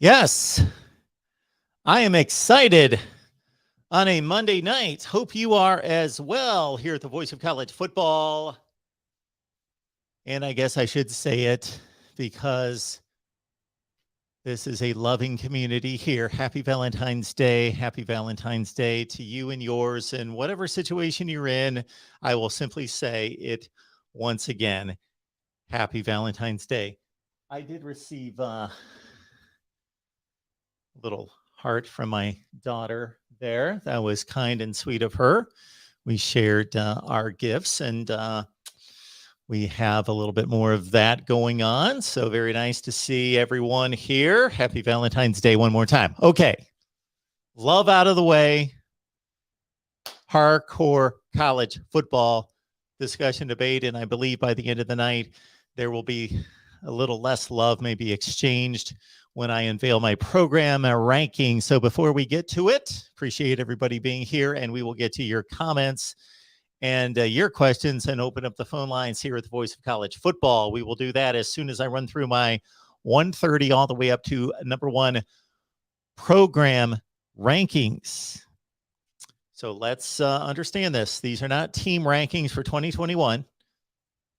Yes, I am excited on a Monday night. Hope you are as well here at the Voice of College Football. And I guess I should say it because this is a loving community here. Happy Valentine's Day. Happy Valentine's Day to you and yours. And whatever situation you're in, I will simply say it once again. Happy Valentine's Day. I did receive a little heart from my daughter there. That was kind and sweet of her. We shared our gifts, and we have a little bit more of that going on. So very nice to see everyone here. Happy Valentine's Day one more time. Okay. Love out of the way. Hardcore college football discussion, debate, and I believe by the end of the night, there will be a little less love maybe exchanged when I unveil my program ranking. So before we get to it, appreciate everybody being here, and we will get to your comments and your questions and open up the phone lines here at the Voice of College Football. We will do that as soon as I run through my 130 all the way up to number one program rankings. So let's understand this. These are not team rankings for 2021.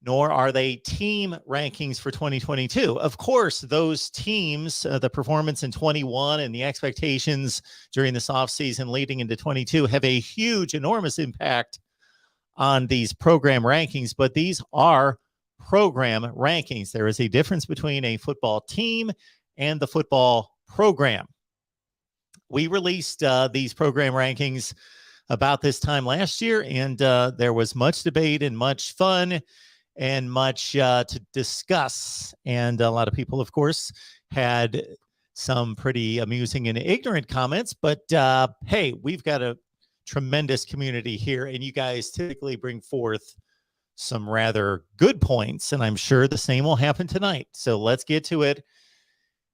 Nor are they team rankings for 2022. Of course, those teams, the performance in 21 and the expectations during this offseason leading into 22 have a huge, enormous impact on these program rankings, but these are program rankings. There is a difference between a football team and the football program. We released these program rankings about this time last year, and there was much debate and much fun and much to discuss. And a lot of people, of course, had some pretty amusing and ignorant comments. But hey, we've got a tremendous community here, and you guys typically bring forth some rather good points. And I'm sure the same will happen tonight. So let's get to it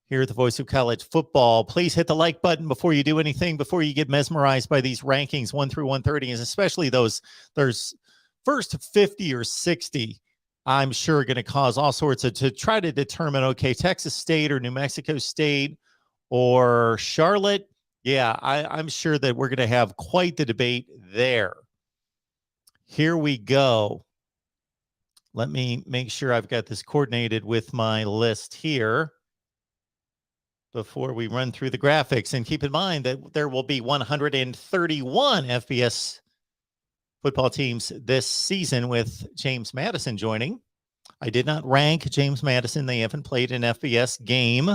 here at the Voice of College Football. Please hit the like button before you do anything, before you get mesmerized by these rankings 1 through 130, and especially there's first 50 or 60. I'm sure going to cause all sorts of, to try to determine, okay, Texas State or New Mexico State or Charlotte. Yeah, I'm sure that we're going to have quite the debate there. Here we go. Let me make sure I've got this coordinated with my list here before we run through the graphics. And keep in mind that there will be 131 FBS football teams this season with James Madison joining. I did not rank James Madison. They haven't played an FBS game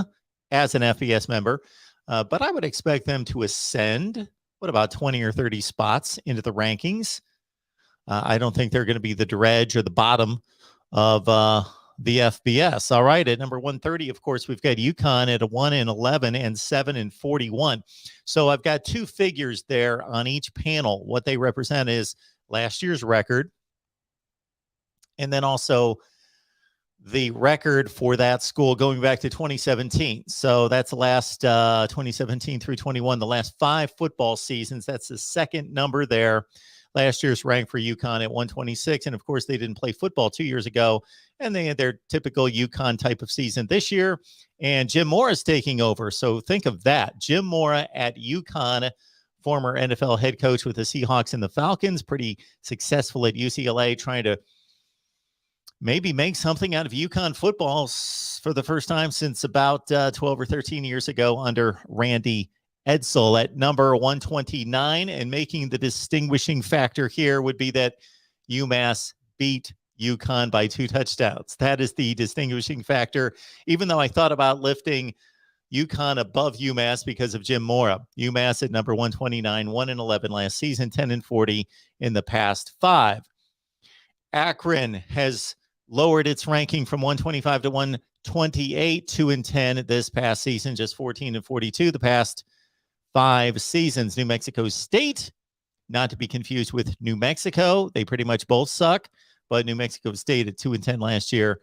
as an FBS member, but I would expect them to ascend, about 20 or 30 spots into the rankings. I don't think they're going to be the dredge or the bottom of the FBS. All right, at number 130, of course, we've got UConn at 1-11 and 7-41. So I've got two figures there on each panel. What they represent is last year's record, and then also the record for that school going back to 2017. So that's the last 2017 through 21, the last 5 football seasons. That's the second number there. Last year's rank for UConn at 126. And of course, they didn't play football 2 years ago, and they had their typical UConn type of season this year. And Jim Mora is taking over. So think of that. Jim Mora at UConn, former NFL head coach with the Seahawks and the Falcons, pretty successful at UCLA, trying to maybe make something out of UConn football for the first time since about 12 or 13 years ago under Randy Edsall at number 129. And making the distinguishing factor here would be that UMass beat UConn by 2 touchdowns. That is the distinguishing factor, even though I thought about lifting UConn above UMass because of Jim Mora. UMass at number 129, 1-11 last season, 10-40 in the past 5. Akron has lowered its ranking from 125 to 128, 2-10 this past season, just 14-42 the past 5 seasons. New Mexico State, not to be confused with New Mexico. They pretty much both suck, but New Mexico State at 2-10 last year,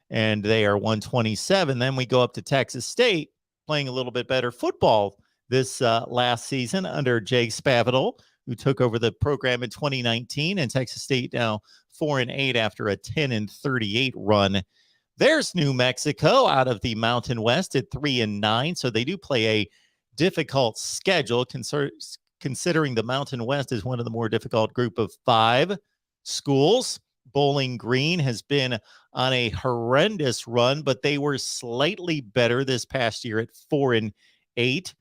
and they are 127. Then we go up to Texas State, playing a little bit better football this last season under Jake Spavital, who took over the program in 2019, and Texas State now 4-8 after a 10-38 run There's New Mexico out of the Mountain West at 3-9. So they do play a difficult schedule, considering the Mountain West is one of the more difficult group of 5 schools. Bowling Green has been on a horrendous run, but they were slightly better this past year at 4-8.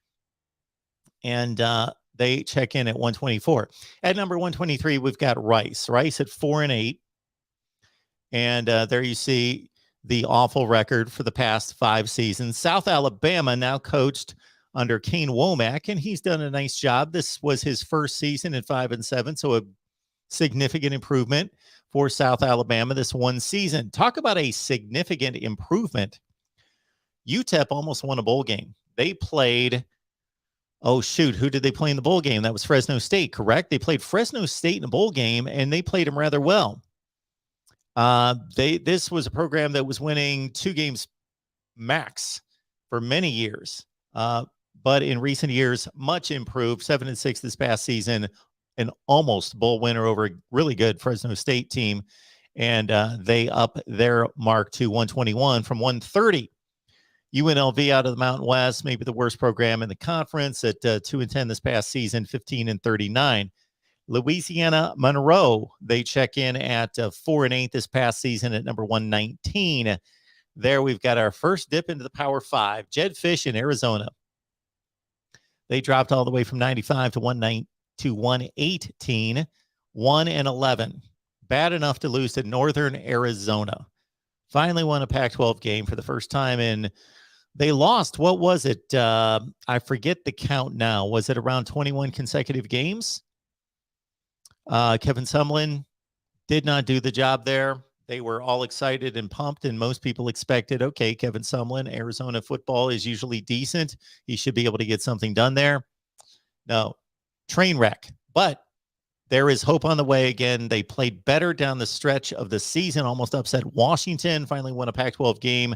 And they check in at 124. At number 123, we've got Rice. Rice at 4-8. And there you see the awful record for the past 5 seasons. South Alabama, now coached under Kane Womack, and he's done a nice job. This was his first season at 5-7, so a significant improvement for South Alabama this one season. Talk about a significant improvement. UTEP almost won a bowl game. They played, who did they play in the bowl game? That was Fresno State, correct? They played Fresno State in a bowl game, and they played them rather well. This was a program that was winning 2 games max for many years. But in recent years, much improved. 7-6 this past season, an almost bowl winner over a really good Fresno State team. And they up their mark to 121 from 130. UNLV out of the Mountain West, maybe the worst program in the conference at 2-10 this past season, 15-39. Louisiana Monroe, they check in at 4-8 this past season at number 119. There we've got our first dip into the Power 5. Jed Fish in Arizona. They dropped all the way from 95 to 118, 1-11. Bad enough to lose to Northern Arizona. Finally won a Pac-12 game for the first time, and they lost. What was it? I forget the count now. Was it around 21 consecutive games? Kevin Sumlin did not do the job there. They were all excited and pumped, and most people expected, okay, Kevin Sumlin, Arizona football is usually decent. He should be able to get something done there. No, train wreck. But there is hope on the way again. They played better down the stretch of the season, almost upset Washington, finally won a Pac-12 game.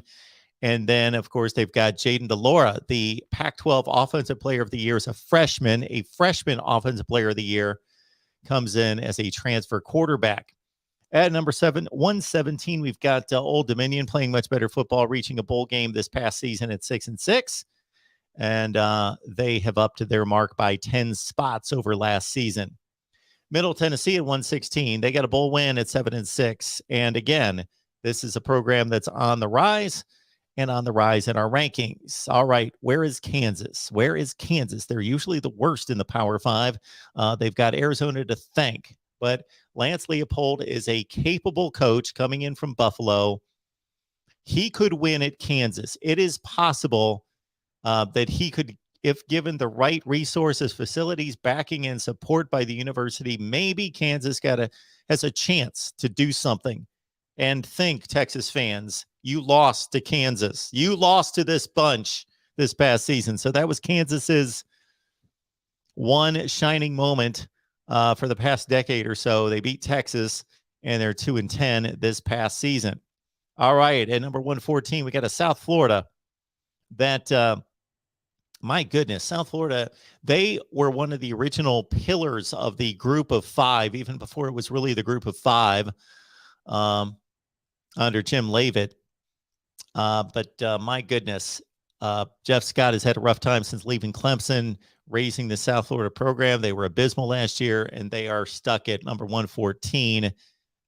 And then, of course, they've got Jaden DeLora, the Pac-12 Offensive Player of the Year as a freshman Offensive Player of the Year, comes in as a transfer quarterback. At number 117, we've got Old Dominion playing much better football, reaching a bowl game this past season at 6-6. And they have upped to their mark by 10 spots over last season. Middle Tennessee at 116. They got a bowl win at 7-6. And again, this is a program that's on the rise and on the rise in our rankings. All right, where is Kansas? Where is Kansas? They're usually the worst in the Power 5. They've got Arizona to thank. But Lance Leopold is a capable coach coming in from Buffalo. He could win at Kansas. It is possible that he could, if given the right resources, facilities, backing, and support by the university, maybe Kansas has a chance to do something. And think, Texas fans, you lost to Kansas. You lost to this bunch this past season. So that was Kansas's one shining moment for the past decade or so. They beat Texas, and they're 2-10 this past season. All right, at number 114, we got a South Florida that, my goodness, South Florida, they were one of the original pillars of the group of 5, even before it was really the group of 5 under Jim Leavitt. But my goodness, Jeff Scott has had a rough time since leaving Clemson, raising the South Florida program. They were abysmal last year, and they are stuck at number 114,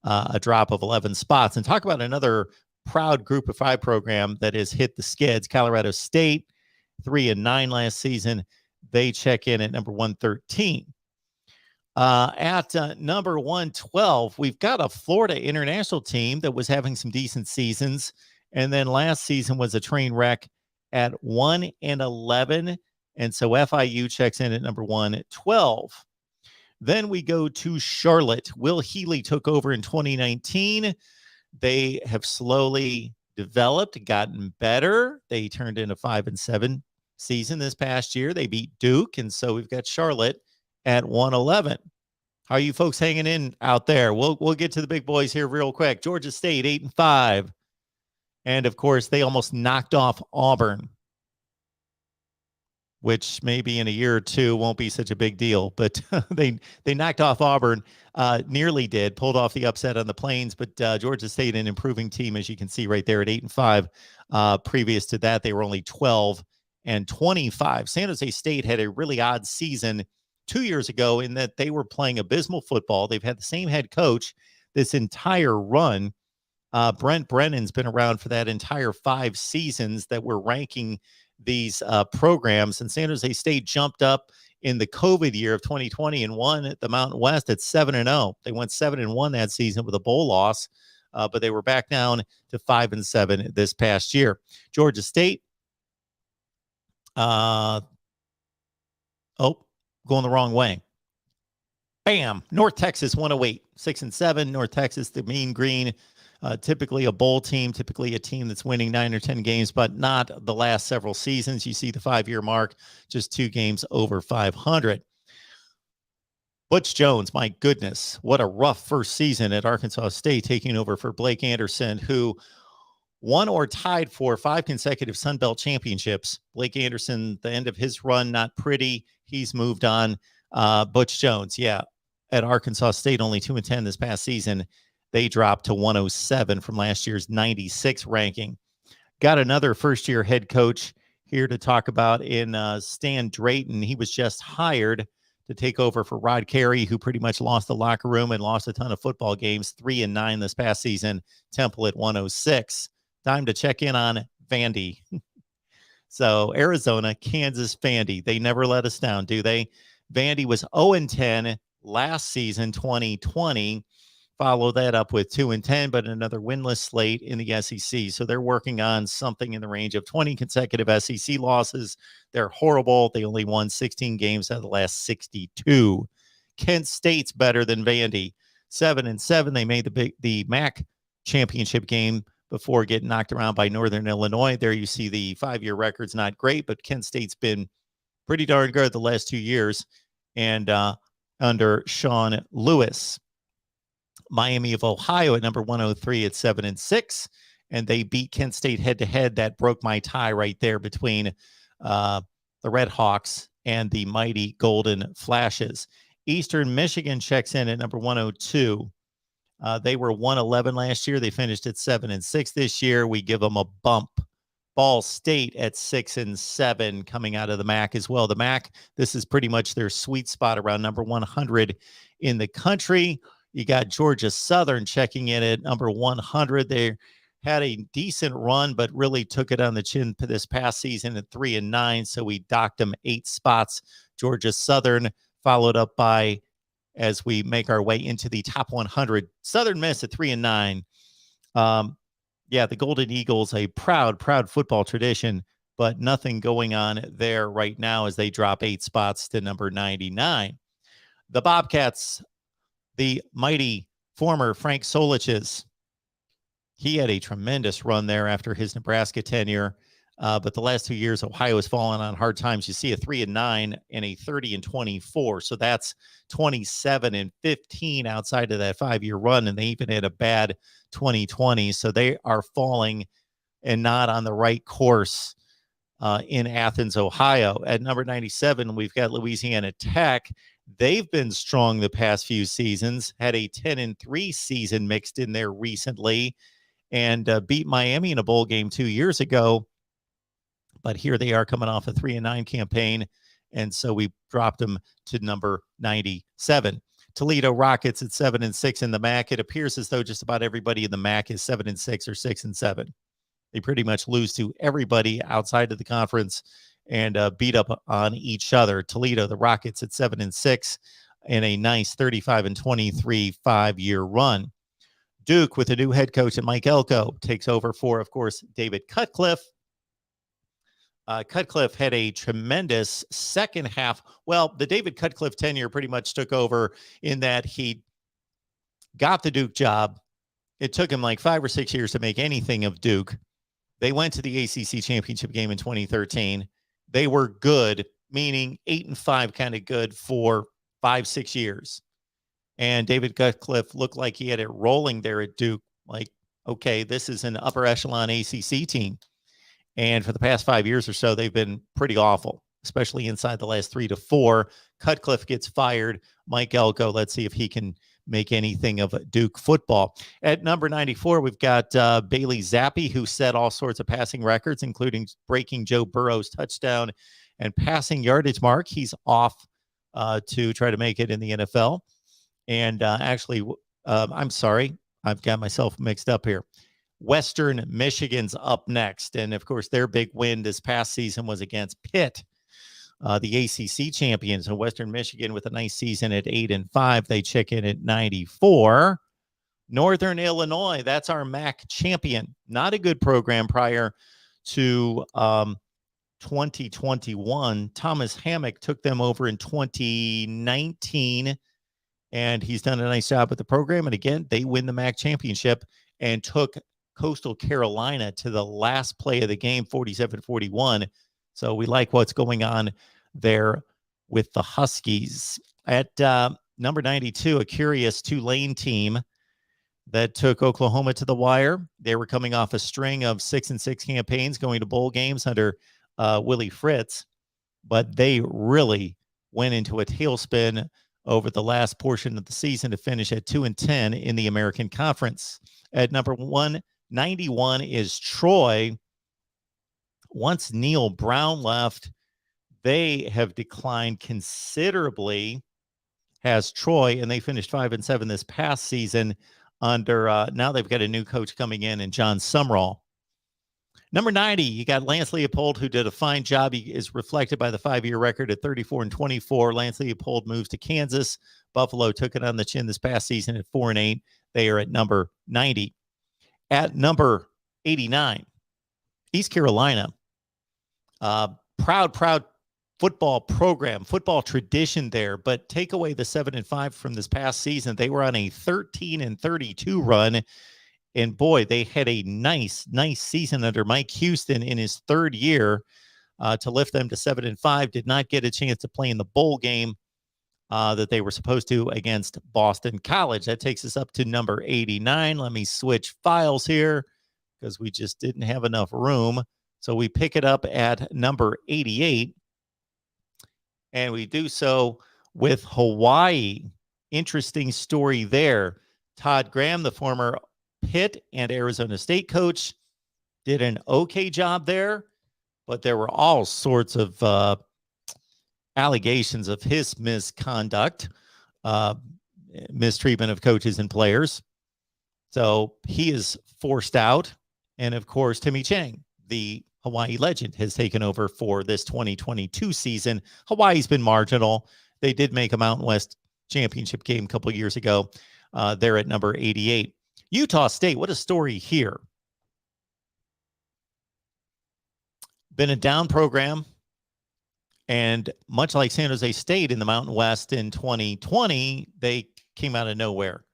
a drop of 11 spots. And talk about another proud group of 5 program that has hit the skids. Colorado State, 3-9 last season. They check in at number 113. At number 112, we've got a Florida international team that was having some decent seasons. And then last season was a train wreck at 1-11. And so FIU checks in at number 112. Then we go to Charlotte. Will Healy took over in 2019. They have slowly developed, gotten better. They turned in a 5-7 season this past year. They beat Duke. And so we've got Charlotte at 111. How are you folks hanging in out there? We'll get to the big boys here real quick. Georgia State, 8-5. And of course, they almost knocked off Auburn. which maybe in a year or two won't be such a big deal. But they knocked off Auburn, nearly did, pulled off the upset on the Plains. But Georgia State, an improving team, as you can see right there at 8-5. Previous to that, they were only 12-25. San Jose State had a really odd season 2 years ago in that they were playing abysmal football. They've had the same head coach this entire run. Brent Brennan's been around for that entire 5 seasons that we're ranking these programs, and San Jose State jumped up in the COVID year of 2020 and won at the Mountain West at 7-0. They went 7-1 that season with a bowl loss, but they were back down to 5-7 this past year. Georgia State, going the wrong way. Bam! North Texas 108, 6-7. North Texas, the Mean Green. Typically a bowl team, typically a team that's winning 9 or 10 games, but not the last several seasons. You see the 5-year mark, just 2 games over 500. Butch Jones, my goodness, what a rough first season at Arkansas State, taking over for Blake Anderson, who won or tied for 5 consecutive Sun Belt championships. Blake Anderson, the end of his run, not pretty. He's moved on. Butch Jones, at Arkansas State, only 2-10 this past season. They dropped to 107 from last year's 96 ranking. Got another first-year head coach here to talk about in Stan Drayton. He was just hired to take over for Rod Carey, who pretty much lost the locker room and lost a ton of football games, 3-9 this past season. Temple at 106. Time to check in on Vandy. So Arizona, Kansas, Vandy. They never let us down, do they? Vandy was 0-10 last season, 2020. Follow that up with 2-10, but another winless slate in the SEC. So they're working on something in the range of 20 consecutive SEC losses. They're horrible. They only won 16 games out of the last 62. Kent State's better than Vandy. 7-7. They made the MAC championship game before getting knocked around by Northern Illinois. There you see the 5-year record's not great, but Kent State's been pretty darn good the last 2 years. And under Sean Lewis. Miami of Ohio at number 103 at 7-6, and they beat Kent State head-to-head. That broke my tie right there between the Red Hawks and the mighty Golden Flashes. Eastern Michigan checks in at number 102. They were 111 last year. They finished at 7-6 this year. We give them a bump. Ball State at 6-7 coming out of the MAC as well. The MAC, this is pretty much their sweet spot around number 100 in the country. You got Georgia Southern checking in at number 100. They had a decent run, but really took it on the chin this past season at 3-9. So we docked them 8 spots. Georgia Southern followed up by, as we make our way into the top 100, Southern Miss at 3-9. The Golden Eagles, a proud football tradition, but nothing going on there right now as they drop 8 spots to number 99. The Bobcats, the mighty former Frank Solich's, he had a tremendous run there after his Nebraska tenure. But the last 2 years, Ohio has fallen on hard times. You see a 3-9 and a 30-24. So that's 27-15 outside of that 5-year run. And they even had a bad 2020. So they are falling and not on the right course in Athens, Ohio. At number 97, we've got Louisiana Tech. They've been strong the past few seasons, had a 10-3 season mixed in there recently, and beat Miami in a bowl game 2 years ago. But here they are coming off a 3-9 campaign, and so we dropped them to number 97. Toledo Rockets at 7-6 in the MAC. It appears as though just about everybody in the MAC is 7-6 or 6-7. They pretty much lose to everybody outside of the conference and beat up on each other. Toledo, the Rockets at 7-6 in a nice 35-23 5-year run. Duke, with a new head coach and Mike Elko, takes over for, of course, David Cutcliffe. Cutcliffe had a tremendous second half. Well, the David Cutcliffe tenure pretty much took over in that he got the Duke job. It took him like 5 or 6 years to make anything of Duke. They went to the ACC championship game in 2013. They were good, meaning 8-5 kind of good for 5-6 years. And David Cutcliffe looked like he had it rolling there at Duke. Like, okay, this is an upper echelon ACC team. And for the past 5 years or so, they've been pretty awful. especially inside the last 3 to 4. Cutcliffe gets fired. Mike Elko, let's see if he can make anything of Duke football. At number 94, we've got Bailey Zappi, who set all sorts of passing records, including breaking Joe Burrow's touchdown and passing yardage mark. He's off to try to make it in the NFL. And I'm sorry, I've got myself mixed up here. Western Michigan's up next. And of course, their big win this past season was against Pitt, the ACC champions. And Western Michigan with a nice season at 8-5. They check in at 94. Northern Illinois, that's our MAC champion. Not a good program prior to 2021. Thomas Hammock took them over in 2019. And he's done a nice job with the program. And again, they win the MAC championship and took Coastal Carolina to the last play of the game, 47-41. So we like what's going on there with the Huskies. At number 92, a curious Tulane team that took Oklahoma to the wire. They were coming off a string of 6-6 campaigns, going to bowl games under Willie Fritz. But they really went into a tailspin over the last portion of the season to finish at 2-10 in the American Conference. At number 191 is Troy. Once Neil Brown left, they have declined considerably, has Troy, and they finished 5-7 this past season under, now they've got a new coach coming in, and John Sumrall. Number 90, you got Lance Leopold, who did a fine job. He is reflected by the 5-year record at 34-24. Lance Leopold moves to Kansas. Buffalo took it on the chin this past season at 4-8. They are at number 90. At number 89, East Carolina. Proud football program, football tradition there. But take away the 7-5 from this past season. They were on a 13-32 run. And boy, they had a nice season under Mike Houston in his third year to lift them to 7-5. Did not get a chance to play in the bowl game that they were supposed to against Boston College. That takes us up to number 89. Let me switch files here because we just didn't have enough room. So we pick it up at number 88. And we do so with Hawaii. Interesting story there. Todd Graham, the former Pitt and Arizona State coach, did an okay job there, but there were all sorts of allegations of his misconduct, mistreatment of coaches and players. So he is forced out. And of course, Timmy Chang, the Hawaii legend, has taken over for this 2022 season. Hawaii's been marginal. They did make a Mountain West championship game a couple of years ago. They're at number 88. Utah State, what a story here. Been a down program, and much like San Jose State in the Mountain West in 2020, they came out of nowhere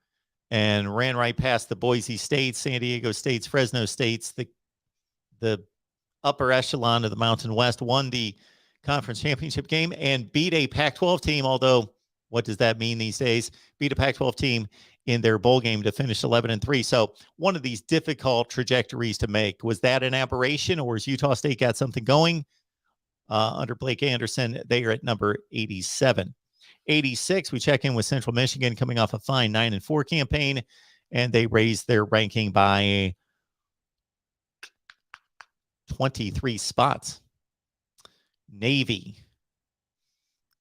and ran right past the Boise States, San Diego States, Fresno States, the upper echelon of the Mountain West, won the conference championship game and beat a Pac-12 team, although what does that mean these days? Beat a Pac-12 team in their bowl game to finish 11-3. So one of these difficult trajectories to make. Was that an aberration, or has Utah State got something going? Under Blake Anderson, they are at number 87. 86, we check in with Central Michigan coming off a fine 9-4 campaign, and they raised their ranking by 23 spots. Navy.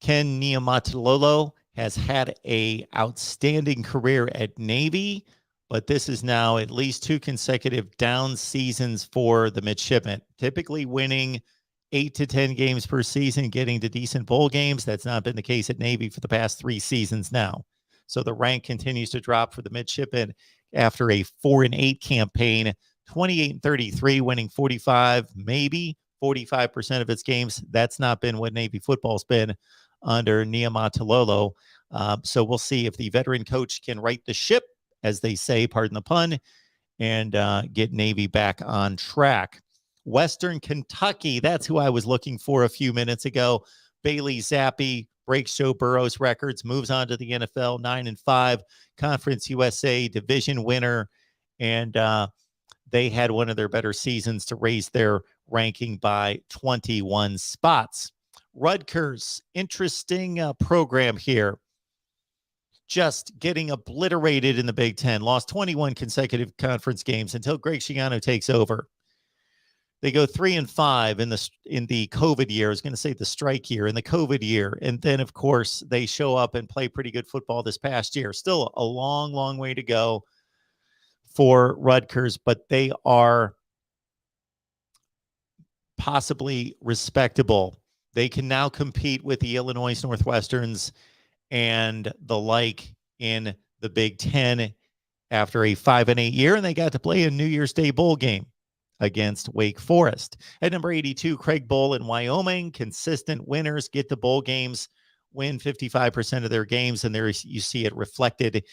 Ken Niumatalolo has had a outstanding career at Navy, but this is now at least 2 consecutive down seasons for the midshipmen, typically winning 8 to 10 games per season, getting to decent bowl games. That's not been the case at Navy for the past 3 seasons now. So the rank continues to drop for the midshipmen after a 4-8 campaign, 28-33, winning 45, maybe 45% of its games. That's not been what Navy football's been under Niumatalolo. So we'll see if the veteran coach can right the ship, as they say, pardon the pun, and get Navy back on track. Western Kentucky, that's who I was looking for a few minutes ago. Bailey Zappi breaks Joe Burrow's records, moves on to the NFL, 9-5, Conference USA division winner, and they had one of their better seasons to raise their ranking by 21 spots. Rutgers, interesting program here. Just getting obliterated in the Big Ten. Lost 21 consecutive conference games until Greg Schiano takes over. They go 3-5 in the COVID year. I was going to say the strike year, in the COVID year. And then, of course, they show up and play pretty good football this past year. Still a long, long way to go for Rutgers, but they are possibly respectable. They can now compete with the Illinois Northwesterns and the like in the Big Ten after a 5-8 year, and they got to play a New Year's Day bowl game against Wake Forest. At number 82, Craig Bowl in Wyoming. Consistent winners, get to bowl games, win 55% of their games, and there you see it reflected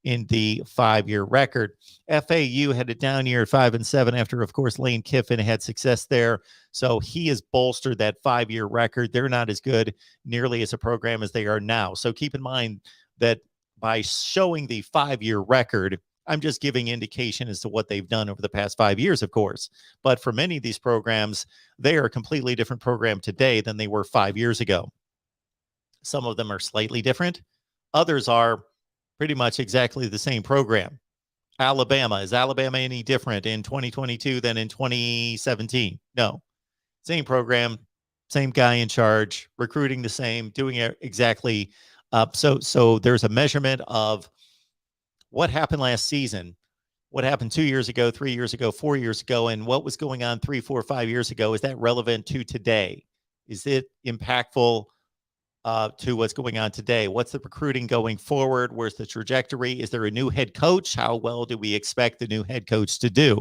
in the 5-year record. FAU had a down year at 5-7 after, of course, Lane Kiffin had success there. So he has bolstered that 5-year record. They're not as good nearly as a program as they are now. So keep in mind that by showing the 5-year record, I'm just giving indication as to what they've done over the past 5 years, of course. But for many of these programs, they are a completely different program today than they were 5 years ago. Some of them are slightly different. Others are pretty much exactly the same program. Alabama. Is Alabama any different in 2022 than in 2017? No. Same program, same guy in charge, recruiting the same, doing it exactly. So there's a measurement of what happened last season, what happened 2 years ago, 3 years ago, 4 years ago, and what was going on 3, 4, 5 years ago. Is that relevant to today? Is it impactful to what's going on today? What's the recruiting going forward? Where's the trajectory? Is there a new head coach? How well do we expect the new head coach to do?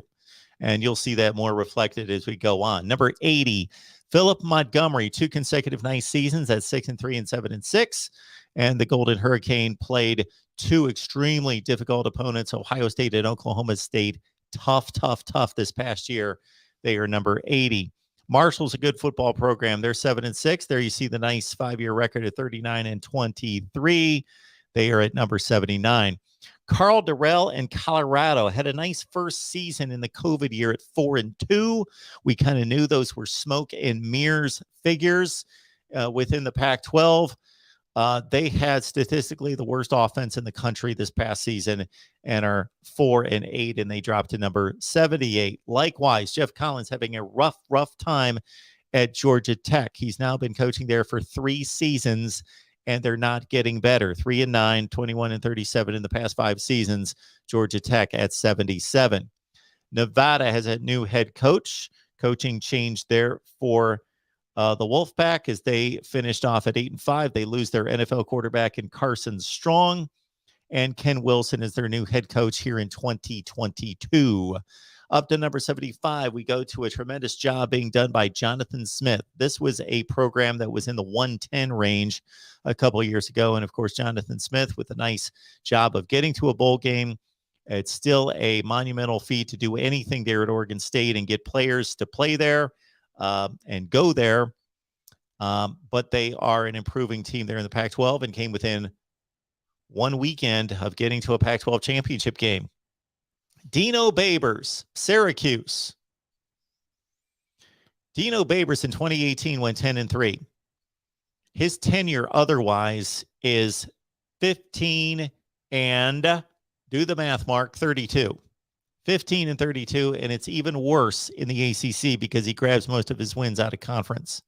And you'll see that more reflected as we go on. Number 80, Philip Montgomery, 2 consecutive nice seasons at 6-3 and 7-6. And the Golden Hurricane played 2 extremely difficult opponents, Ohio State and Oklahoma State. Tough this past year. They are number 80. Marshall's a good football program. They're 7-6. There you see the nice 5-year record at 39-23. They are at number 79. Carl Durrell and Colorado had a nice first season in the COVID year at 4-2. We kind of knew those were smoke and mirrors figures within the Pac-12. They had statistically the worst offense in the country this past season and are 4-8, and they dropped to number 78. Likewise, Jeff Collins having a rough time at Georgia Tech. He's now been coaching there for 3 seasons, and they're not getting better. 3-9, 21-37 in the past 5 seasons. Georgia Tech at 77. Nevada has a new head coach. Coaching changed there for the Wolfpack as they finished off at 8-5. They lose their NFL quarterback in Carson Strong, and Ken Wilson is their new head coach here in 2022. Up to number 75, we go to a tremendous job being done by Jonathan Smith. This was a program that was in the 110 range a couple of years ago, and of course, Jonathan Smith with a nice job of getting to a bowl game. It's still a monumental feat to do anything there at Oregon State and get players to play there and go there. But they are an improving team there in the Pac-12 and came within 1 weekend of getting to a Pac-12 championship game. Dino Babers, Syracuse. Dino Babers in 2018 went 10-3. His tenure otherwise is 15 and, do the math, Mark, 32. 15-32, and it's even worse in the ACC because he grabs most of his wins out of conference.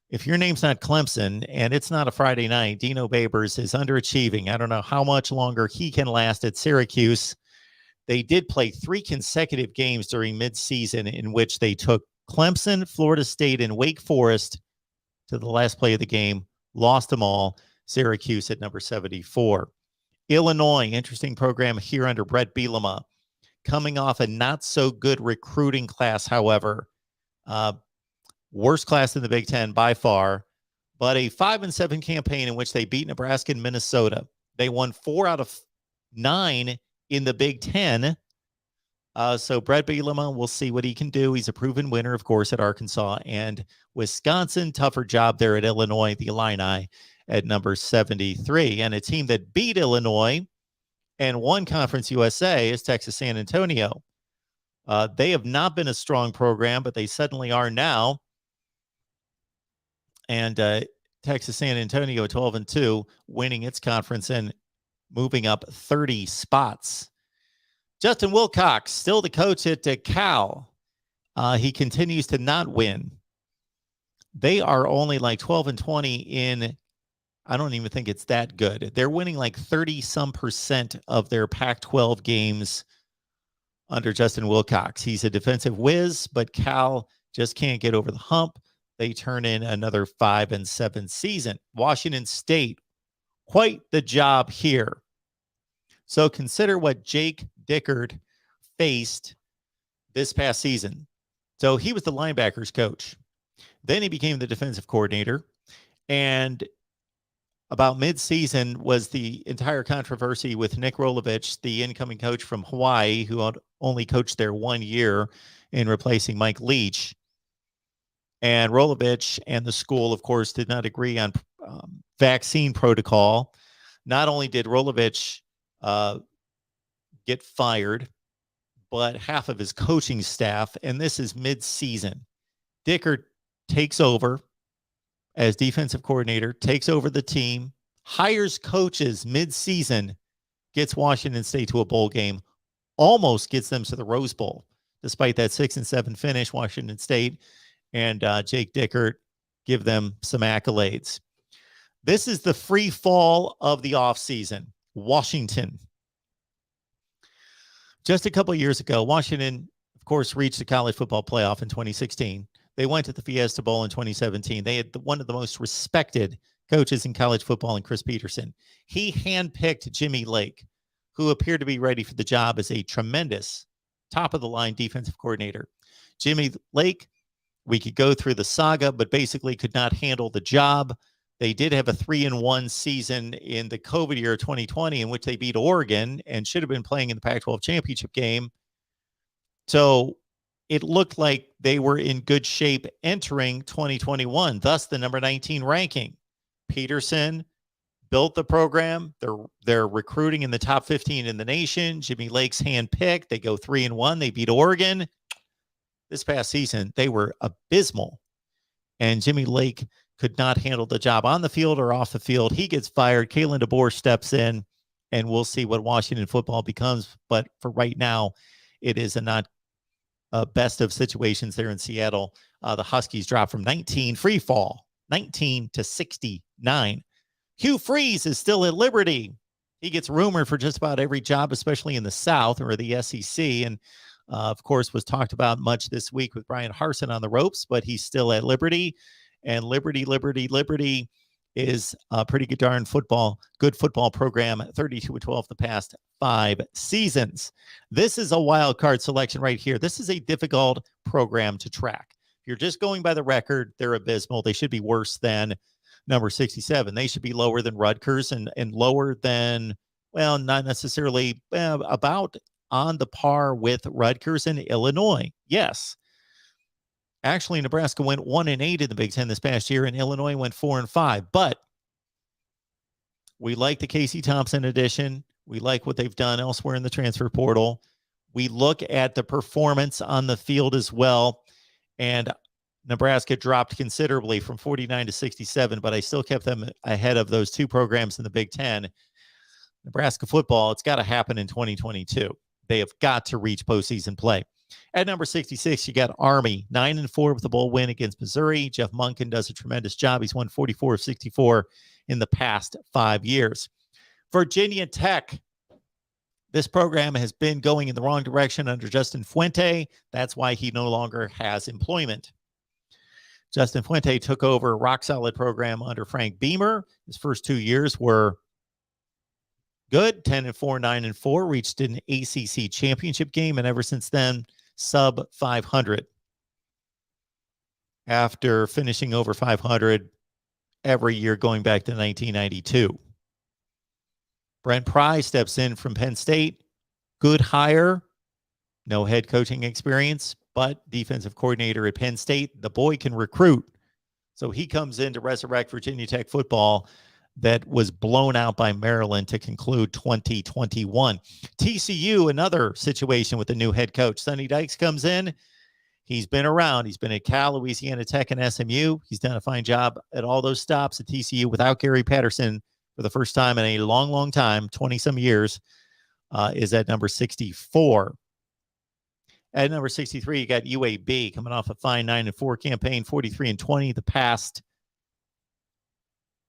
If your name's not Clemson and it's not a Friday night, Dino Babers is underachieving. I don't know how much longer he can last at Syracuse. They did play 3 consecutive games during midseason in which they took Clemson, Florida State, and Wake Forest to the last play of the game, lost them all. Syracuse at number 74. Illinois, interesting program here under Brett Bielema, coming off a not-so-good recruiting class, however. Worst class in the Big Ten by far, but a 5-7 campaign in which they beat Nebraska and Minnesota. They won 4 out of 9 in the Big Ten. So Brett Bielema, we'll see what he can do. He's a proven winner, of course, at Arkansas and Wisconsin. Tougher job there at Illinois, the Illini at number 73. And a team that beat Illinois and won Conference USA is Texas San Antonio. They have not been a strong program, but they suddenly are now. And Texas San Antonio 12-2, winning its conference and moving up 30 spots. Justin Wilcox, still the coach at Cal. He continues to not win. They are only like 12-20 in, I don't even think it's that good. They're winning like 30-some% of their Pac-12 games under Justin Wilcox. He's a defensive whiz, but Cal just can't get over the hump. They turn in another 5-7 season. Washington State, quite the job here. So consider what Jake Dickert faced this past season. So he was the linebackers coach. Then he became the defensive coordinator. And about mid-season was the entire controversy with Nick Rolovich, the incoming coach from Hawaii, who only coached there 1 year in replacing Mike Leach. And Rolovich and the school, of course, did not agree on vaccine protocol. Not only did Rolovich get fired, but half of his coaching staff, and this is mid-season. Dickert takes over as defensive coordinator, takes over the team, hires coaches mid-season, gets Washington State to a bowl game, almost gets them to the Rose Bowl, despite that 6-7 finish. Washington State and Jake Dickert give them some accolades. This is the free fall of the offseason. Washington. Just a couple of years ago, Washington, of course, reached the college football playoff in 2016. They went to the Fiesta Bowl in 2017. They had one of the most respected coaches in college football in Chris Peterson. He handpicked Jimmy Lake, who appeared to be ready for the job as a tremendous top-of-the-line defensive coordinator. Jimmy Lake, we could go through the saga, but basically could not handle the job. They did have a 3-1 season in the COVID year of 2020, in which they beat Oregon and should have been playing in the Pac-12 championship game. So it looked like they were in good shape entering 2021, thus the number 19 ranking. Peterson built the program. They're recruiting in the top 15 in the nation. Jimmy Lake's handpicked. They go 3-1. They beat Oregon. This past season, they were abysmal. And Jimmy Lake could not handle the job on the field or off the field. He gets fired. Kalen DeBoer steps in, and we'll see what Washington football becomes. But for right now, it is a not best of situations there in Seattle. The Huskies drop from 19, free fall, 19 to 69. Hugh Freeze is still at Liberty. He gets rumored for just about every job, especially in the South or the SEC. And of course, was talked about much this week with Brian Harsin on the ropes, but he's still at Liberty. And Liberty is a pretty good darn good football program, 32-12 the past 5 seasons. This is a wild card selection right here. This is a difficult program to track. If you're just going by the record, they're abysmal. They should be worse than number 67. They should be lower than Rutgers and lower than, well, not necessarily, about on the par with Rutgers and Illinois. Yes. Actually, Nebraska went 1-8 in the Big Ten this past year, and Illinois went 4-5. But we like the Casey Thompson addition. We like what they've done elsewhere in the transfer portal. We look at the performance on the field as well. And Nebraska dropped considerably from 49 to 67, but I still kept them ahead of those two programs in the Big Ten. Nebraska football, it's got to happen in 2022. They have got to reach postseason play. At number 66, you got Army, 9-4 with a bowl win against Missouri. Jeff Monken does a tremendous job. He's won 44 of 64 in the past 5 years. Virginia Tech, this program has been going in the wrong direction under Justin Fuente. That's why he no longer has employment. Justin Fuente took over a rock-solid program under Frank Beamer. His first 2 years were good, 10-4, 9-4, reached an ACC championship game, and ever since then, sub 500. After finishing over 500 every year going back to 1992. Brent Pry steps in from Penn State. Good hire. No head coaching experience, but defensive coordinator at Penn State. The boy can recruit. So he comes in to resurrect Virginia Tech football that was blown out by Maryland to conclude 2021. TCU, another situation with a new head coach. Sonny Dykes comes in. He's been around. He's been at Cal, Louisiana Tech, and SMU. He's done a fine job at all those stops at TCU without Gary Patterson for the first time in a long, long time, 20-some years, is at number 64. At number 63, you got UAB coming off a fine 9-4 campaign, 43-20 the past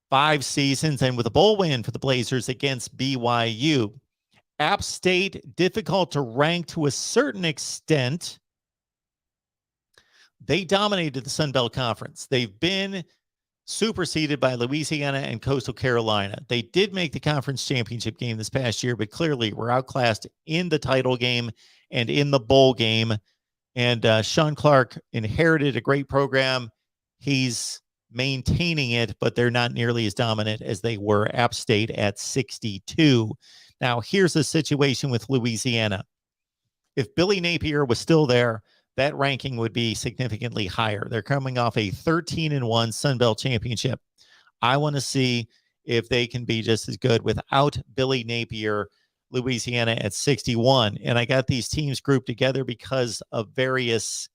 5 seasons, and with a bowl win for the Blazers against BYU. App State, difficult to rank to a certain extent. They dominated the Sun Belt Conference. They've been superseded by Louisiana and Coastal Carolina. They did make the conference championship game this past year, but clearly were outclassed in the title game and in the bowl game. And Sean Clark inherited a great program. He's maintaining it, but they're not nearly as dominant as they were. App State at 62. Now, here's the situation with Louisiana. If Billy Napier was still there, that ranking would be significantly higher. They're coming off a 13-1 Sun Belt championship. I want to see if they can be just as good without Billy Napier. Louisiana at 61. And I got these teams grouped together because of various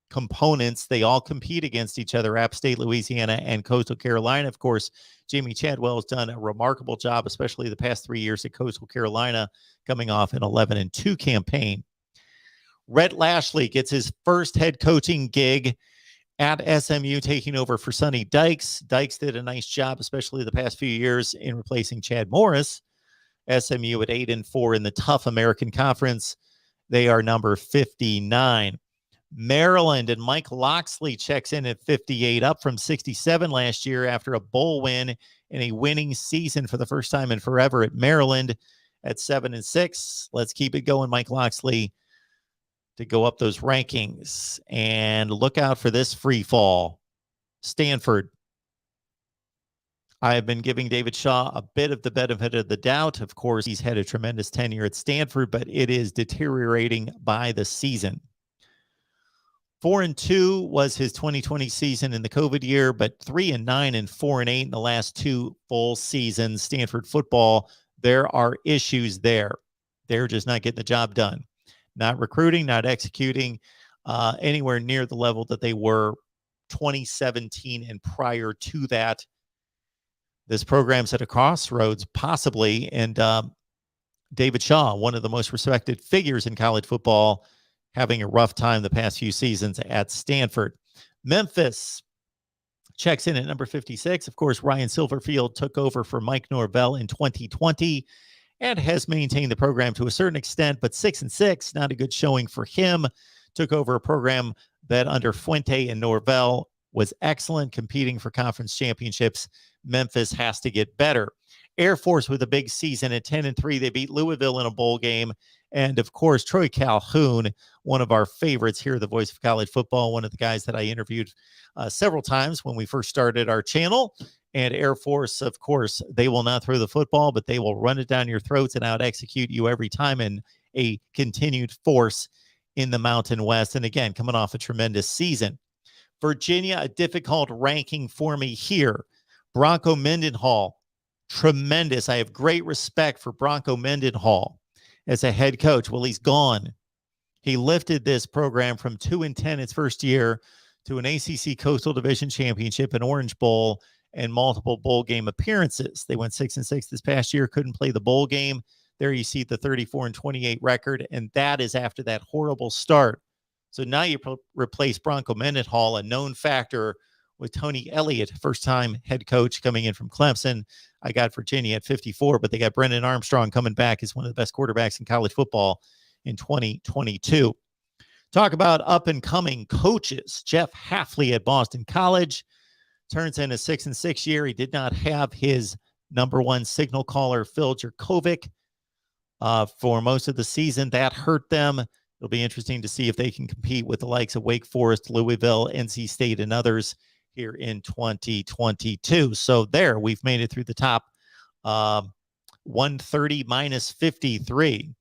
components. They all compete against each other, App State, Louisiana, and Coastal Carolina. Of course, Jamie Chadwell has done a remarkable job, especially the past 3 years at Coastal Carolina, coming off an 11-2 campaign. Rhett Lashley gets his first head coaching gig at SMU, taking over for Sonny Dykes. Dykes did a nice job, especially the past few years, in replacing Chad Morris. SMU at 8-4 in the tough American Conference. They are number 59. Maryland and Mike Loxley checks in at 58, up from 67 last year after a bowl win and a winning season for the first time in forever at Maryland at 7-6. Let's keep it going, Mike Loxley, to go up those rankings. And look out for this free fall. Stanford. I have been giving David Shaw a bit of the benefit of the doubt. Of course, he's had a tremendous tenure at Stanford, but it is deteriorating by the season. 4-2 was his 2020 season in the COVID year, but 3-9 and 4-8 in the last 2 full seasons. Stanford football, there are issues there. They're just not getting the job done. Not recruiting, not executing anywhere near the level that they were 2017 and prior to that. This program's at a crossroads, possibly, and David Shaw, one of the most respected figures in college football, having a rough time the past few seasons at Stanford. Memphis checks in at number 56. Of course, Ryan Silverfield took over for Mike Norvell in 2020 and has maintained the program to a certain extent, but 6-6, not a good showing for him. Took over a program that under Fuente and Norvell was excellent, competing for conference championships. Memphis has to get better. Air Force with a big season at 10-3. They beat Louisville in a bowl game. And of course, Troy Calhoun, one of our favorites here, the voice of college football, one of the guys that I interviewed several times when we first started our channel. And Air Force, of course, they will not throw the football, but they will run it down your throats and out execute you every time, in a continued force in the Mountain West. And again, coming off a tremendous season. Virginia, a difficult ranking for me here. Bronco Mendenhall, tremendous. I have great respect for Bronco Mendenhall as a head coach. Well, he's gone. He lifted this program from 2-10 its first year to an ACC Coastal Division Championship, an Orange Bowl, and multiple bowl game appearances. They went 6-6 this past year, couldn't play the bowl game. There you see the 34-28 record, and that is after that horrible start. So now you replace Bronco Mendenhall, a known factor, with Tony Elliott, first-time head coach coming in from Clemson. I got Virginia at 54, but they got Brendan Armstrong coming back as one of the best quarterbacks in college football in 2022. Talk about up-and-coming coaches. Jeff Hafley at Boston College turns in a 6-6 year. He did not have his number one signal caller, Phil Jerkovic, for most of the season. That hurt them. It'll be interesting to see if they can compete with the likes of Wake Forest, Louisville, NC State, and others here in 2022. So there, we've made it through the top 130 minus 53.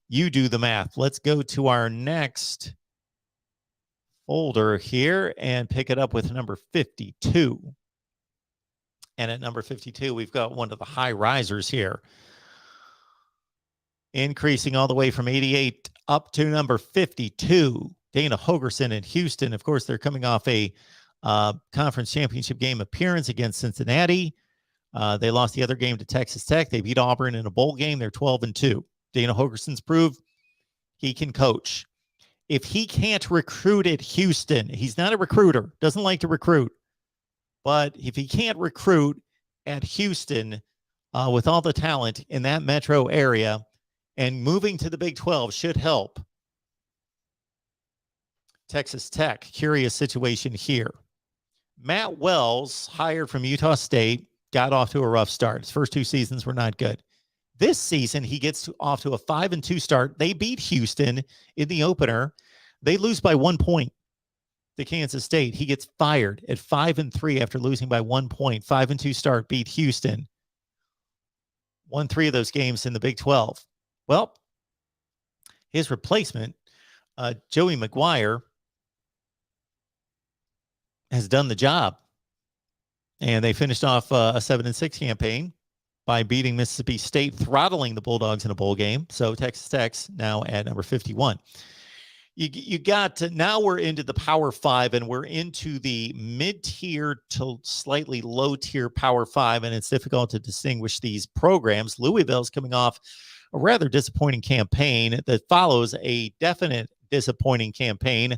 You do the math. Let's go to our next folder here and pick it up with number 52. And at number 52, we've got one of the high risers here, increasing all the way from 88 up to number 52. Dana Hogerson in Houston. Of course, they're coming off a conference championship game appearance against Cincinnati. They lost the other game to Texas Tech. They beat Auburn in a bowl game. They're 12-2. Dana Hogerson's proved he can coach. If he can't recruit at Houston, he's not a recruiter, doesn't like to recruit. But if he can't recruit at Houston with all the talent in that metro area, and moving to the Big 12 should help. Texas Tech, curious situation here. Matt Wells, hired from Utah State, got off to a rough start. His first 2 seasons were not good. This season, he gets off to a 5-2 start. They beat Houston in the opener. They lose by 1 point to Kansas State. He gets fired at 5-3 after losing by 1 point. 5-2 start, beat Houston. Won 3 of those games in the Big 12. Well, his replacement, Joey McGuire, has done the job. And they finished off a 7-6 campaign by beating Mississippi State, throttling the Bulldogs in a bowl game. So Texas Tech's now at number 51. You got to, now we're into the Power 5, and we're into the mid-tier to slightly low-tier Power 5, and it's difficult to distinguish these programs. Louisville's coming off a rather disappointing campaign that follows a definite disappointing campaign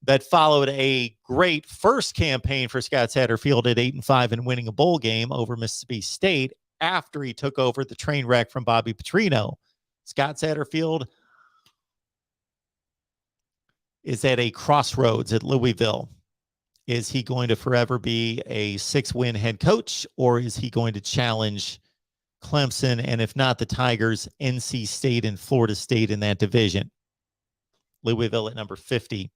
that followed a great first campaign for Scott Satterfield at 8-5 and winning a bowl game over Mississippi State after he took over the train wreck from Bobby Petrino. Scott Satterfield is at a crossroads at Louisville. Is he going to forever be a 6-win head coach, or is he going to challenge Clemson, and if not the Tigers, NC State and Florida State in that division? Louisville at number 50.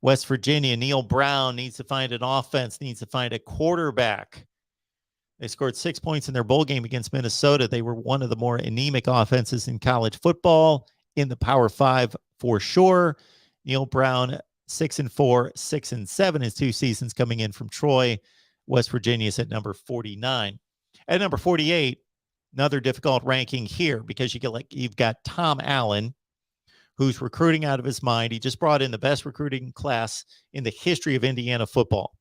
West Virginia, Neil Brown needs to find an offense, needs to find a quarterback. They scored 6 points in their bowl game against Minnesota. They were one of the more anemic offenses in college football, in the Power 5 for sure. Neil Brown, 6-4, 6-7 his 2 seasons coming in from Troy. West Virginia is at number 49. At number 48, another difficult ranking here because you've got Tom Allen, who's recruiting out of his mind. He just brought in the best recruiting class in the history of Indiana football.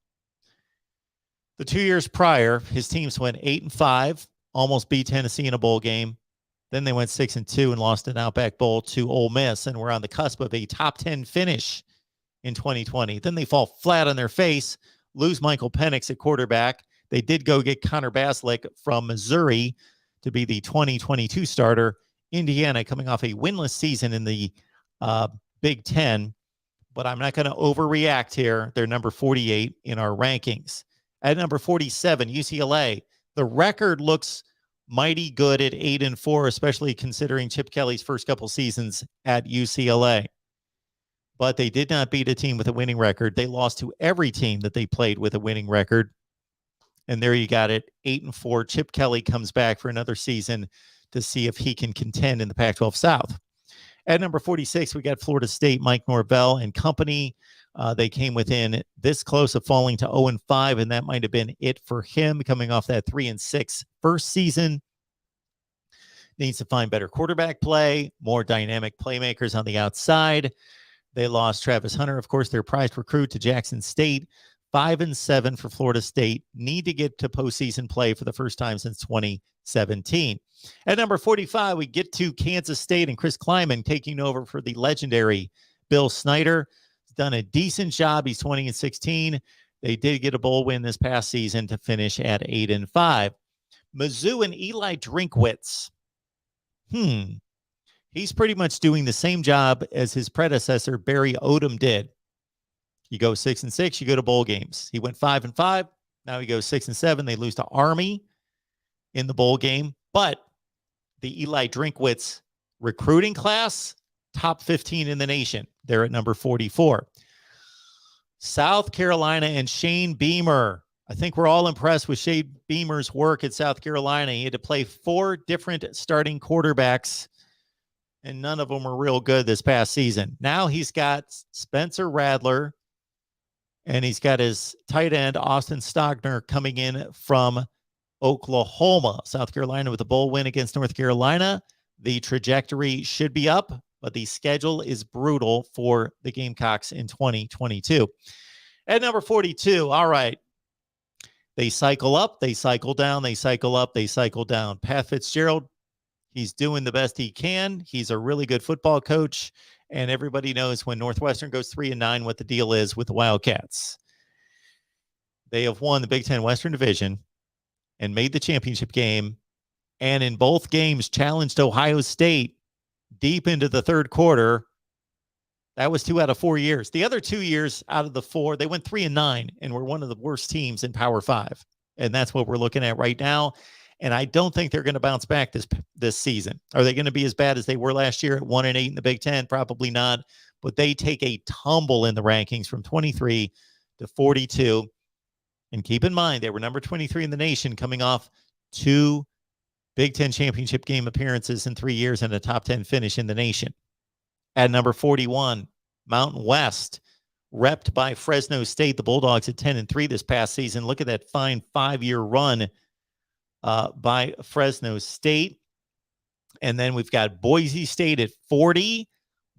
The 2 years prior, his teams went 8-5, almost beat Tennessee in a bowl game. Then they went 6-2 and lost an Outback Bowl to Ole Miss, and were on the cusp of a top 10 finish in 2020. Then they fall flat on their face, lose Michael Penix at quarterback. They did go get Connor Baslick from Missouri to be the 2022 starter. Indiana coming off a winless season in the Big Ten, but I'm not going to overreact here. They're number 48 in our rankings. At number 47, UCLA. The record looks mighty good at 8-4, especially considering Chip Kelly's first couple seasons at UCLA. But they did not beat a team with a winning record. They lost to every team that they played with a winning record. And there you got it, 8-4. Chip Kelly comes back for another season to see if he can contend in the Pac-12 South. At number 46, we got Florida State, Mike Norvell and company. They came within this close of falling to 0-5, and that might have been it for him coming off that 3-6 first season. Needs to find better quarterback play, more dynamic playmakers on the outside. They lost Travis Hunter, of course, their prized recruit, to Jackson State. 5-7 for Florida State. Need to get to postseason play for the first time since 2017. At number 45, we get to Kansas State and Chris Kleiman taking over for the legendary Bill Snyder. He's done a decent job. He's 20-16. They did get a bowl win this past season to finish at 8-5. Mizzou and Eli Drinkwitz. He's pretty much doing the same job as his predecessor, Barry Odom, did. You go 6-6, you go to bowl games. He went 5-5. Now he goes 6-7. They lose to Army in the bowl game. But the Eli Drinkwitz recruiting class, top 15 in the nation. They're at number 44. South Carolina and Shane Beamer. I think we're all impressed with Shane Beamer's work at South Carolina. He had to play 4 different starting quarterbacks, and none of them were real good this past season. Now he's got Spencer Radler, and he's got his tight end, Austin Stogner, coming in from Oklahoma. South Carolina with a bowl win against North Carolina. The trajectory should be up. but the schedule is brutal for the Gamecocks in 2022. At number 42, all right. They cycle up, they cycle down, they cycle up, they cycle down. Pat Fitzgerald, he's doing the best he can. He's a really good football coach, and everybody knows when Northwestern goes 3-9 what the deal is with the Wildcats. They have won the Big Ten Western Division and made the championship game, and in both games challenged Ohio State deep into the third quarter. That was 2 out of 4 years. The other 2 years out of the 4, they went 3-9 and were one of the worst teams in Power 5. And that's what we're looking at right now. And I don't think they're going to bounce back this season. Are they going to be as bad as they were last year at 1-8 in the Big Ten? Probably not. But they take a tumble in the rankings from 23 to 42. And keep in mind, they were number 23 in the nation, coming off 2 Big Ten championship game appearances in 3 years and a top 10 finish in the nation. At number 41, Mountain West, repped by Fresno State. The Bulldogs at 10-3 this past season. Look at that fine 5-year run by Fresno State. And then we've got Boise State at 40,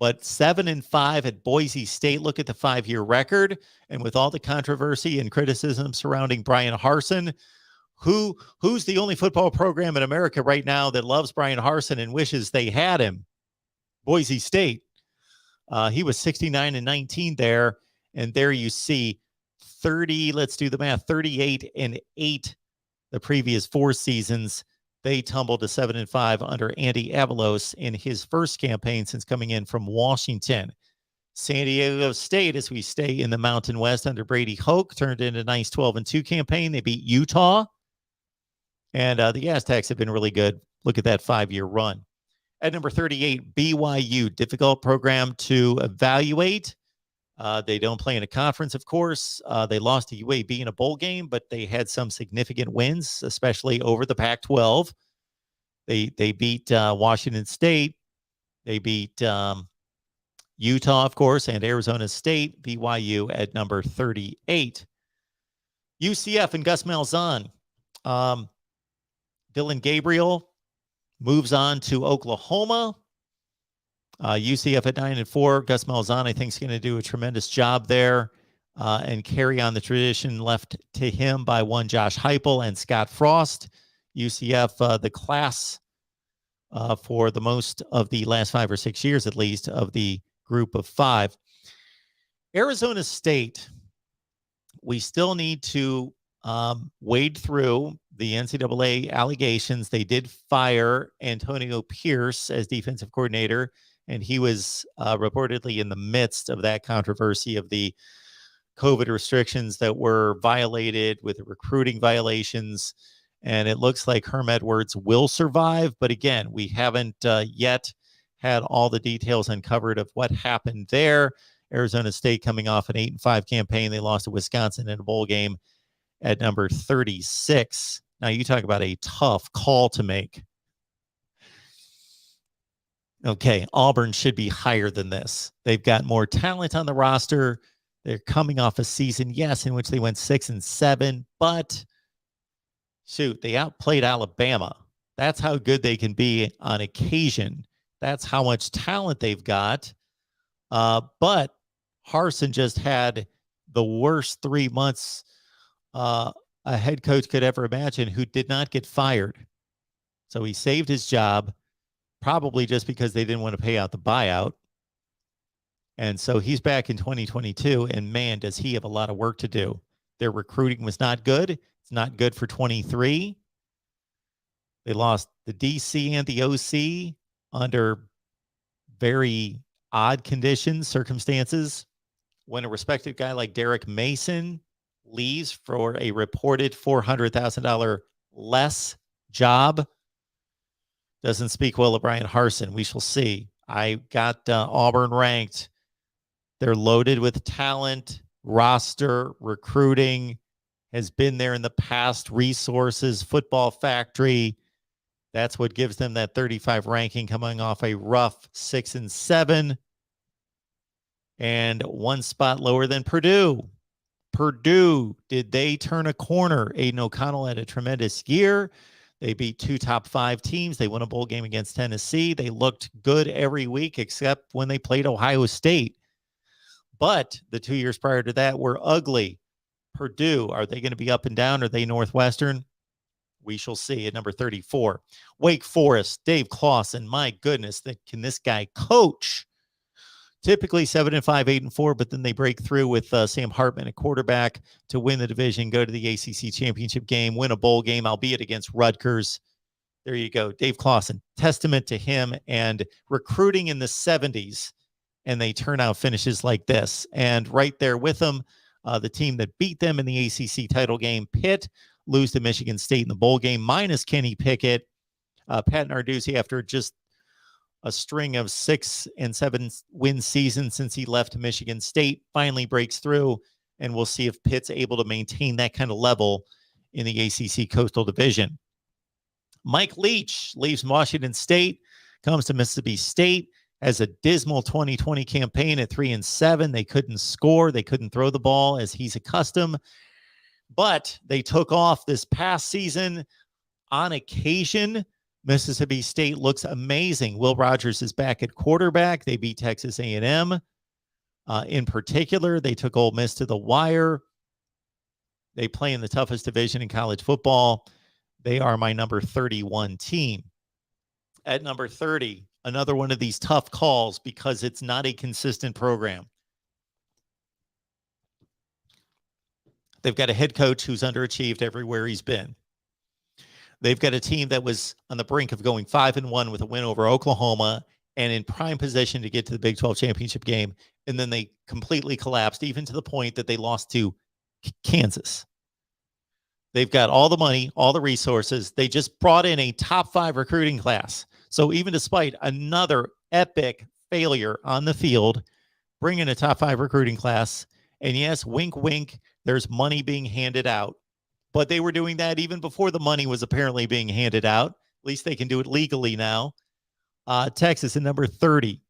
but 7-5 at Boise State. Look at the 5-year record. And with all the controversy and criticism surrounding Brian Harsin, who's the only football program in America right now that loves Brian Harsin and wishes they had him? Boise State. He was 69-19 there. And there you see 30, let's do the math, 38-8 the previous 4 seasons. They tumbled to 7-5 under Andy Avalos in his first campaign since coming in from Washington. San Diego State, as we stay in the Mountain West under Brady Hoke, turned in a nice 12-2 campaign. They beat Utah. And the Aztecs have been really good. Look at that 5-year run. At number 38, BYU, difficult program to evaluate. They don't play in a conference, of course. They lost to UAB in a bowl game, but they had some significant wins, especially over the Pac-12. They beat Washington State. They beat Utah, of course, and Arizona State. BYU at number 38. UCF and Gus Malzahn. Dylan Gabriel moves on to Oklahoma. UCF at 9-4. Gus Malzahn, I think, is going to do a tremendous job there and carry on the tradition left to him by one Josh Heupel and Scott Frost. UCF, the class for the most of the last 5 or 6 years, at least, of the group of 5. Arizona State, we still need to wade through the NCAA allegations. They did fire Antonio Pierce as defensive coordinator, and he was reportedly in the midst of that controversy of the COVID restrictions that were violated with the recruiting violations. And it looks like Herm Edwards will survive. But again, we haven't yet had all the details uncovered of what happened there. Arizona State coming off an 8-5 campaign. They lost to Wisconsin in a bowl game at number 36. Now, you talk about a tough call to make. Okay, Auburn should be higher than this. They've got more talent on the roster. They're coming off a season, yes, in which they went 6-7, but shoot, they outplayed Alabama. That's how good they can be on occasion. That's how much talent they've got. But Harsin just had the worst 3 months a head coach could ever imagine, who did not get fired. So he saved his job, probably just because they didn't want to pay out the buyout. And so he's back in 2022, and man, does he have a lot of work to do. Their recruiting was not good. It's not good for 23. They lost the DC and the OC under very odd conditions, circumstances. When a respected guy like Derek Mason leaves for a reported $400,000 less job, doesn't speak well of Brian Harsin. We shall see. I got Auburn ranked. They're loaded with talent, roster, recruiting has been there in the past, resources, football factory. That's what gives them that 35 ranking, coming off a rough 6-7 and 1 spot lower than Purdue. Purdue, did they turn a corner? Aiden O'Connell had a tremendous year. They beat 2 top 5 teams. They won a bowl game against Tennessee. They looked good every week except when they played Ohio State. But the 2 years prior to that were ugly. Purdue, are they going to be up and down? Are they Northwestern? We shall see. At number 34, Wake Forest, Dave Clawson. My goodness, can this guy coach? Typically 7-5, 8-4, but then they break through with Sam Hartman at quarterback to win the division, go to the ACC championship game, win a bowl game, albeit against Rutgers. There you go. Dave Clawson, testament to him and recruiting in the 70s, and they turn out finishes like this. And right there with them, the team that beat them in the ACC title game, Pitt, lose to Michigan State in the bowl game, minus Kenny Pickett. Pat Narduzzi, after just a string of 6 and 7 win seasons since he left Michigan State, finally breaks through, and we'll see if Pitt's able to maintain that kind of level in the ACC Coastal Division. Mike Leach leaves Washington State, comes to Mississippi State, has a dismal 2020 campaign at 3-7. They couldn't score. They couldn't throw the ball as he's accustomed, but they took off this past season on occasion. Mississippi State looks amazing. Will Rogers is back at quarterback. They beat Texas A&M. In particular, they took Ole Miss to the wire. They play in the toughest division in college football. They are my number 31 team. At number 30, another one of these tough calls because it's not a consistent program. They've got a head coach who's underachieved everywhere he's been. They've got a team that was on the brink of going 5-1 with a win over Oklahoma and in prime position to get to the Big 12 championship game. And then they completely collapsed, even to the point that they lost to Kansas. They've got all the money, all the resources. They just brought in a top 5 recruiting class. So even despite another epic failure on the field, bring in a top 5 recruiting class. And yes, wink, wink, there's money being handed out. But they were doing that even before the money was apparently being handed out. At least they can do it legally now. Texas at number 30.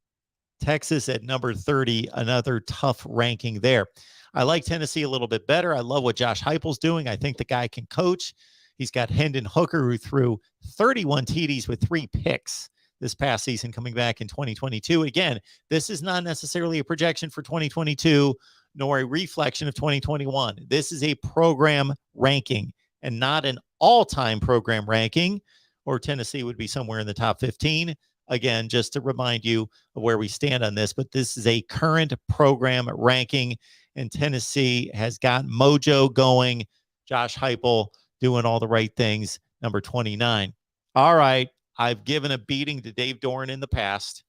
Texas at number 30, another tough ranking there. I like Tennessee a little bit better. I love what Josh Heupel's doing. I think the guy can coach. He's got Hendon Hooker, who threw 31 TDs with 3 picks this past season, coming back in 2022. Again, this is not necessarily a projection for 2022, nor a reflection of 2021. This is a program ranking and not an all-time program ranking, or Tennessee would be somewhere in the top 15. Again, just to remind you of where we stand on this, but this is a current program ranking, and Tennessee has got mojo going. Josh Heupel doing all the right things, number 29. All right, I've given a beating to Dave Doeren in the past,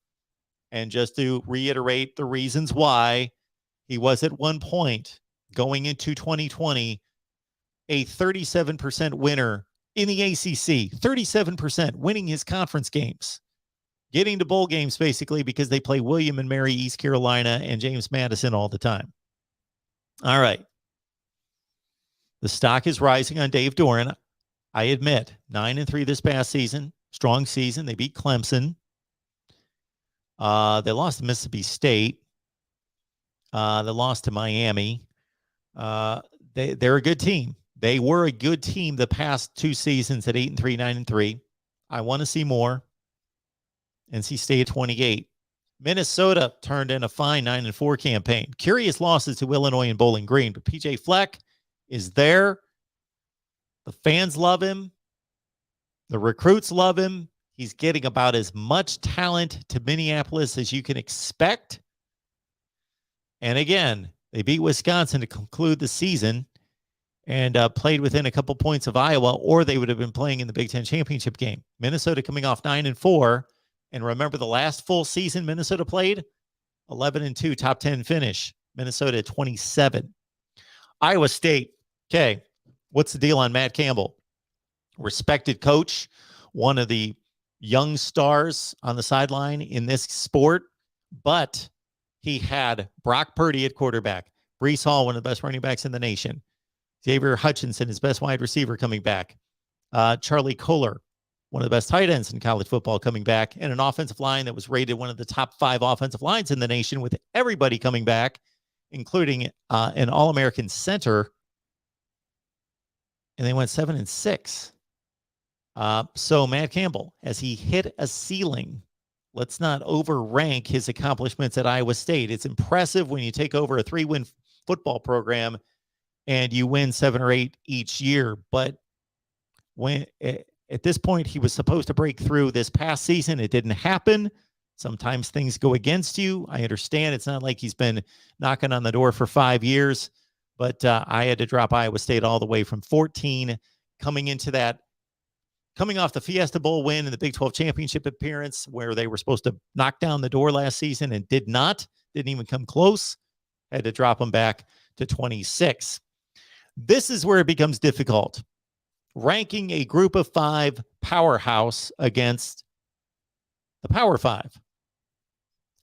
and just to reiterate the reasons why, he was at one point going into 2020 a 37% winner in the ACC, 37% winning his conference games, getting to bowl games basically because they play William and Mary, East Carolina, and James Madison all the time. All right. The stock is rising on Dave Doeren. I admit, 9-3 this past season, strong season. They beat Clemson. They lost to Mississippi State. They lost to Miami. They're a good team. They were a good team the past 2 seasons at 8-3, 9-3. I want to see more. NC State at 28. Minnesota turned in a fine 9-4 campaign. Curious losses to Illinois and Bowling Green, but PJ Fleck is there. The fans love him. The recruits love him. He's getting about as much talent to Minneapolis as you can expect. And again, they beat Wisconsin to conclude the season and played within a couple points of Iowa, or they would have been playing in the Big Ten championship game. Minnesota coming off 9-4. And remember the last full season Minnesota played? 11-2, top 10 finish. Minnesota at 27. Iowa State. Okay, what's the deal on Matt Campbell? Respected coach, one of the young stars on the sideline in this sport, but he had Brock Purdy at quarterback, Breece Hall, one of the best running backs in the nation, Xavier Hutchinson, his best wide receiver, coming back, Charlie Kohler, one of the best tight ends in college football, coming back, and an offensive line that was rated one of the top 5 offensive lines in the nation, with everybody coming back, including an All-American center. And they went 7-6. So Matt Campbell, has he hit a ceiling? Let's not overrank his accomplishments at Iowa State. It's impressive when you take over a 3-win football program and you win 7 or 8 each year. But when at this point, he was supposed to break through this past season. It didn't happen. Sometimes things go against you. I understand it's not like he's been knocking on the door for 5 years, but I had to drop Iowa State all the way from 14 coming off the Fiesta Bowl win and the Big 12 championship appearance where they were supposed to knock down the door last season and didn't even come close. Had to drop them back to 26. This is where it becomes difficult. Ranking a group of 5 powerhouse against the Power 5.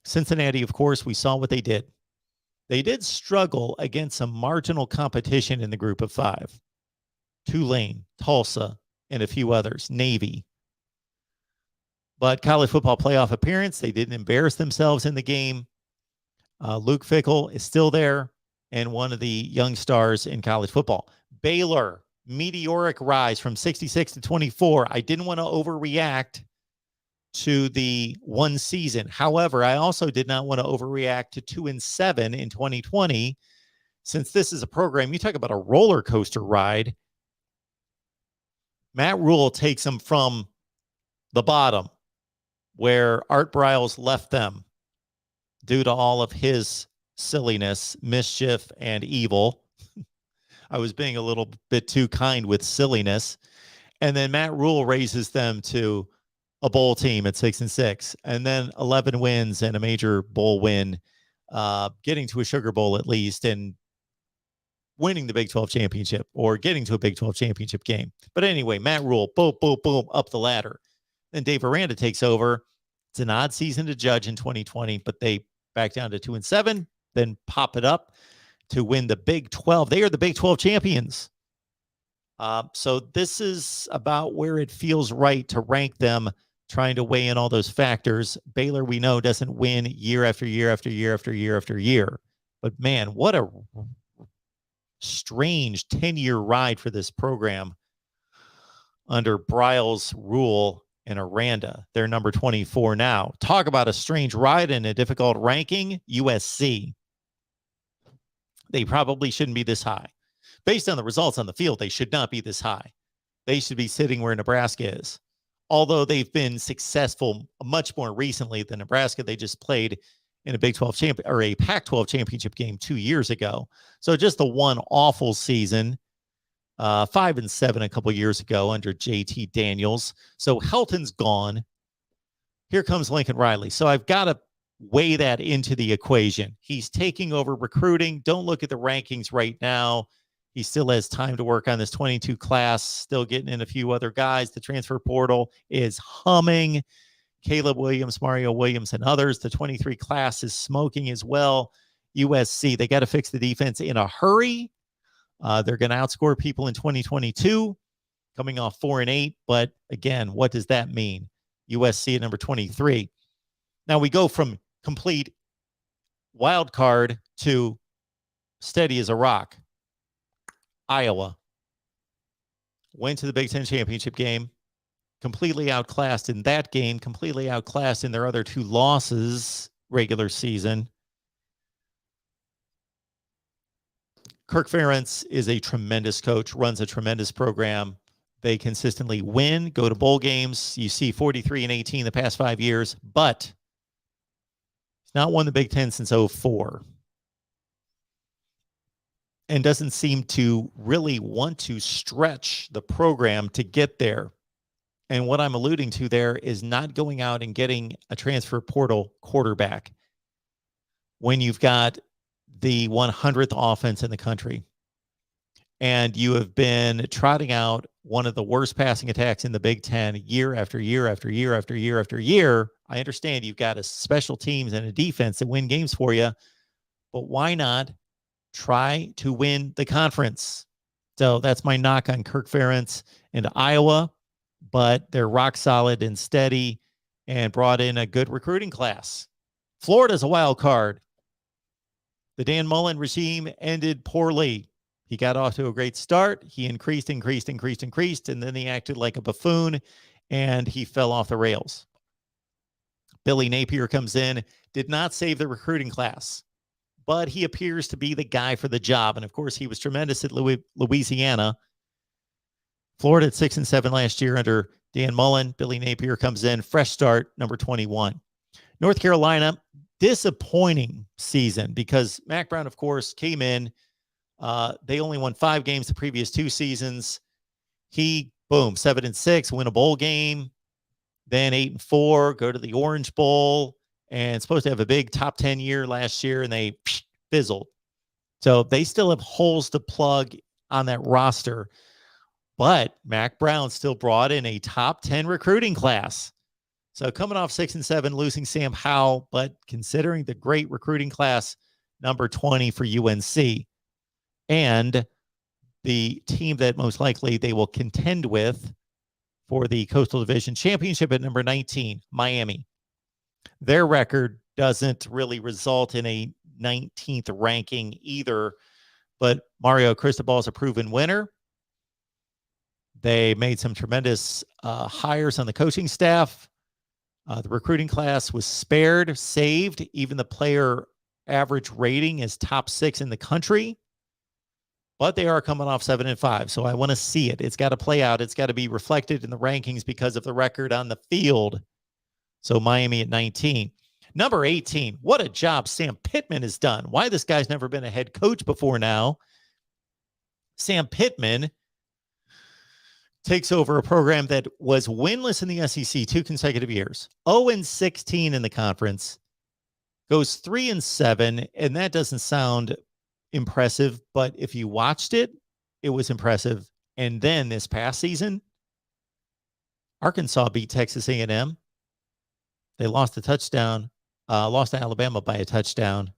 Cincinnati, of course, we saw what they did. They did struggle against some marginal competition in the group of 5. Tulane, Tulsa, and a few others, Navy. But college football playoff appearance, they didn't embarrass themselves in the game. Luke Fickell is still there and one of the young stars in college football. Baylor, meteoric rise from 66 to 24. I didn't want to overreact to the one season. However, I also did not want to overreact to 2-7 in 2020. Since this is a program, you talk about a roller coaster ride. Matt Rule takes them from the bottom where Art Briles left them due to all of his silliness, mischief, and evil. I was being a little bit too kind with silliness. And then Matt Rule raises them to a bowl team at 6-6, and then 11 wins and a major bowl win, getting to a Sugar Bowl at least, and winning the Big 12 championship or getting to a Big 12 championship game. But anyway, Matt Rule, boom, boom, boom, up the ladder. Then Dave Aranda takes over. It's an odd season to judge in 2020, but they back down to 2-7, then pop it up to win the Big 12. They are the Big 12 champions. So this is about where it feels right to rank them, trying to weigh in all those factors. Baylor, we know, doesn't win year after year after year after year after year. But man, what a strange 10-year ride for this program under Briles, Rule, and Aranda. They're number 24 now. Talk about a strange ride and a difficult ranking. USC. They probably shouldn't be this high. Based on the results on the field, they should not be this high. They should be sitting where Nebraska is. Although they've been successful much more recently than Nebraska. They just played in a Big 12 or a Pac-12 championship game 2 years ago. So just the one awful season, 5-7 a couple years ago under JT Daniels. So Helton's gone. Here comes Lincoln Riley. So I've got to weigh that into the equation. He's taking over recruiting. Don't look at the rankings right now. He still has time to work on this 22 class, still getting in a few other guys. The transfer portal is humming. Caleb Williams, Mario Williams, and others. The 23 class is smoking as well. USC, they got to fix the defense in a hurry. They're going to outscore people in 2022, coming off 4-8. But again, what does that mean? USC at number 23. Now we go from complete wild card to steady as a rock. Iowa went to the Big Ten championship game, completely outclassed in that game, completely outclassed in their other 2 losses regular season. Kirk Ferentz is a tremendous coach, runs a tremendous program. They consistently win, go to bowl games. You see 43-18 the past 5 years, but he's not won the Big Ten since 2004. And doesn't seem to really want to stretch the program to get there. And what I'm alluding to there is not going out and getting a transfer portal quarterback when you've got the 100th offense in the country and you have been trotting out one of the worst passing attacks in the Big Ten year after year after year after year after year. I understand you've got a special teams and a defense that win games for you, but why not try to win the conference? So that's my knock on Kirk Ferentz and Iowa, but they're rock solid and steady and brought in a good recruiting class. Florida's a wild card. The Dan Mullen regime ended poorly. He got off to a great start. He increased, and then he acted like a buffoon, and he fell off the rails. Billy Napier comes in, did not save the recruiting class, but he appears to be the guy for the job. And of course, he was tremendous at Louisiana. Florida at 6-7 last year under Dan Mullen. Billy Napier comes in, fresh start, number 21. North Carolina, disappointing season because Mack Brown, of course, came in. They only won 5 games the previous 2 seasons. He, boom, 7-6, win a bowl game, then 8-4, go to the Orange Bowl, and supposed to have a big top 10 year last year, and they fizzled. So they still have holes to plug on that roster. But Mack Brown still brought in a top 10 recruiting class. So coming off 6-7, losing Sam Howell, but considering the great recruiting class, number 20 for UNC. And the team that most likely they will contend with for the Coastal Division Championship at number 19, Miami. Their record doesn't really result in a 19th ranking either, but Mario Cristobal is a proven winner. They made some tremendous hires on the coaching staff. The recruiting class was spared, saved. Even the player average rating is top 6 in the country. But they are coming off 7-5, so I want to see it. It's got to play out. It's got to be reflected in the rankings because of the record on the field. So Miami at 19. Number 18, what a job Sam Pittman has done. Why this guy's never been a head coach before now. Sam Pittman takes over a program that was winless in the SEC 2 consecutive years, 0-16 in the conference, goes 3-7, and that doesn't sound impressive, but if you watched it, it was impressive. And then this past season, Arkansas beat Texas A&M. They lost to Alabama by a touchdown.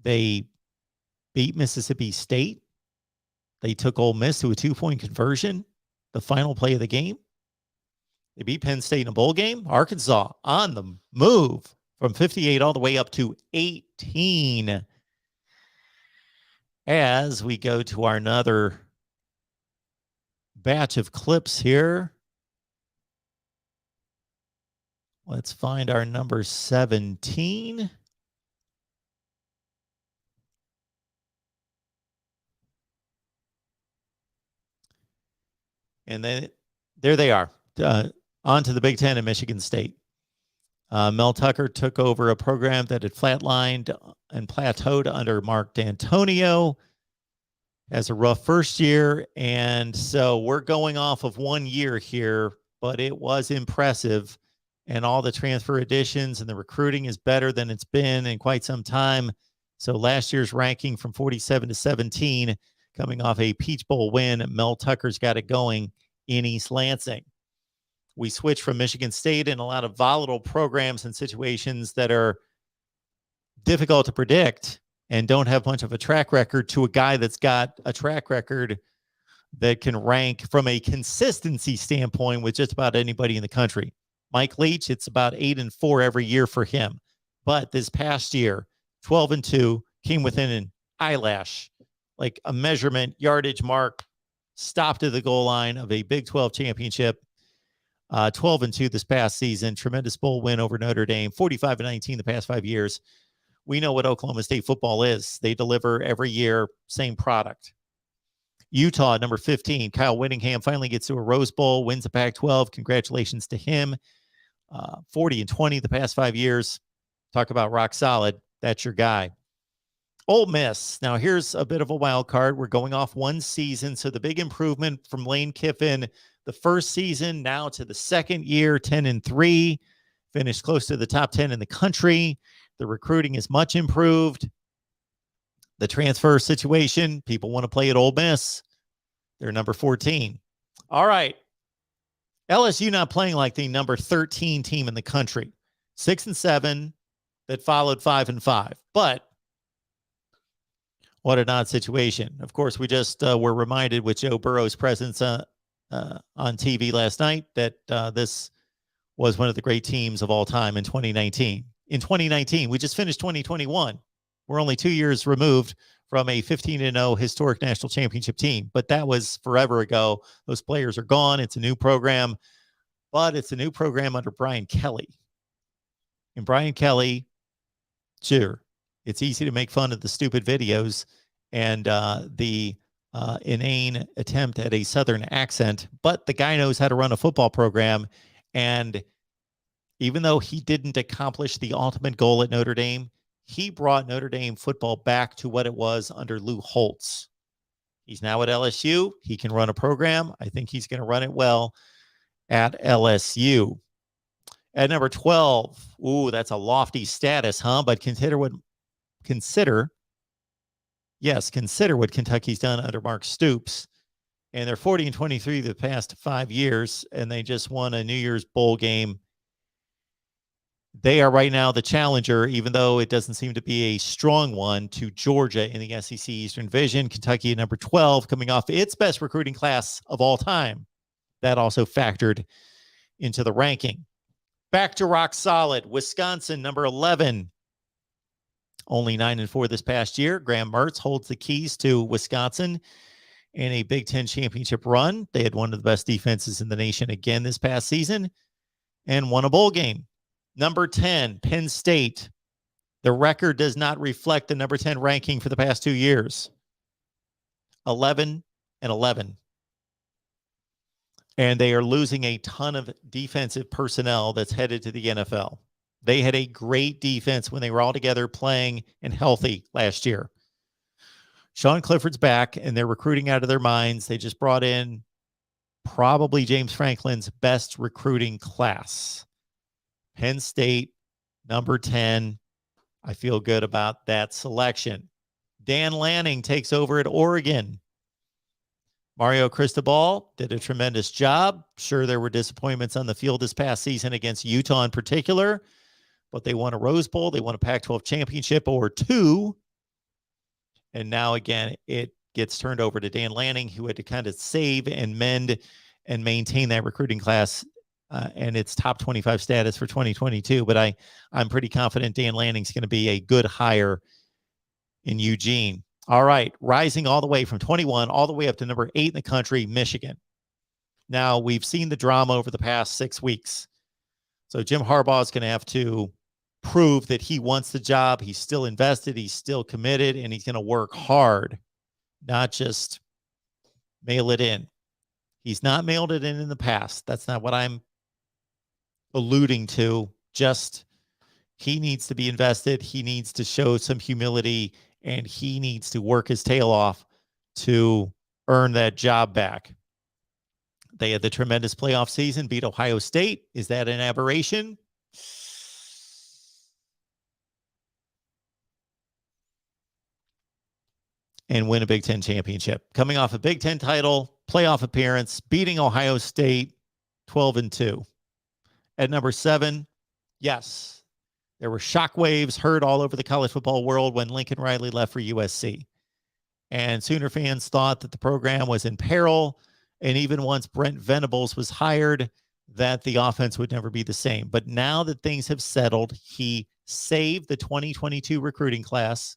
They beat Mississippi State. They took Ole Miss to a 2-point conversion, the final play of the game. They beat Penn State in a bowl game. Arkansas on the move from 58 all the way up to 18. As we go to our another batch of clips here, let's find our number 17. And then there they are, on to the Big Ten and Michigan State. Mel Tucker took over a program that had flatlined and plateaued under Mark D'Antonio. Has a rough first year, and so we're going off of 1 year here, but it was impressive, and all the transfer additions and the recruiting is better than it's been in quite some time. So last year's ranking from 47-17, coming off a Peach Bowl win, Mel Tucker's got it going in East Lansing. We switch from Michigan State and a lot of volatile programs and situations that are difficult to predict and don't have much of a track record to a guy that's got a track record that can rank from a consistency standpoint with just about anybody in the country. Mike Leach, it's about 8-4 every year for him. But this past year, 12-2, came within an eyelash, like a measurement yardage mark, stopped at the goal line of a Big 12 championship. 12-2 this past season, tremendous bowl win over Notre Dame, 45-19 the past 5 years. We know what Oklahoma State football is. They deliver every year, same product. Utah, number 15, Kyle Whittingham finally gets to a Rose Bowl, wins the Pac-12. Congratulations to him. 40-20 the past 5 years. Talk about rock solid. That's your guy. Ole Miss. Now, here's a bit of a wild card. We're going off 1 season, so the big improvement from Lane Kiffin the first season, now to the second year, 10-3, finished close to the top 10 in the country. The recruiting is much improved. The transfer situation, people want to play at Ole Miss. They're number 14. All right. LSU not playing like the number 13 team in the country. 6-7 that followed 5-5. But what an odd situation. Of course, we just were reminded with Joe Burrow's presence on TV last night that this was one of the great teams of all time in 2019. In 2019, we just finished 2021. We're only 2 years removed from a 15-0 historic national championship team. But that was forever ago. Those players are gone. It's a new program, but it's a new program under Brian Kelly. And Brian Kelly, sure, it's easy to make fun of the stupid videos and the inane attempt at a Southern accent, but the guy knows how to run a football program. And even though he didn't accomplish the ultimate goal at Notre Dame, he brought Notre Dame football back to what it was under Lou Holtz. He's now at LSU. He can run a program. I think he's going to run it well at LSU. At number 12, ooh, that's a lofty status, huh? But consider what Kentucky's done under Mark Stoops. And they're 40-23 the past 5 years, and they just won a New Year's Bowl game. They are right now the challenger, even though it doesn't seem to be a strong one, to Georgia in the SEC Eastern Division. Kentucky at number 12, coming off its best recruiting class of all time. That also factored into the ranking. Back to rock solid. Wisconsin, number 11. Only 9-4 this past year. Graham Mertz holds the keys to Wisconsin in a Big Ten championship run. They had one of the best defenses in the nation again this past season and won a bowl game. Number 10, Penn State. The record does not reflect the number 10 ranking for the past 2 years. 11-11. And they are losing a ton of defensive personnel that's headed to the NFL. They had a great defense when they were all together playing and healthy last year. Sean Clifford's back, and they're recruiting out of their minds. They just brought in probably James Franklin's best recruiting class. Penn State, number 10. I feel good about that selection. Dan Lanning takes over at Oregon. Mario Cristobal did a tremendous job. Sure, there were disappointments on the field this past season against Utah in particular, but they won a Rose Bowl. They won a Pac-12 championship or 2. And now, again, it gets turned over to Dan Lanning, who had to kind of save and mend and maintain that recruiting class and its top 25 status for 2022. But I'm pretty confident Dan Lanning's going to be a good hire in Eugene. All right, rising all the way from 21 all the way up to number 8 in the country, Michigan. Now, we've seen the drama over the past 6 weeks. So Jim Harbaugh is going to have to prove that he wants the job. He's still invested. He's still committed, and he's going to work hard, not just mail it in. He's not mailed it in the past. That's not what I'm alluding to. Just he needs to be invested. He needs to show some humility, and he needs to work his tail off to earn that job back. They had the tremendous playoff season, beat Ohio State. Is that an aberration? And win a Big Ten championship. Coming off a Big Ten title, playoff appearance, beating Ohio State 12-2. At number 7, yes, there were shockwaves heard all over the college football world when Lincoln Riley left for USC. And Sooner fans thought that the program was in peril. And even once Brent Venables was hired, that the offense would never be the same. But now that things have settled, he saved the 2022 recruiting class.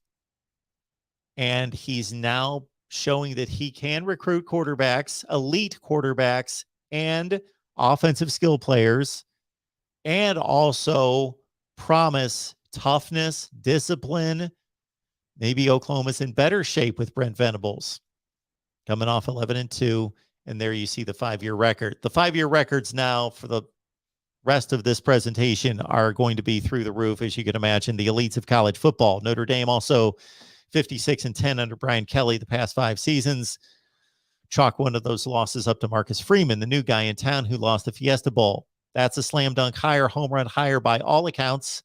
And he's now showing that he can recruit quarterbacks, elite quarterbacks, and offensive skill players, and also promise toughness, discipline. Maybe Oklahoma's in better shape with Brent Venables. Coming off 11-2, and there you see the 5-year record. The 5-year records now for the rest of this presentation are going to be through the roof, as you can imagine. The elites of college football. Notre Dame also 56-10 under Brian Kelly the past 5 seasons. Chalk one of those losses up to Marcus Freeman, the new guy in town who lost the Fiesta Bowl. That's a slam dunk hire, home run hire by all accounts.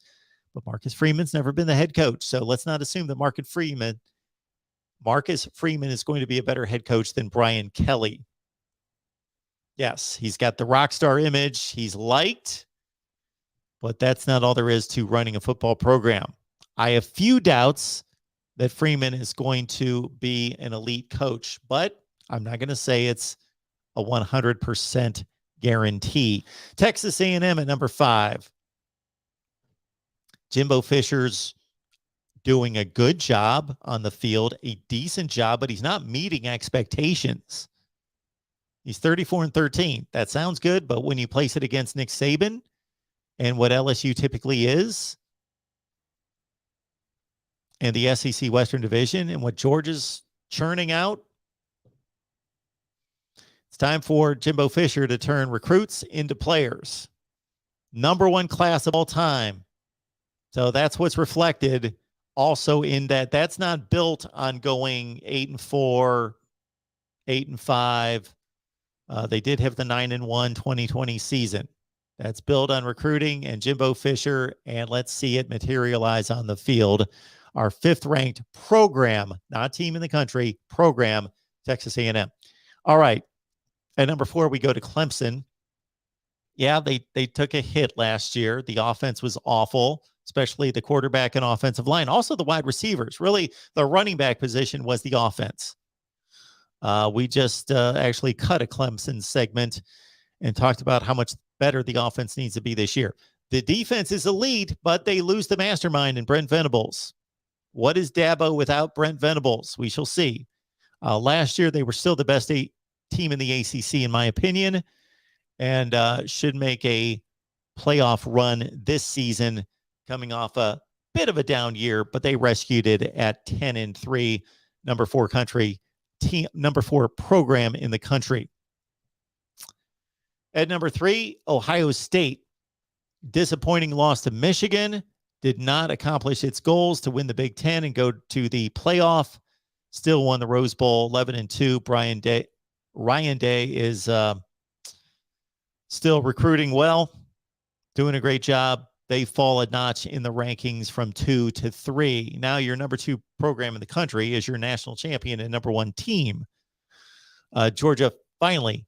But Marcus Freeman's never been the head coach, so let's not assume that Marcus Freeman is going to be a better head coach than Brian Kelly. Yes, he's got the rock star image. He's liked, but that's not all there is to running a football program. I have few doubts that Freeman is going to be an elite coach, but I'm not going to say it's a 100% guarantee. Texas A&M at number 5. Jimbo Fisher's doing a good job on the field, a decent job, but he's not meeting expectations. He's 34-13. That sounds good, but when you place it against Nick Saban and what LSU typically is, and the SEC Western Division and what Georgia's churning out, it's time for Jimbo Fisher to turn recruits into players. Number one class of all time. So that's what's reflected also in that. That's not built on going 8-4, 8-5. They did have the 9-1 2020 season. That's built on recruiting and Jimbo Fisher, and let's see it materialize on the field. Our fifth-ranked program, not team in the country, program, Texas A&M. All right. At number 4, we go to Clemson. Yeah, they took a hit last year. The offense was awful, especially the quarterback and offensive line. Also the wide receivers. Really, the running back position was the offense. We just actually cut a Clemson segment and talked about how much better the offense needs to be this year. The defense is elite, but they lose the mastermind in Brent Venables. What is Dabo without Brent Venables? We shall see. Last year, they were still the best team in the ACC, in my opinion, and should make a playoff run this season, coming off a bit of a down year, but they rescued it at 10-3, number 4 country team, number 4 program in the country. At number 3, Ohio State. Disappointing loss to Michigan. Did not accomplish its goals to win the Big Ten and go to the playoff. Still won the Rose Bowl 11-2. Ryan Day is still recruiting well, doing a great job. They fall a notch in the rankings from 2 to 3. Now your number 2 program in the country is your national champion and number 1 team. Georgia finally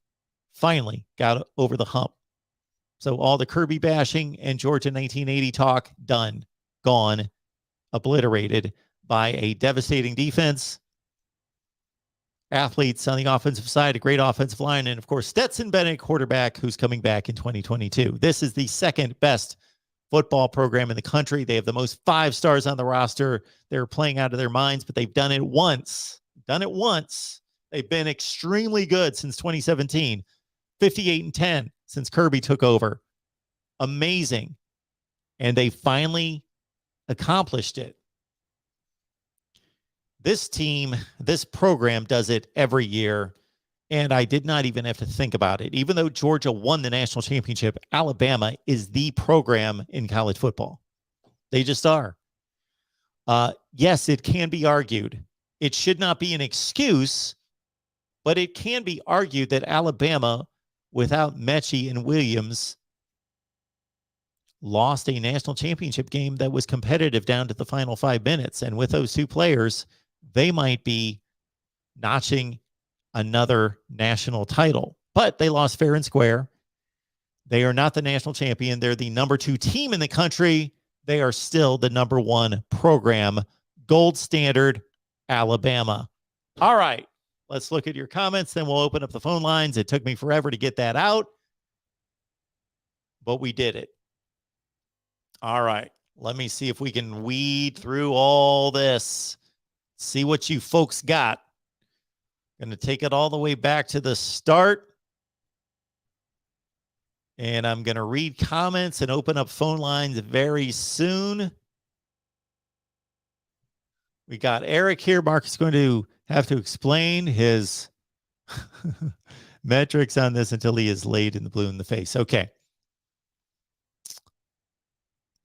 got over the hump. So all the Kirby bashing and Georgia 1980 talk, done, gone, obliterated by a devastating defense. Athletes on the offensive side, a great offensive line, and of course, Stetson Bennett, quarterback, who's coming back in 2022. This is the second best football program in the country. They have the most 5 stars on the roster. They're playing out of their minds, but they've done it once. They've been extremely good since 2017. 58-10 since Kirby took over. Amazing. And they finally accomplished it. This team, this program does it every year. And I did not even have to think about it. Even though Georgia won the national championship, Alabama is the program in college football. They just are. Yes, it can be argued. It should not be an excuse, but it can be argued that Alabama, without Mechie and Williams, lost a national championship game that was competitive down to the final 5 minutes. And with those 2 players, they might be notching another national title. But they lost fair and square. They are not the national champion. They're the number 2 team in the country. They are still the number 1 program. Gold standard, Alabama. All right. Let's look at your comments, then we'll open up the phone lines. It took me forever to get that out, but we did it. All right. Let me see if we can weed through all this. See what you folks got. Going to take it all the way back to the start. And I'm going to read comments and open up phone lines very soon. We got Eric here. Mark is going to have to explain his metrics on this until he is laid in the blue in the face. Okay.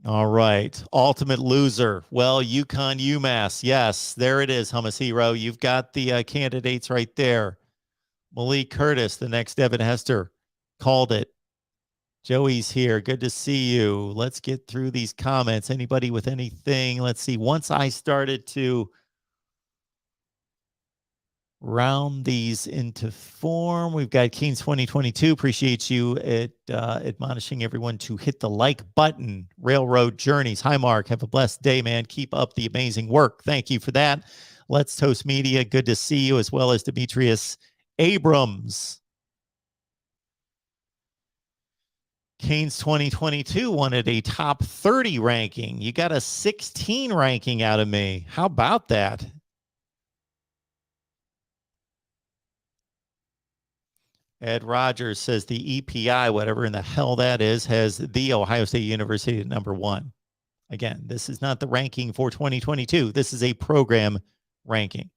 All right. Ultimate loser. Well, UConn, UMass. Yes, there it is, Hummus Hero. You've got the candidates right there. Malik Curtis, the next Devin Hester, called it. Joey's here. Good to see you. Let's get through these comments. Anybody with anything? Let's see. Once I started to round these into form, we've got Keynes 2022. Appreciate you admonishing everyone to hit the like button. Railroad Journeys. Hi, Mark. Have a blessed day, man. Keep up the amazing work. Thank you for that. Let's Toast Media. Good to see you, as well as Demetrius Abrams. Canes 2022 wanted a top 30 ranking. You got a 16 ranking out of me. How about that? Ed Rogers says the EPI, whatever in the hell that is, has the Ohio State University at number 1. Again, this is not the ranking for 2022. This is a program ranking.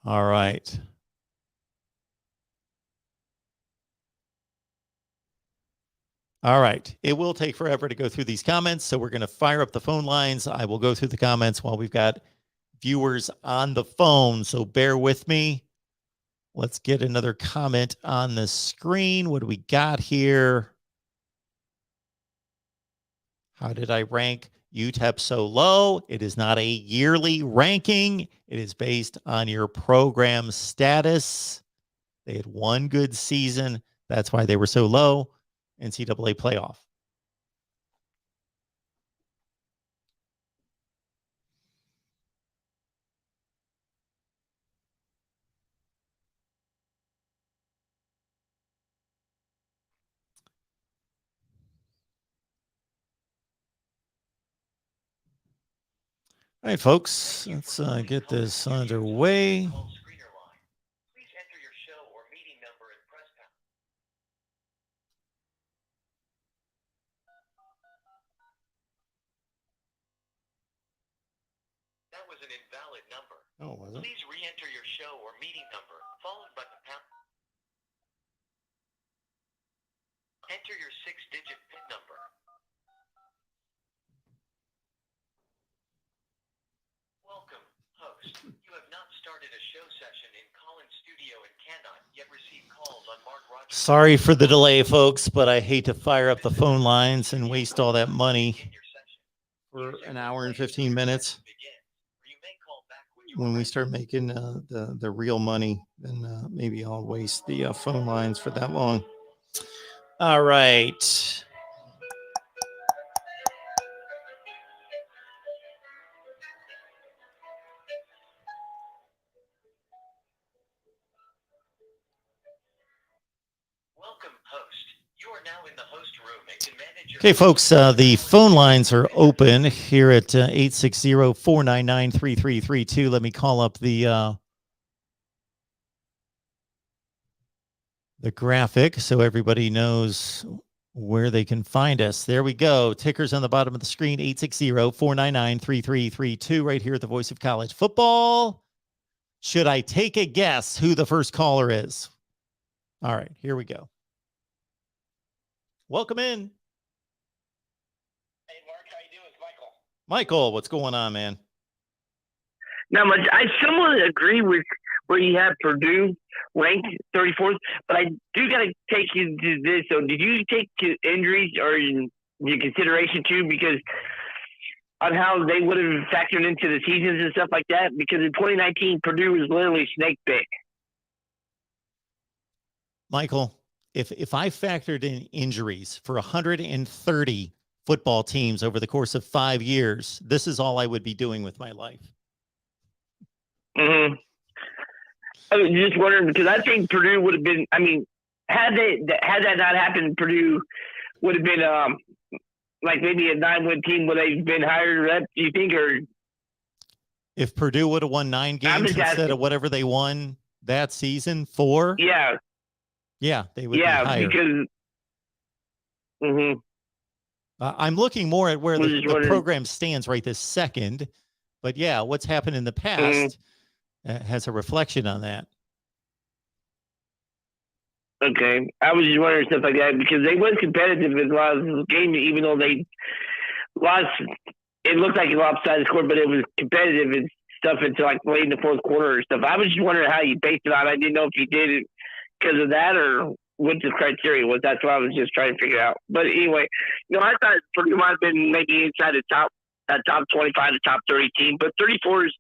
All right. All right. It will take forever to go through these comments, so we're going to fire up the phone lines. I will go through the comments while we've got viewers on the phone, so bear with me. Let's get another comment on the screen. What do we got here? How did I rank UTEP so low? It is not a yearly ranking. It is based on your program status. They had one good season. That's why they were so low. NCAA playoff. All right, folks, let's get this underway. That was an invalid number. Oh, was it? Please re-enter your show or meeting number, followed by the pound. Enter your 6-digit PIN number. Welcome, host. You have not started a show session in Collins Studio and cannot yet receive calls on MarkRogersTV. Sorry for the delay, folks, but I hate to fire up the phone lines and waste all that money for an hour and 15 minutes. When we start making the real money, then maybe I'll waste the phone lines for that long. All right. Welcome, host. You are now in the host room and can manage your... Okay, folks, the phone lines are open here at 860-499-3332. Let me call up the graphic so everybody knows where they can find us. There we go. Tickers on the bottom of the screen, 860-499-3332, right here at the Voice of College Football. Should I take a guess who the first caller is? All right, here we go. Welcome in. Hey, Mark, how you doing? It's Michael. Michael, what's going on, man? Now, I somewhat agree with where you have Purdue ranked 34th, but I do got to take you to this. So, did you take injuries or your consideration too? Because on how they would have factored into the seasons and stuff like that. Because in 2019, Purdue was literally snake bit. Michael, if I factored in injuries for 130 football teams over the course of 5 years, this is all I would be doing with my life. Mm-hmm. I was just wondering because I think Purdue would have been. I mean, had that not happened, Purdue would have been like maybe a 9-win team. Would they've been higher up? Do you think, or if Purdue would have won 9 games instead of whatever they won that season, 4? Yeah, they would be higher. Because. Mm-hmm. I'm looking more at where the program stands right this second, but yeah, what's happened in the past has a reflection on that. Okay, I was just wondering stuff like that because they was competitive in a lot of the games, even though they lost. It looked like a lopsided score, but it was competitive and stuff until like late in the fourth quarter or stuff. I was just wondering how you based it on. I didn't know if you did it because of that or what the criteria was. That's what I was just trying to figure out. But anyway, I thought Purdue might have been maybe inside the top 25 to top 30 team, but 34 is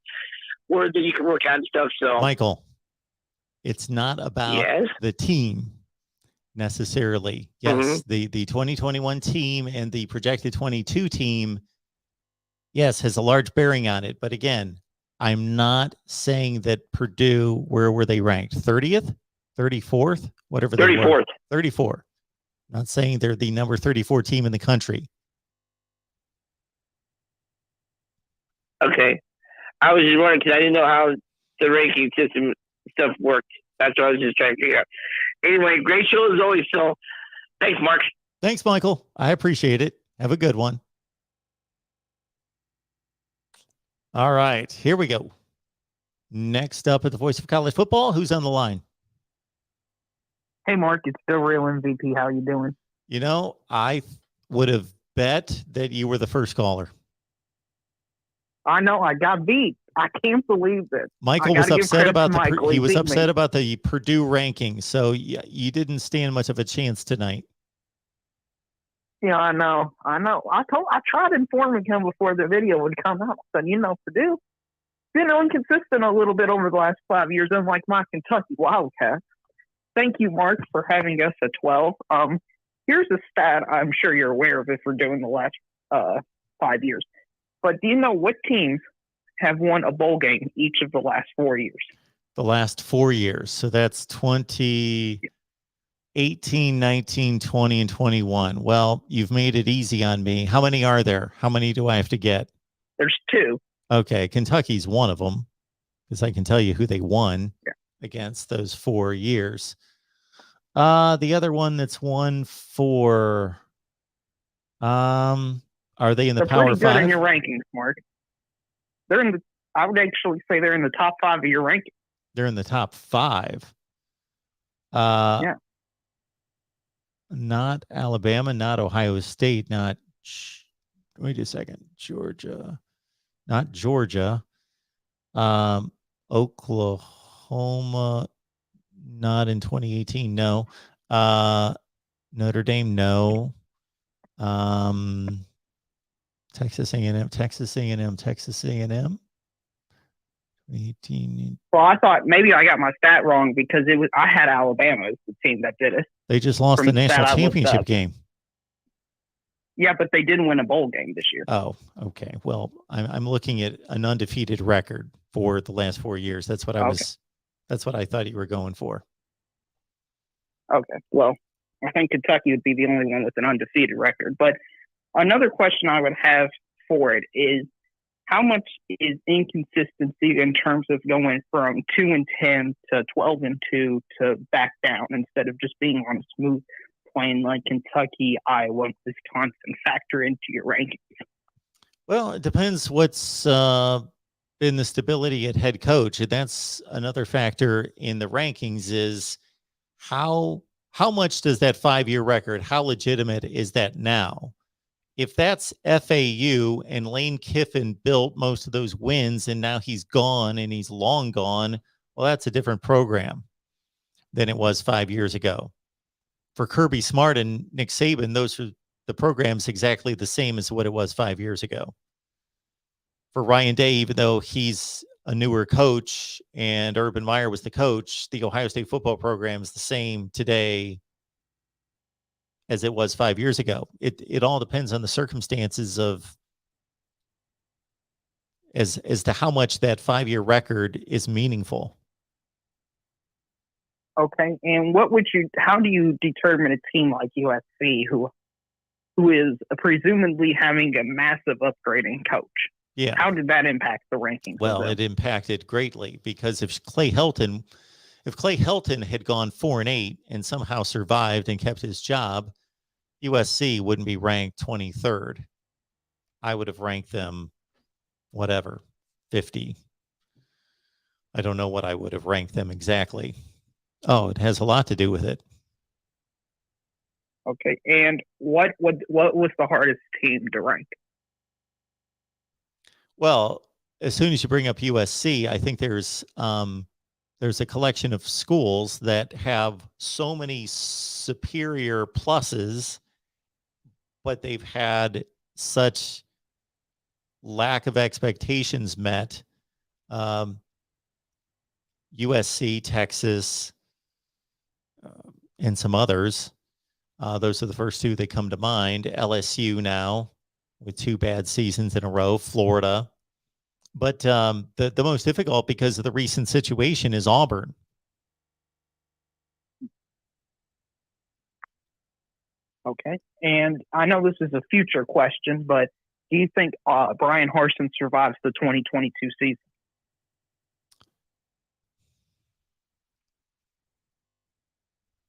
where that you can work out and stuff. So, Michael, it's not about the team necessarily. Yes, the 2021 team and the projected 22 team, yes, has a large bearing on it. But again, I'm not saying that Purdue, where were they ranked? 30th, 34th, whatever they were. 34th. 34. Not saying they're the number 34 team in the country. Okay. I was just wondering because I didn't know how the ranking system stuff worked. That's what I was just trying to figure out. Anyway, great show as always. So thanks, Mark. Thanks, Michael. I appreciate it. Have a good one. All right, here we go. Next up at the Voice of College Football, who's on the line? Hey, Mark, it's the real MVP. How you doing? You know, I would have bet that you were the first caller. I know I got beat. I can't believe it. Michael was upset about Michael. he was beat upset me. about the Purdue ranking, so you didn't stand much of a chance tonight. Yeah, I know. I tried informing him before the video would come out. Said, Purdue been inconsistent a little bit over the last 5 years, unlike my Kentucky Wildcats. Thank you, Mark, for having us at 12. Here's a stat I'm sure you're aware of if we're doing the last 5 years. But do you know what teams have won a bowl game each of the last 4 years? The last 4 years. So that's 2018, 19, 20, and 21. Well, you've made it easy on me. How many are there? How many do I have to get? There's 2. Okay, Kentucky's one of them because I can tell you who they won against those 4 years. The other one that's won for, are they in the Power They're pretty good 5? in your rankings, Mark. I would actually say they're in the top 5 of your rankings. They're in the top 5. Yeah. Not Alabama, not Ohio State, not, wait a second, Georgia, not Georgia, Oklahoma, not in 2018, no. Notre Dame, no. Texas A&M, Texas A&M, Texas A&M. 18. Well, I thought maybe I got my stat wrong because I had Alabama as the team that did it. They just lost the national championship game. Yeah, but they didn't win a bowl game this year. Oh, okay. Well, I'm looking at an undefeated record for the last 4 years. That's what that's what I thought you were going for. Okay. Well, I think Kentucky would be the only one with an undefeated record. But another question I would have for it is, how much is inconsistency in terms of going from 2-10 to 12-2 to back down instead of just being on a smooth plane like Kentucky, Iowa, Wisconsin factor into your rankings? Well, it depends what's been the stability at head coach. And that's another factor in the rankings is how much does that 5-year record, how legitimate is that now? If that's FAU and Lane Kiffin built most of those wins and now he's gone and he's long gone, well, that's a different program than it was 5 years ago. For Kirby Smart and Nick Saban, those are the programs exactly the same as what it was 5 years ago. For Ryan Day, even though he's a newer coach and Urban Meyer was the coach, the Ohio State football program is the same today as it was 5 years ago. It all depends on the circumstances of as to how much that 5-year record is meaningful. Okay, and how do you determine a team like USC who is presumably having a massive upgrading coach? Yeah. How did that impact the rankings? Well, it impacted greatly because if Clay Helton had gone 4-8 and somehow survived and kept his job, USC wouldn't be ranked 23rd. I would have ranked them, 50. I don't know what I would have ranked them exactly. Oh, it has a lot to do with it. Okay, and what was the hardest team to rank? Well, as soon as you bring up USC, I think there's a collection of schools that have so many superior pluses, but they've had such lack of expectations met. USC, Texas, and some others. Those are the first two that come to mind. LSU now with 2 bad seasons in a row. Florida. But the most difficult because of the recent situation is Auburn. Okay. And I know this is a future question, but do you think Brian Harsin survives the 2022 season?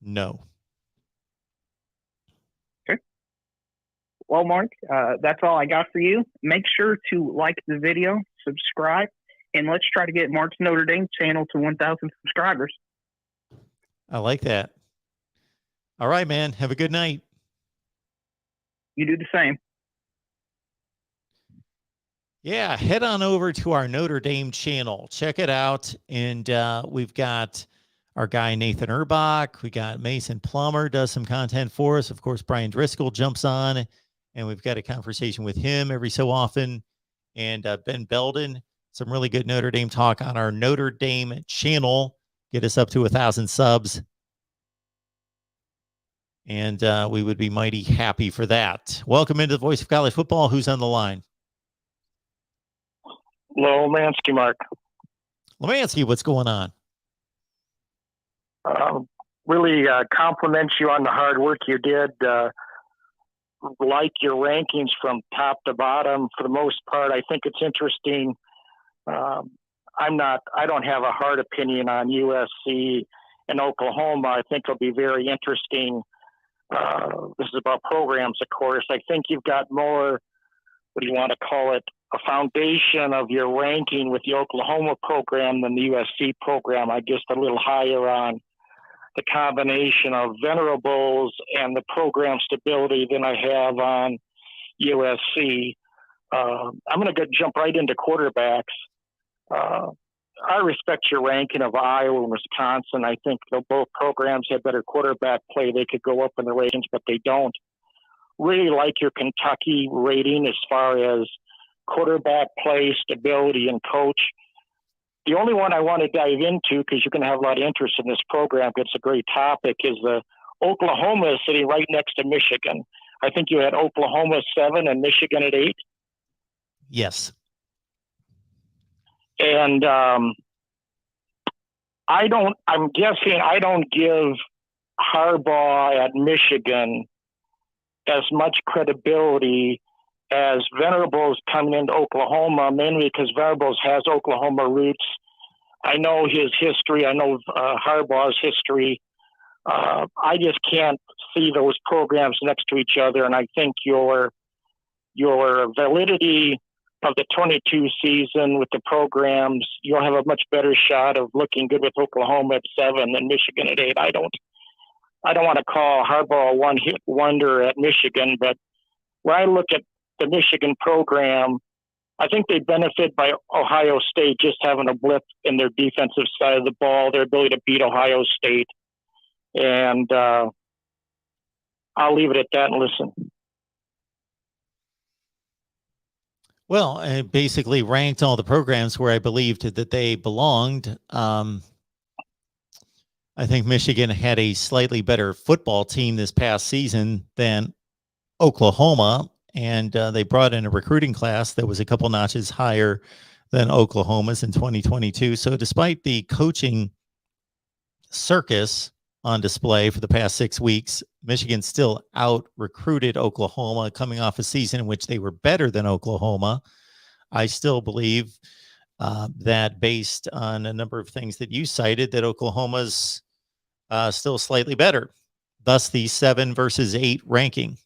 No. Okay. Well, Mark, that's all I got for you. Make sure to like the video, subscribe, and let's try to get Mark's Notre Dame channel to 1,000 subscribers. I like that. All right, man. Have a good night. You do the same. Yeah, head on over to our Notre Dame channel. Check it out. And we've got our guy, Nathan Urbach. We got Mason Plummer does some content for us. Of course, Brian Driscoll jumps on, and we've got a conversation with him every so often. And Ben Belden, some really good Notre Dame talk on our Notre Dame channel. Get us up to 1,000 subs. And we would be mighty happy for that. Welcome into the Voice of College Football. Who's on the line? Lomansky, Mark. Lemansky, what's going on? Really compliment you on the hard work you did. Like your rankings from top to bottom for the most part. I think it's interesting. I don't have a hard opinion on USC and Oklahoma. I think it'll be very interesting. This is about programs, of course. I think you've got more, what do you want to call it, a foundation of your ranking with the Oklahoma program than the USC program. I guess a little higher on the combination of Venerables and the program stability than I have on USC. I'm going to jump right into quarterbacks. I respect your ranking of Iowa and Wisconsin. I think both programs have better quarterback play. They could go up in the ratings, but they don't. Really like your Kentucky rating as far as quarterback play, stability, and coach. The only one I want to dive into, because you're going to have a lot of interest in this program, it's a great topic, is the Oklahoma is sitting right next to Michigan. I think you had Oklahoma 7 and Michigan at 8. Yes. And I'm guessing I don't give Harbaugh at Michigan as much credibility as Venerables coming into Oklahoma, mainly because Venerables has Oklahoma roots. I know his history. I know Harbaugh's history. I just can't see those programs next to each other. And I think your validity of the 22 season with the programs, you'll have a much better shot of looking good with Oklahoma at 7 than Michigan at 8. I don't want to call Harbaugh a one-hit wonder at Michigan, but when I look at the Michigan program, I think they benefit by Ohio State just having a blip in their defensive side of the ball, their ability to beat Ohio State. And I'll leave it at that and listen. Well, I basically ranked all the programs where I believed that they belonged. I think Michigan had a slightly better football team this past season than Oklahoma, and they brought in a recruiting class that was a couple notches higher than Oklahoma's in 2022. So despite the coaching circus on display for the past 6 weeks, Michigan still out-recruited Oklahoma coming off a season in which they were better than Oklahoma. I still believe that based on a number of things that you cited, that Oklahoma's still slightly better. Thus the 7 versus 8 ranking.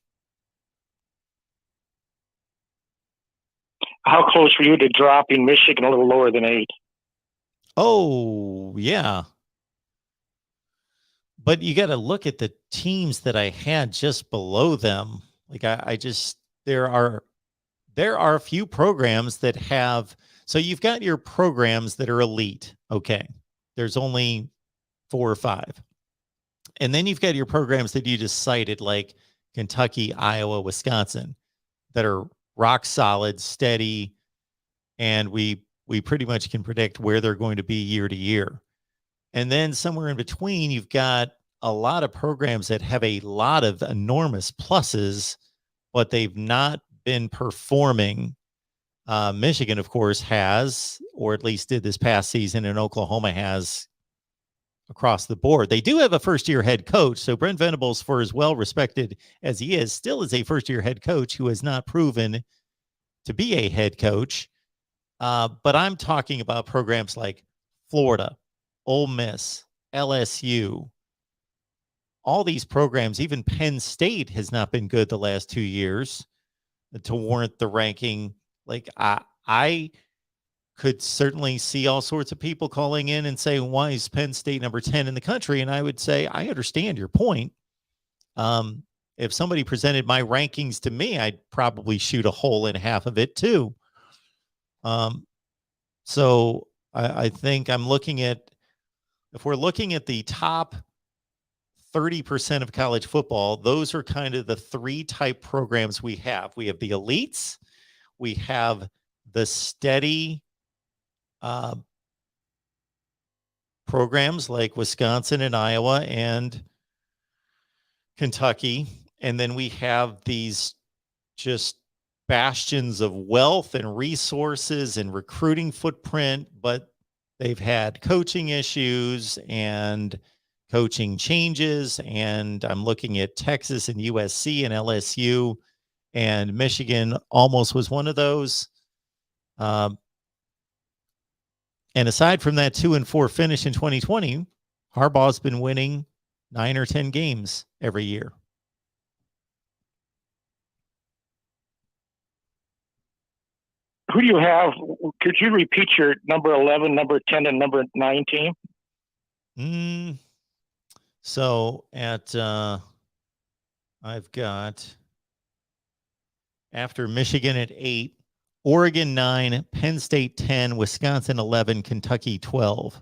How close were you to dropping Michigan a little lower than 8? Oh, yeah. But you got to look at the teams that I had just below them. Like there are a few programs that have, so you've got your programs that are elite. Okay. There's only 4 or 5. And then you've got your programs that you just cited, like Kentucky, Iowa, Wisconsin, that are rock solid, steady, and we pretty much can predict where they're going to be year to year. And then somewhere in between, you've got a lot of programs that have a lot of enormous pluses, but they've not been performing Michigan, of course, has, or at least did this past season, and Oklahoma has across the board. They do have a first-year head coach. So Brent Venables, for as well respected as he is, still is a first-year head coach who has not proven to be a head coach. But I'm talking about programs like Florida, Ole Miss, LSU. All these programs, even Penn State has not been good the last 2 years to warrant the ranking. Like I could certainly see all sorts of people calling in and saying, why is Penn State number 10 in the country? And I would say, I understand your point. If somebody presented my rankings to me, I'd probably shoot a hole in half of it too. So I think I'm looking at, if we're looking at the top 30% of college football, those are kind of the three type programs we have. We have the elites, we have the steady programs like Wisconsin and Iowa and Kentucky. And then we have these just bastions of wealth and resources and recruiting footprint, but they've had coaching issues and coaching changes. And I'm looking at Texas and USC and LSU, and Michigan almost was one of those. And aside from that 2-4 finish in 2020, Harbaugh's been winning 9 or 10 games every year. Who do you have? Could you repeat your number 11, number 10, and number 9 team? So at I've got, after Michigan at 8, Oregon 9, Penn State 10, Wisconsin 11, Kentucky 12.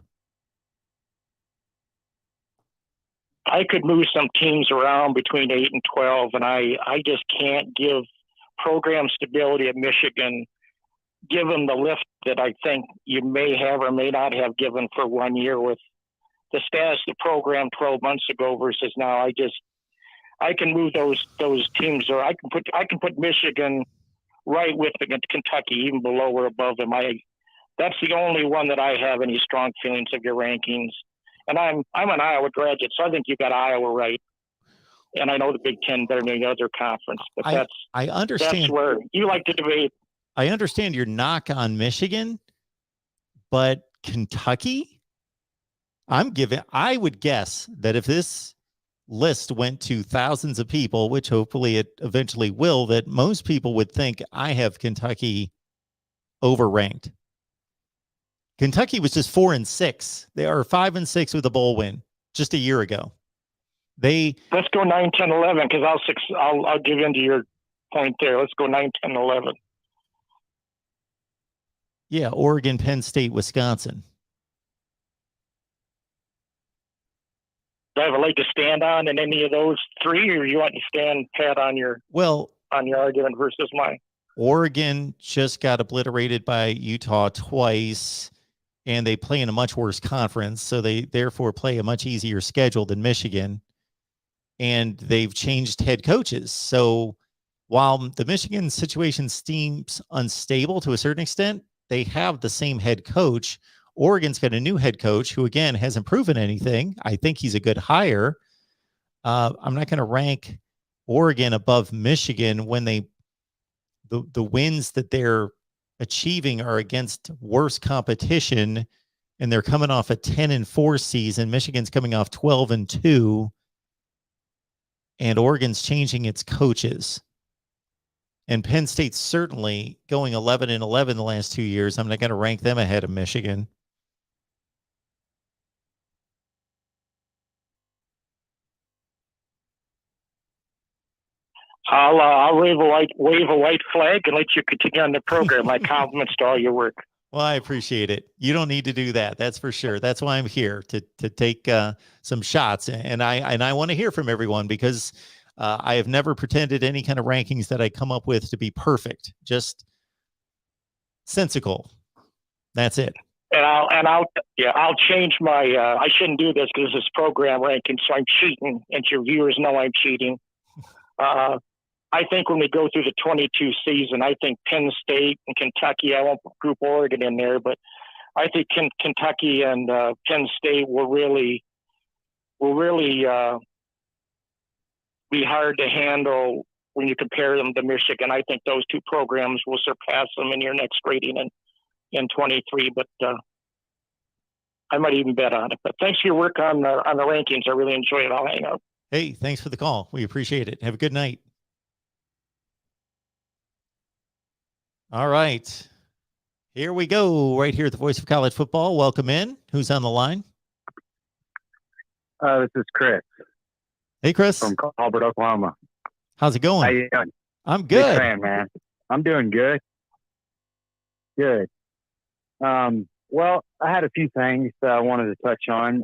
I could move some teams around between 8 and 12, and I just can't give program stability at Michigan, given the lift that I think you may have or may not have given for 1 year with the status of the program 12 months ago versus now. I can move those teams, or I can put Michigan right with the Kentucky, even below or above them. That's the only one that I have any strong feelings of your rankings. And I'm an Iowa graduate, so I think you got Iowa right. And I know the Big Ten better than any other conference, but I understand. That's where you like to debate. I understand your knock on Michigan, but Kentucky, I would guess that if this list went to thousands of people, which hopefully it eventually will, that most people would think I have Kentucky overranked. Kentucky was just 4-6. They are 5-6 with a bowl win just a year ago. Let's go 9, 10, 11, because I'll give into your point there. Let's go 9, 10, 11. Yeah, Oregon, Penn State, Wisconsin. Do I have a leg to stand on in any of those three, or you want to stand pat on your argument versus mine? Oregon just got obliterated by Utah twice, and they play in a much worse conference, so they therefore play a much easier schedule than Michigan. And they've changed head coaches. So while the Michigan situation seems unstable to a certain extent, they have the same head coach. Oregon's got a new head coach who, again, hasn't proven anything. I think he's a good hire. I'm not going to rank Oregon above Michigan when the wins that they're achieving are against worse competition, and they're coming off a 10-4 season. Michigan's coming off 12-2, and Oregon's changing its coaches. And Penn State's certainly going 11-11 the last 2 years. I'm not going to rank them ahead of Michigan. I'll wave a white flag and let you continue on the program. My compliments to all your work. Well, I appreciate it. You don't need to do that. That's for sure. That's why I'm here to take some shots, and I want to hear from everyone, because I have never pretended any kind of rankings that I come up with to be perfect. Just sensical. That's it. And I'll change my. I shouldn't do this because this is program ranking, so I'm cheating, and your viewers know I'm cheating. I think when we go through the 22 season, I think Penn State and Kentucky, I won't group Oregon in there, but I think Kentucky and Penn State will really be hard to handle when you compare them to Michigan. I think those two programs will surpass them in your next rating in 23, but I might even bet on it. But thanks for your work on the rankings. I really enjoy it. I'll hang out. Hey, thanks for the call. We appreciate it. Have a good night. All right. Here we go, right here at the Voice of College Football. Welcome in. Who's on the line? This is Chris Hey, Chris. from Colbert, Oklahoma. How's it going? How you doing? I'm Big good. fan, man. I'm doing good. Good. Well, I had a few things that I wanted to touch on.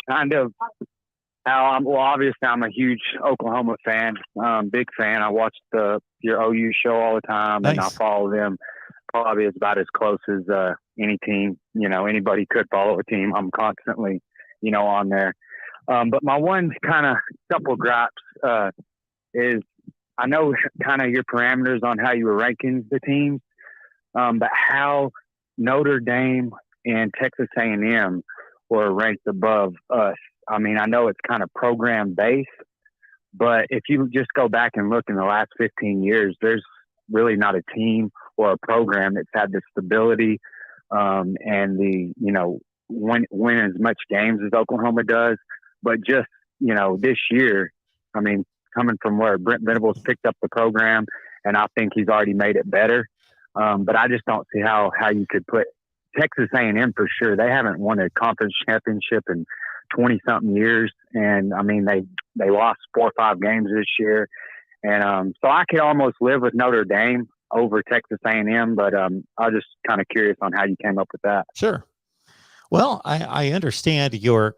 Kind of how obviously I'm a huge Oklahoma fan, big fan. I watch your OU show all the time, and I Nice. follow them probably about as close as any team. Anybody could follow a team. I'm constantly, on there. But my one kind of couple gripes is I know kind of your parameters on how you were ranking the teams, but how Notre Dame and Texas A&M were ranked above us. I mean, I know it's kind of program based, but if you just go back and look in the last 15 years, there's really not a team or a program that's had the stability and the, win as much games as Oklahoma does. But just, this year, I mean, coming from where Brent Venables picked up the program, and I think he's already made it better. But I just don't see how you could put Texas A&M for sure. They haven't won a conference championship in 20-something years. And, I mean, they lost 4 or 5 games this year. And so I could almost live with Notre Dame over Texas A&M, but I was just kind of curious on how you came up with that. Sure. Well, I understand your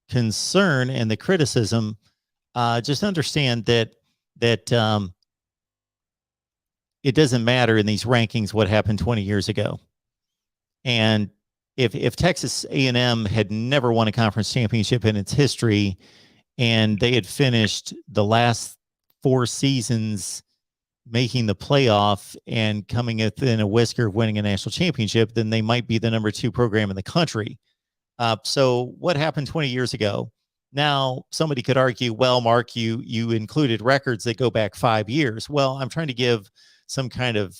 concern and the criticism. Just understand that it doesn't matter in these rankings what happened 20 years ago. And if Texas A&M had never won a conference championship in its history, and they had finished the last 4 seasons making the playoff and coming within a whisker of winning a national championship, then they might be the number 2 program in the country. So what happened 20 years ago? Now, somebody could argue, well, Mark, you included records that go back 5 years. Well, I'm trying to give some kind of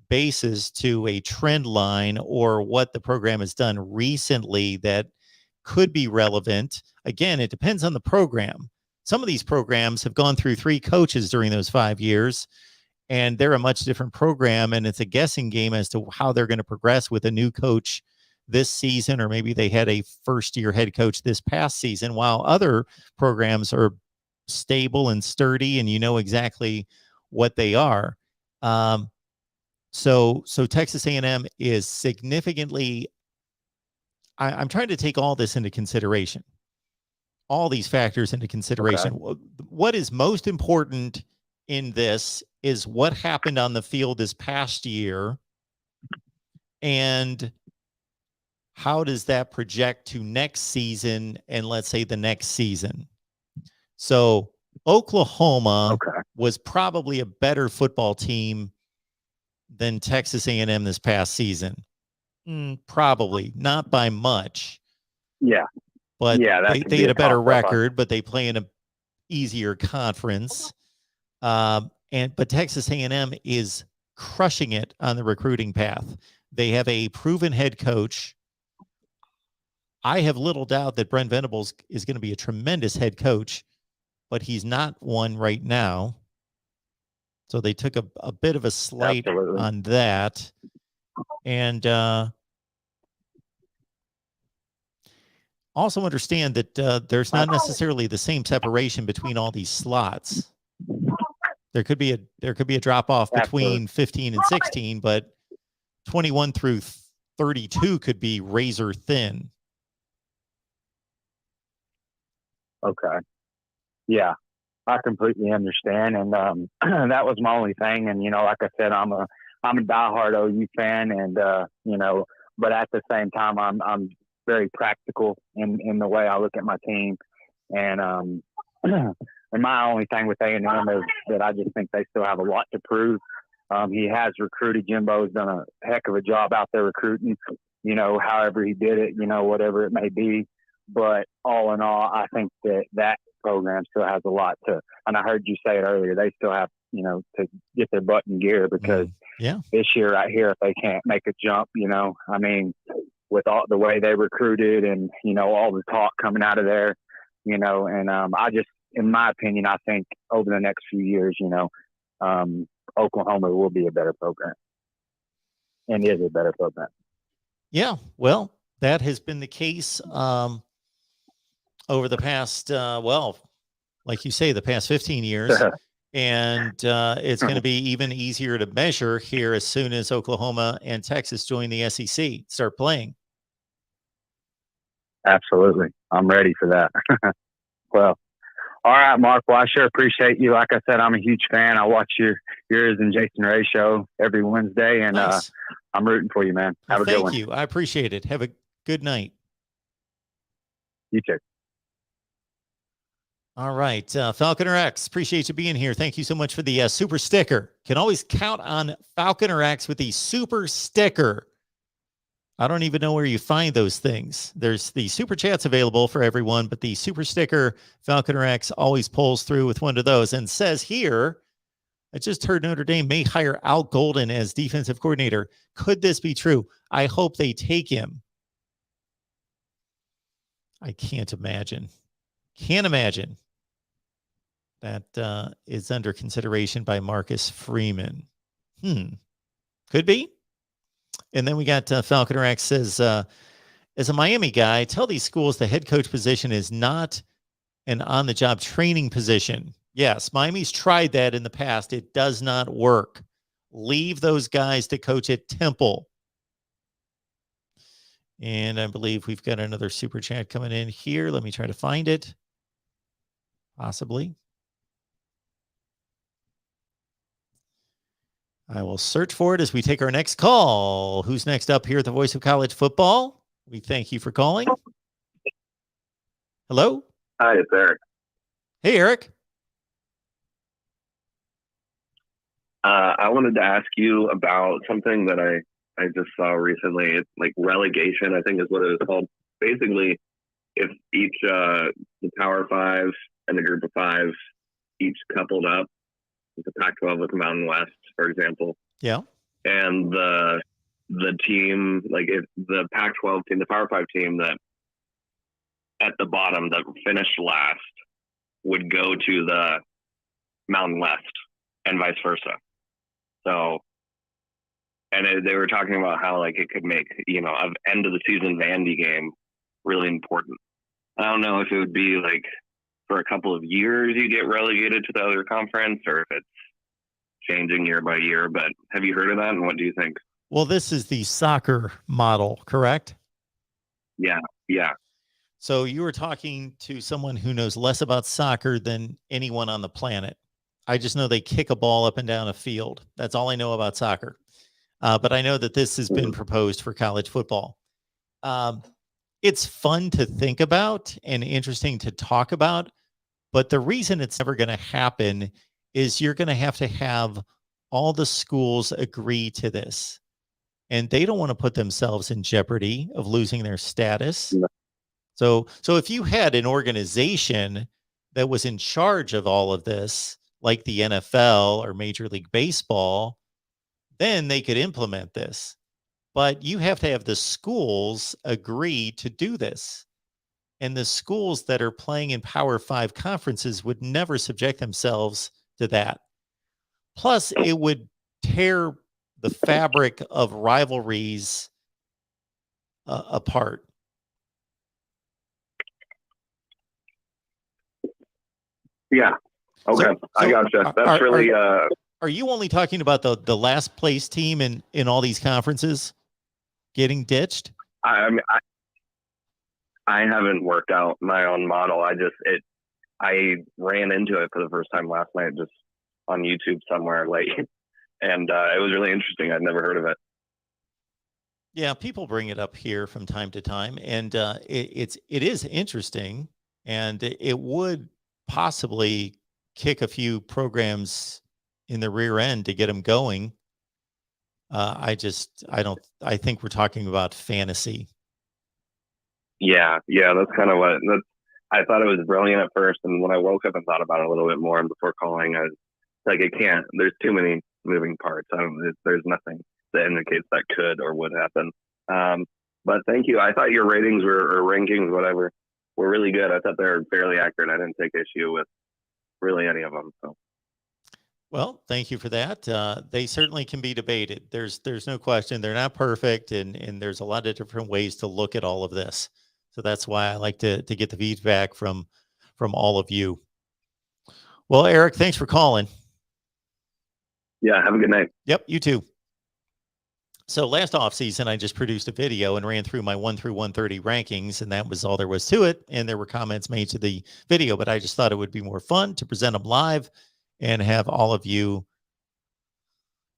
basis to a trend line or what the program has done recently that could be relevant. Again, it depends on the program. Some of these programs have gone through 3 coaches during those 5 years, and they're a much different program, and it's a guessing game as to how they're going to progress with a new coach this season, or maybe they had a first-year head coach this past season, while other programs are stable and sturdy, and you know exactly what they are. So Texas A&M is significantly, I'm trying to take all this into consideration, all these factors into consideration. Okay. What is most important in this is what happened on the field this past year, and how does that project to next season and let's say the next season. So Oklahoma was probably a better football team than Texas A&M this past season. Probably not by much. Yeah. But they had a better record, but they play in a easier conference. But Texas A&M is crushing it on the recruiting path. They have a proven head coach. I have little doubt that Brent Venables is going to be a tremendous head coach, but he's not one right now. So they took a bit of a slight on that. And also understand that there's not necessarily the same separation between all these slots. There could be a drop off between 15 and 16, but 21 through 32 could be razor thin. Okay. Yeah, I completely understand. And that was my only thing. And, like I said, I'm a diehard OU fan, and, but at the same time, I'm very practical in the way I look at my team. And And my only thing with A&M is that I just think they still have a lot to prove. He has recruited. Jimbo's done a heck of a job out there recruiting, however he did it, whatever it may be. But all in all, I think that program still has a lot to, and I heard you say it earlier, they still have, to get their butt in gear because this year right here, if they can't make a jump, with all the way they recruited and, all the talk coming out of there, and I just, in my opinion, I think over the next few years, Oklahoma will be a better program and is a better program. Yeah, well, that has been the case over the past, like you say, the past 15 years. And it's going to be even easier to measure here as soon as Oklahoma and Texas join the SEC, start playing. Absolutely. I'm ready for that. Well, all right, Mark. Well, I sure appreciate you. Like I said, I'm a huge fan. I watch yours and Jason Ray show every Wednesday, and nice. I'm rooting for you, man. Have a good one. Thank you. I appreciate it. Have a good night. You too. All right. Falconer X, appreciate you being here. Thank you so much for the super sticker. Can always count on Falconer X with the super sticker. I don't even know where you find those things. There's the super chats available for everyone, but the super sticker, Falconer X always pulls through with one of those and says here, I just heard Notre Dame may hire Al Golden as defensive coordinator. Could this be true? I hope they take him. I can't imagine. Can't imagine. That is under consideration by Marcus Freeman. Could be. And then we got Falconer X says, as a Miami guy, tell these schools the head coach position is not an on-the-job training position. Yes, Miami's tried that in the past. It does not work. Leave those guys to coach at Temple. And I believe we've got another super chat coming in here. Let me try to find it. Possibly. I will search for it as we take our next call. Who's next up here at the Voice of College Football? We thank you for calling. Hello? Hi, it's Eric. Hey, Eric. I wanted to ask you about something that I just saw recently. It's like relegation, I think is what it is called. Basically, if each the Power Five and the Group of Five each coupled up, the Pac-12 with the Mountain West, for example. Yeah. And the team, like if the Pac-12 team, the Power 5 team that at the bottom that finished last would go to the Mountain West and vice versa. So, and they were talking about how like it could make, of end of the season Vandy game really important. I don't know if it would be like for a couple of years you get relegated to the other conference or if it's changing year by year, but have you heard of that and what do you think? Well, this is the soccer model, correct? Yeah. So you were talking to someone who knows less about soccer than anyone on the planet. I just know they kick a ball up and down a field. That's all I know about soccer. But I know that this has been proposed for college football. It's fun to think about and interesting to talk about, but the reason it's never going to happen is you're going to have all the schools agree to this. And they don't want to put themselves in jeopardy of losing their status. So if you had an organization that was in charge of all of this, like the NFL or Major League Baseball, then they could implement this. But you have to have the schools agree to do this. And the schools that are playing in Power 5 conferences would never subject themselves to that. Plus, it would tear the fabric of rivalries apart. Yeah. Okay. So I gotcha. That's really. Are you only talking about the last place team in all these conferences getting ditched? I mean, I haven't worked out my own model. I ran into it for the first time last night, just on YouTube somewhere late, and it was really interesting. I'd never heard of it. Yeah, people bring it up here from time to time, and it is interesting, and it would possibly kick a few programs in the rear end to get them going. I think we're talking about fantasy. Yeah, that's kind of I thought it was brilliant at first, and when I woke up and thought about it a little bit more, and before calling, I was like, it can't. There's too many moving parts. There's nothing that indicates that could or would happen. But thank you. I thought your ratings or rankings, whatever, were really good. I thought they were fairly accurate. I didn't take issue with really any of them. So. Well, thank you for that. They certainly can be debated. There's no question. They're not perfect, and there's a lot of different ways to look at all of this. So that's why I like to get the feedback from all of you. Well, Eric, thanks for calling. Yeah, have a good night. Yep, you too. So last offseason, I just produced a video and ran through my 1 through 130 rankings, and that was all there was to it. And there were comments made to the video, but I just thought it would be more fun to present them live and have all of you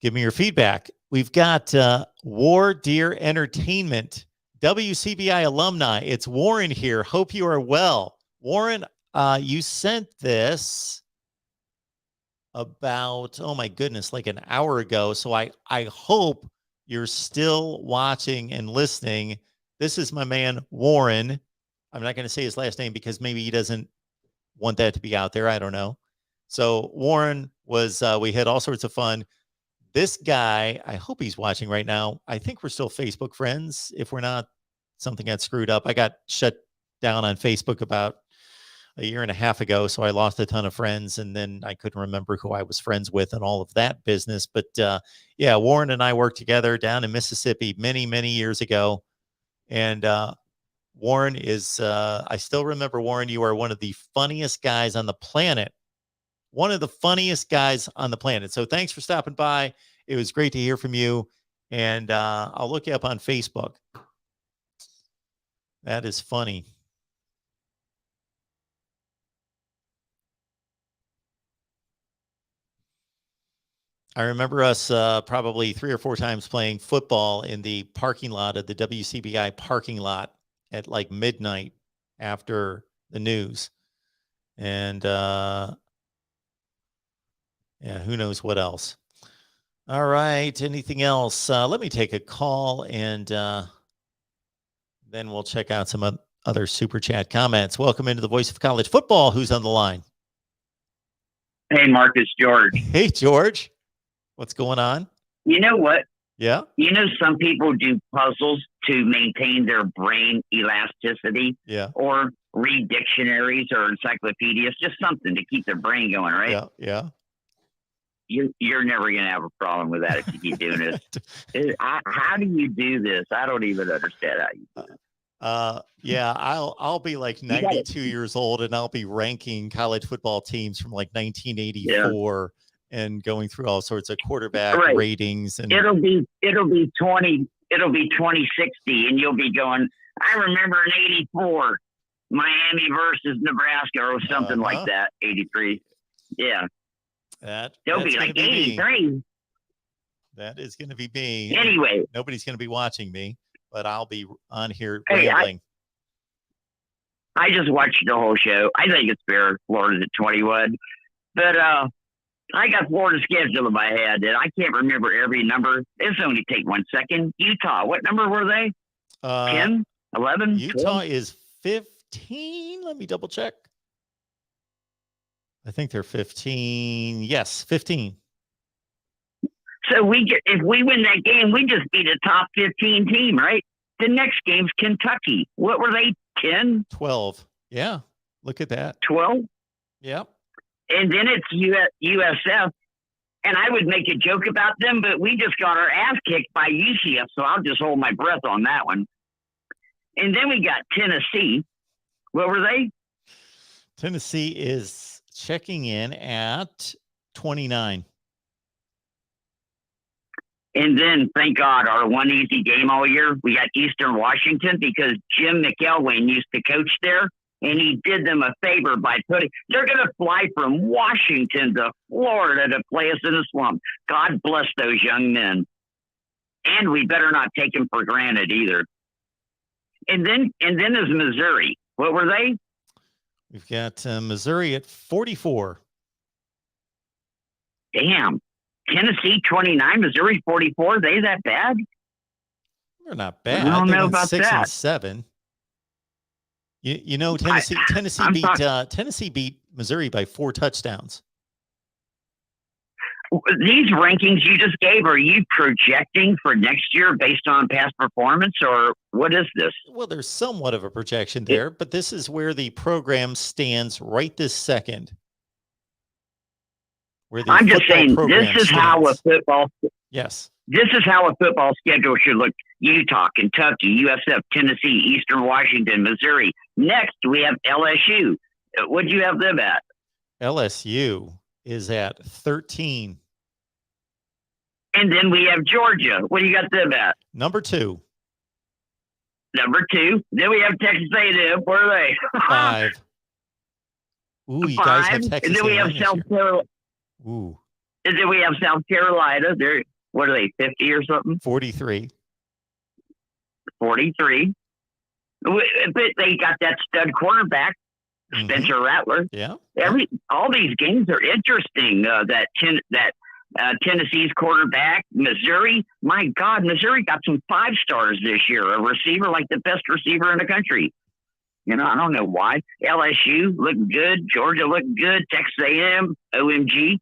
give me your feedback. We've got War Deer Entertainment, WCBI alumni. It's Warren here. Hope you are well. Warren, you sent this about, oh my goodness, like an hour ago. So I hope you're still watching and listening. This is my man, Warren. I'm not going to say his last name because maybe he doesn't want that to be out there. I don't know. So Warren was, we had all sorts of fun. This guy, I hope he's watching right now. I think we're still Facebook friends. If we're not, something got screwed up. I got shut down on Facebook about a year and a half ago, so I lost a ton of friends, and then I couldn't remember who I was friends with and all of that business. But yeah, Warren and I worked together down in Mississippi many, many years ago. And Warren is, I still remember, Warren, you are one of the funniest guys on the planet. One of the funniest guys on the planet. So thanks for stopping by. It was great to hear from you. And I'll look you up on Facebook. That is funny. I remember us probably 3 or 4 times playing football in the parking lot of the WCBI parking lot at like midnight after the news. And yeah, who knows what else. All right. Anything else? Let me take a call, and then we'll check out some other super chat comments. Welcome into the Voice of College Football. Who's on the line? Hey, Mark, it's George. Hey, George. What's going on? You know what? Yeah. You know, some people do puzzles to maintain their brain elasticity. Yeah. Or read dictionaries or encyclopedias, just something to keep their brain going, right? Yeah. Yeah. You're never going to have a problem with that if you keep doing this. How do you do this? I don't even understand how you do it. Yeah, I'll be like 92 years old, and I'll be ranking college football teams from like 1984 and going through all sorts of quarterback ratings. And it'll be 2060, and you'll be going, I remember in 84, Miami versus Nebraska or something like that. 83. Yeah. They'll be like 83. That is going to be me. Anyway, nobody's going to be watching me, but I'll be on here rambling. I just watched the whole show. I think it's fair. Florida's at 21, but I got Florida's schedule in my head, and I can't remember every number. This only take 1 second. Utah, what number were they? 10, 11. Utah 12? is 15. Let me double check. I think they're 15. Yes, 15. So if we win that game, we just beat a top 15 team, right? The next game's Kentucky. What were they? 10? 12. Yeah. Look at that. 12? Yep. And then it's USF. And I would make a joke about them, but we just got our ass kicked by UCF, so I'll just hold my breath on that one. And then we got Tennessee. What were they? Tennessee is checking in at 29. And then, thank God, our one easy game all year, we got Eastern Washington, because Jim McElwain used to coach there, and he did them a favor by they're going to fly from Washington to Florida to play us in the swamp. God bless those young men. And we better not take them for granted either. And then there's Missouri. What were they? We've got Missouri at 44. Damn. Tennessee 29, Missouri 44. They that bad? They're not bad. I don't They know went about 6 and that. 7. You know Tennessee I'm Tennessee beat Missouri by 4 touchdowns. These rankings you just gave, are you projecting for next year based on past performance, or what is this? Well, there's somewhat of a projection there, but this is where the program stands right this second. Where the I'm just football saying, this program is how a stands. football. Yes. This is how a football schedule should look. Utah, Kentucky, USF, Tennessee, Eastern Washington, Missouri. Next, we have LSU. What do you have them at? LSU is at 13. And then we have Georgia. What do you got them at? Number 2. Number 2. Then we have Texas A&M. Where are they? 5. Ooh, you guys have 5. Texas And then we have A&M this South year. Carolina. Ooh, And then we have South Carolina. They're, what are they, 50 or something? 43. 43. But they got that stud quarterback, Mhm. Spencer Rattler. Yeah. All these games are interesting. Tennessee's quarterback, Missouri. My God, Missouri got some 5-stars this year. A receiver, like the best receiver in the country. You know, I don't know why. LSU looked good. Georgia looked good. Texas A&M, OMG.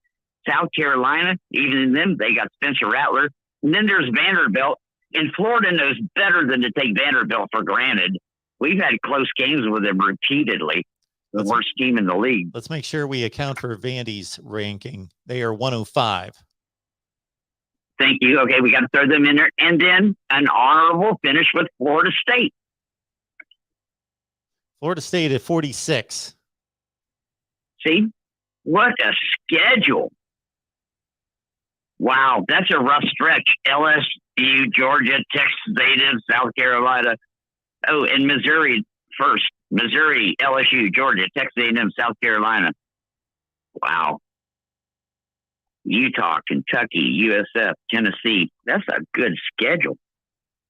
South Carolina, even them, they got Spencer Rattler. And then there's Vanderbilt. And Florida knows better than to take Vanderbilt for granted. We've had close games with them repeatedly. The worst team in the league. Let's make sure we account for Vandy's ranking. They are 105. Thank you. Okay, we got to throw them in there. And then an honorable finish with Florida State. Florida State at 46. See? What a schedule. Wow, that's a rough stretch. LSU, Georgia, Texas A&M, South Carolina. Oh, and Missouri first. Missouri, LSU, Georgia, Texas A&M, South Carolina. Wow. Utah, Kentucky, USF, Tennessee. That's a good schedule.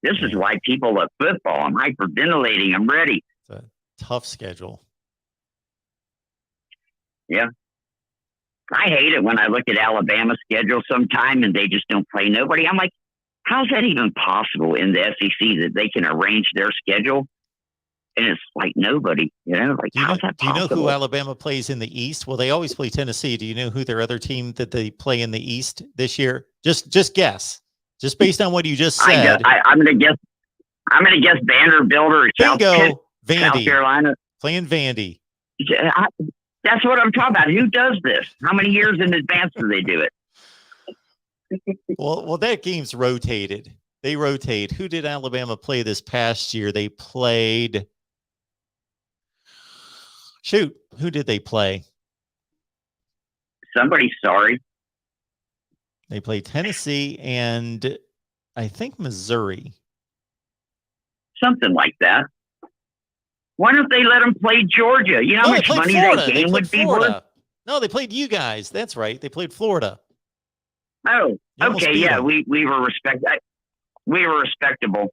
This is why people love football. I'm hyperventilating. I'm ready. It's a tough schedule. Yeah. I hate it when I look at Alabama's schedule sometime and they just don't play nobody. I'm like, how's that even possible in the SEC that they can arrange their schedule? And it's like nobody, you know, like, how's that possible? Do you know who Alabama plays in the East? Well, they always play Tennessee. Do you know who their other team that they play in the East this year? Just guess. Just based on what you just said. I'm going to guess Vanderbilt or South Carolina. Playing Vandy. That's what I'm talking about. Who does this? How many years in advance do they do it? Well, that game's rotated. They rotate. Who did Alabama play this past year? They played. Shoot, who did they play? Somebody, sorry. They played Tennessee and I think Missouri. Something like that. Why don't they let them play Georgia? You know how much money that game would be worth? No, they played you guys. That's right. They played Florida. Oh, okay. Yeah, we were we were respectable.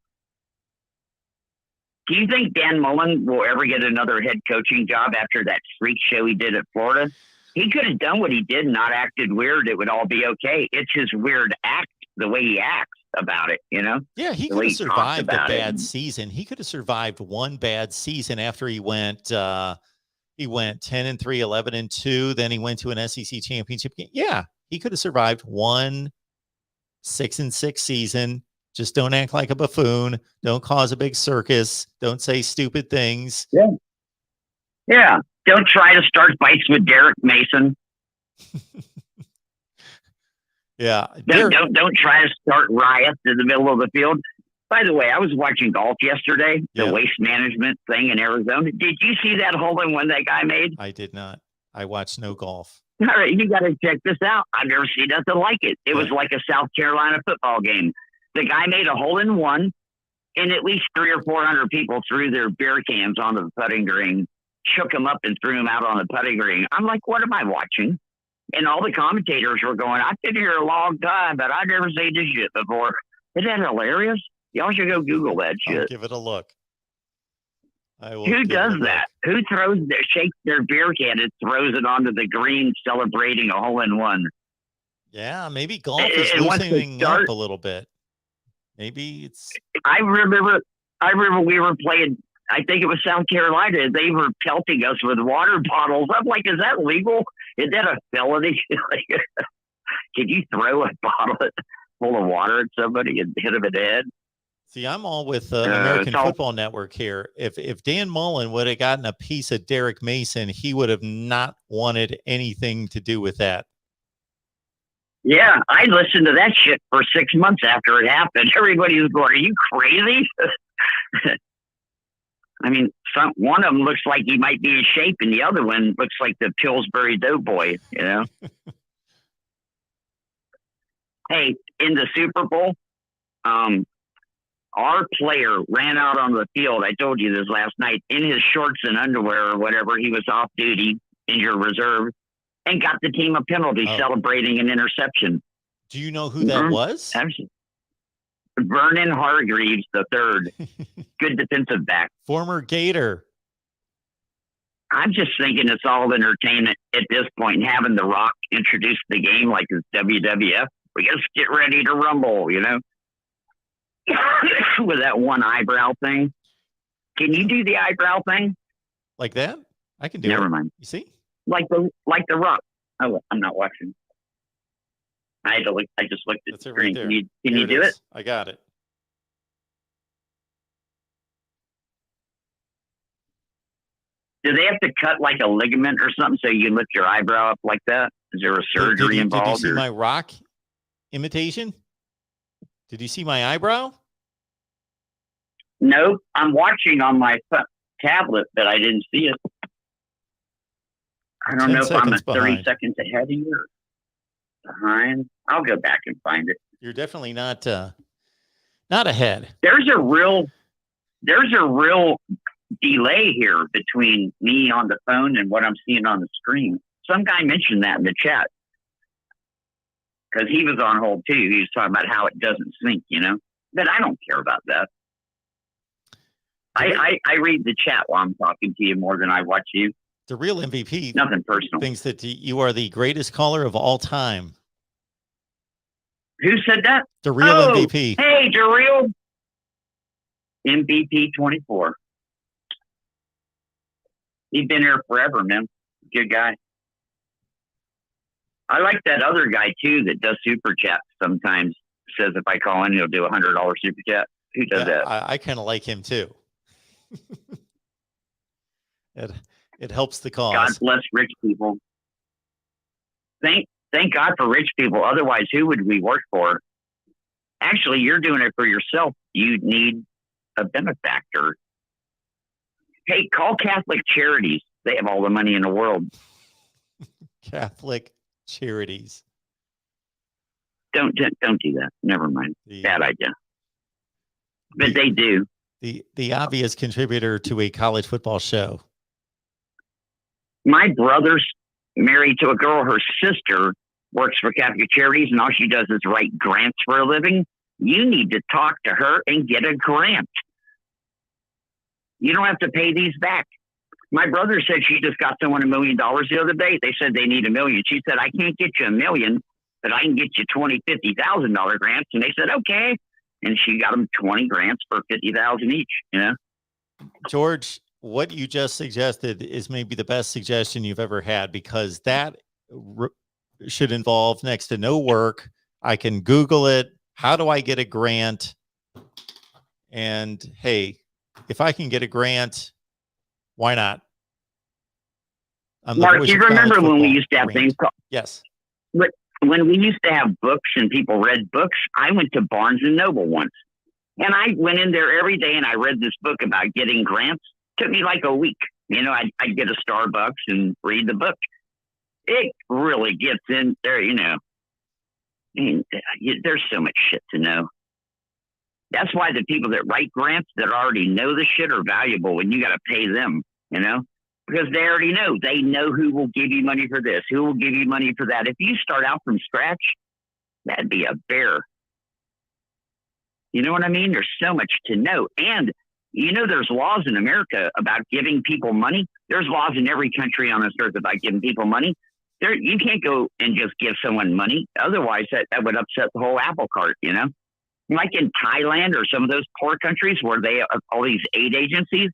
Do you think Dan Mullen will ever get another head coaching job after that freak show he did at Florida? He could have done what he did and not acted weird. It would all be okay. It's his weird act, the way he acts about it, you know? Yeah, he could have survived a bad season. He could have survived one bad season after he went 10-3, 11-2. Then he went to an SEC championship game. Yeah, he could have survived one 6-6 season. Just don't act like a buffoon. Don't cause a big circus. Don't say stupid things. Yeah. Yeah. Don't try to start fights with Derek Mason. Yeah. Don't try to start riots in the middle of the field. By the way, I was watching golf yesterday, the waste management thing in Arizona. Did you see that hole-in-one that guy made? I did not. I watched no golf. All right, you got to check this out. I've never seen nothing like it. It was like a South Carolina football game. The guy made a hole-in-one, and at least 300 or 400 people threw their beer cans onto the putting green, shook them up, and threw them out on the putting green. I'm like, what am I watching? And all the commentators were going, I've been here a long time, but I've never seen this shit before. Isn't that hilarious? Y'all should go Google that shit. I'll give it a look. Who does that? Who shakes their beer can and throws it onto the green celebrating a hole-in-one? Yeah, maybe golf is And once they loosening start- up a little bit. Maybe it's I remember we were playing, I think it was South Carolina, and they were pelting us with water bottles. I'm like, is that legal? Is that a felony? Like, can you throw a bottle full of water at somebody and hit them in the head? see, I'm all with American so- Football Network here. If Dan Mullen would have gotten a piece of Derek Mason, he would have not wanted anything to do with that. Yeah, I listened to that shit for 6 months after it happened. Everybody was going, are you crazy? I mean, one of them looks like he might be in shape, and the other one looks like the Pillsbury Doughboy, you know? Hey, in the Super Bowl, our player ran out on the field. I told you this last night, in his shorts and underwear or whatever. He was off duty, injured reserve, and got the team a penalty celebrating an interception. Do you know who that was? Vernon Hargreaves III, good defensive back. Former Gator. I'm just thinking it's all entertainment at this point, and having The Rock introduce the game like it's WWF. We just get ready to rumble, you know, with that one eyebrow thing. Can you do the eyebrow thing? Like that? I can do it. Never mind. You see? Like the Rock. Oh, I'm not watching. I had to look. I just looked at That's the it right screen. there. Can you do is. it? I got it. Do they have to cut like a ligament or something so you can lift your eyebrow up like that? Is there a surgery involved? Did you see my Rock imitation? Did you see my eyebrow? No, I'm watching on my tablet, but I didn't see it. I don't 10 know if I'm seconds 30 behind. seconds ahead of you or behind. I'll go back and find it. You're definitely not ahead. There's a real delay here between me on the phone and what I'm seeing on the screen. Some guy mentioned that in the chat because he was on hold too. He was talking about how it doesn't sync, you know, but I don't care about that. I read the chat while I'm talking to you more than I watch you. The real MVP Nothing personal. thinks that you are the greatest caller of all time. Who said that? The real MVP. Hey, the real MVP 24. He's been here forever, man. Good guy. I like that other guy too that does super chat sometimes. Says if I call in, he'll do $100 super chat. Who does that? I kind of like him too. It helps the cause. God bless rich people. Thank God for rich people. Otherwise, who would we work for? Actually, you're doing it for yourself. You need a benefactor. Hey, call Catholic Charities. They have all the money in the world. Catholic Charities. Don't do that. Never mind. Bad idea. But they do. The obvious contributor to a college football show. My brother's married to a girl. Her sister works for Catholic Charities, and all she does is write grants for a living. You need to talk to her and get a grant. You don't have to pay these back. My brother said she just got someone $1 million the other day. They said they need $1 million. She said, I can't get you $1 million, but I can get you $20,000-$50,000 grants. And they said, okay. And she got them 20 grants for $50,000 each, you know? George, what you just suggested is maybe the best suggestion you've ever had, because that should involve next to no work. I can Google it. How do I get a grant? And hey, if I can get a grant, why not? Mark, you remember when we used to have things called... Yes. When we used to have books and people read books, I went to Barnes & Noble once. And I went in there every day and I read this book about getting grants. It took me like a week. You know, I'd get a Starbucks and read the book. It really gets in there, you know. I mean, there's so much shit to know. That's why the people that write grants that already know the shit are valuable when you got to pay them, you know, because they already know. They know who will give you money for this, who will give you money for that. If you start out from scratch, that'd be a bear. You know what I mean? There's so much to know. And, you know, there's laws in America about giving people money. There's laws in every country on this earth about giving people money. You can't go and just give someone money. Otherwise, that would upset the whole apple cart, you know? Like in Thailand or some of those poor countries where they have all these aid agencies,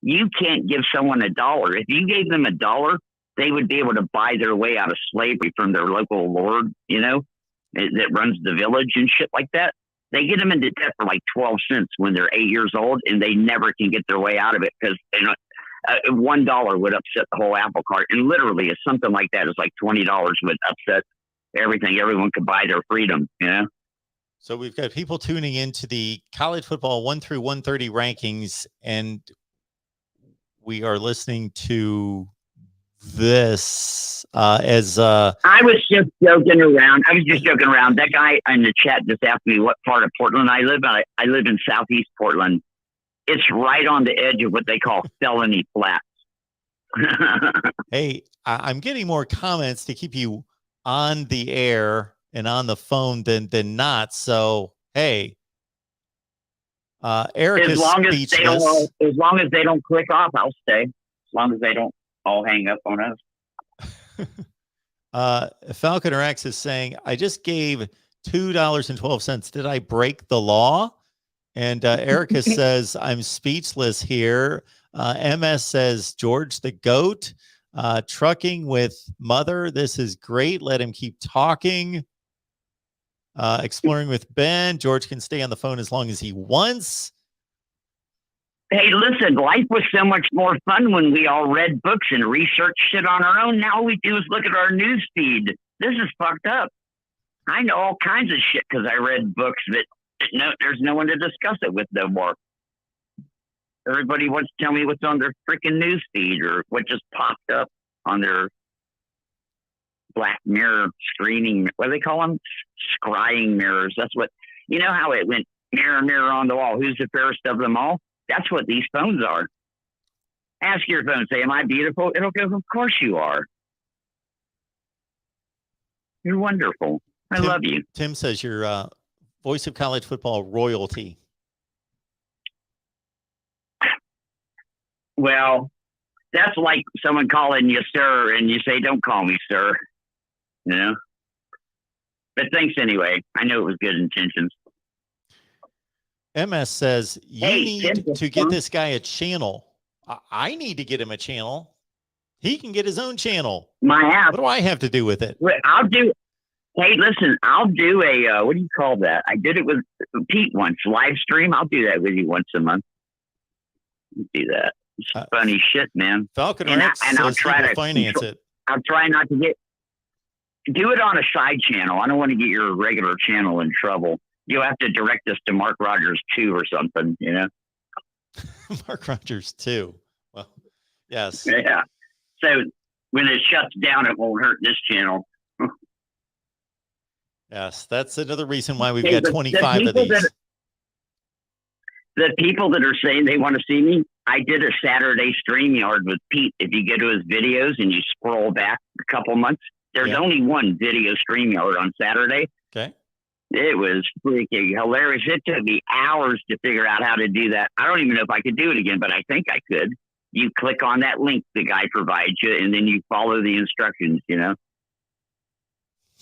you can't give someone $1. If you gave them $1, they would be able to buy their way out of slavery from their local lord, you know, that runs the village and shit like that. They get them into debt for like 12 cents when they're 8 years old, and they never can get their way out of it because $1 would upset the whole apple cart. And literally, if something like that is like $20 would upset everything. Everyone could buy their freedom, you know? So we've got people tuning into the college football 1 through 130 rankings, and we are listening to this as I was just joking around. That guy in the chat just asked me what part of Portland I live in. I live in Southeast Portland. It's right on the edge of what they call felony flats. Hey, I'm getting more comments to keep you on the air and on the phone than not. So, hey, Eric as is long speechless. as long as they don't click off, I'll stay. As long as they don't all hang up on us. Falconer X is saying, I just gave $2.12. Did I break the law? And Erica says, I'm speechless here. MS says, George the GOAT. Trucking with Mother. This is great. Let him keep talking. Exploring with Ben. George can stay on the phone as long as he wants. Hey, listen, life was so much more fun when we all read books and researched shit on our own. Now all we do is look at our news feed. This is fucked up. I know all kinds of shit because I read books that there's no one to discuss it with no more. Everybody wants to tell me what's on their freaking news feed or what just popped up on their Black Mirror screening. What do they call them? Scrying mirrors. That's what, you know how it went mirror, mirror on the wall. Who's the fairest of them all? That's what these phones are. Ask your phone, say, am I beautiful? It'll go, of course you are. You're wonderful. I love you. Tim says you're voice of college football royalty. Well, that's like someone calling you sir and you say, don't call me sir. You know? But thanks anyway. I know it was good intentions. MS says, you need to get this guy a channel. I need to get him a channel. He can get his own channel. My app. What do I have to do with it? Hey, listen, I'll do a, what do you call that? I did it with Pete once, live stream. I'll do that with you once a month. Do that. It's funny shit, man. Falcon and I'll try to finance it. I'll try not to do it on a side channel. I don't want to get your regular channel in trouble. You'll have to direct us to Mark Rogers 2 or something, you know? Mark Rogers 2. Well, yes. Yeah. So when it shuts down, it won't hurt this channel. Yes, that's another reason why we've got 25 of these. The people that are saying they want to see me, I did a Saturday StreamYard with Pete. If you go to his videos and you scroll back a couple months, there's only one video StreamYard on Saturday. Okay. It was freaking hilarious. It took me hours to figure out how to do that. I don't even know if I could do it again, but I think I could. You click on that link the guy provides you, and then you follow the instructions, you know?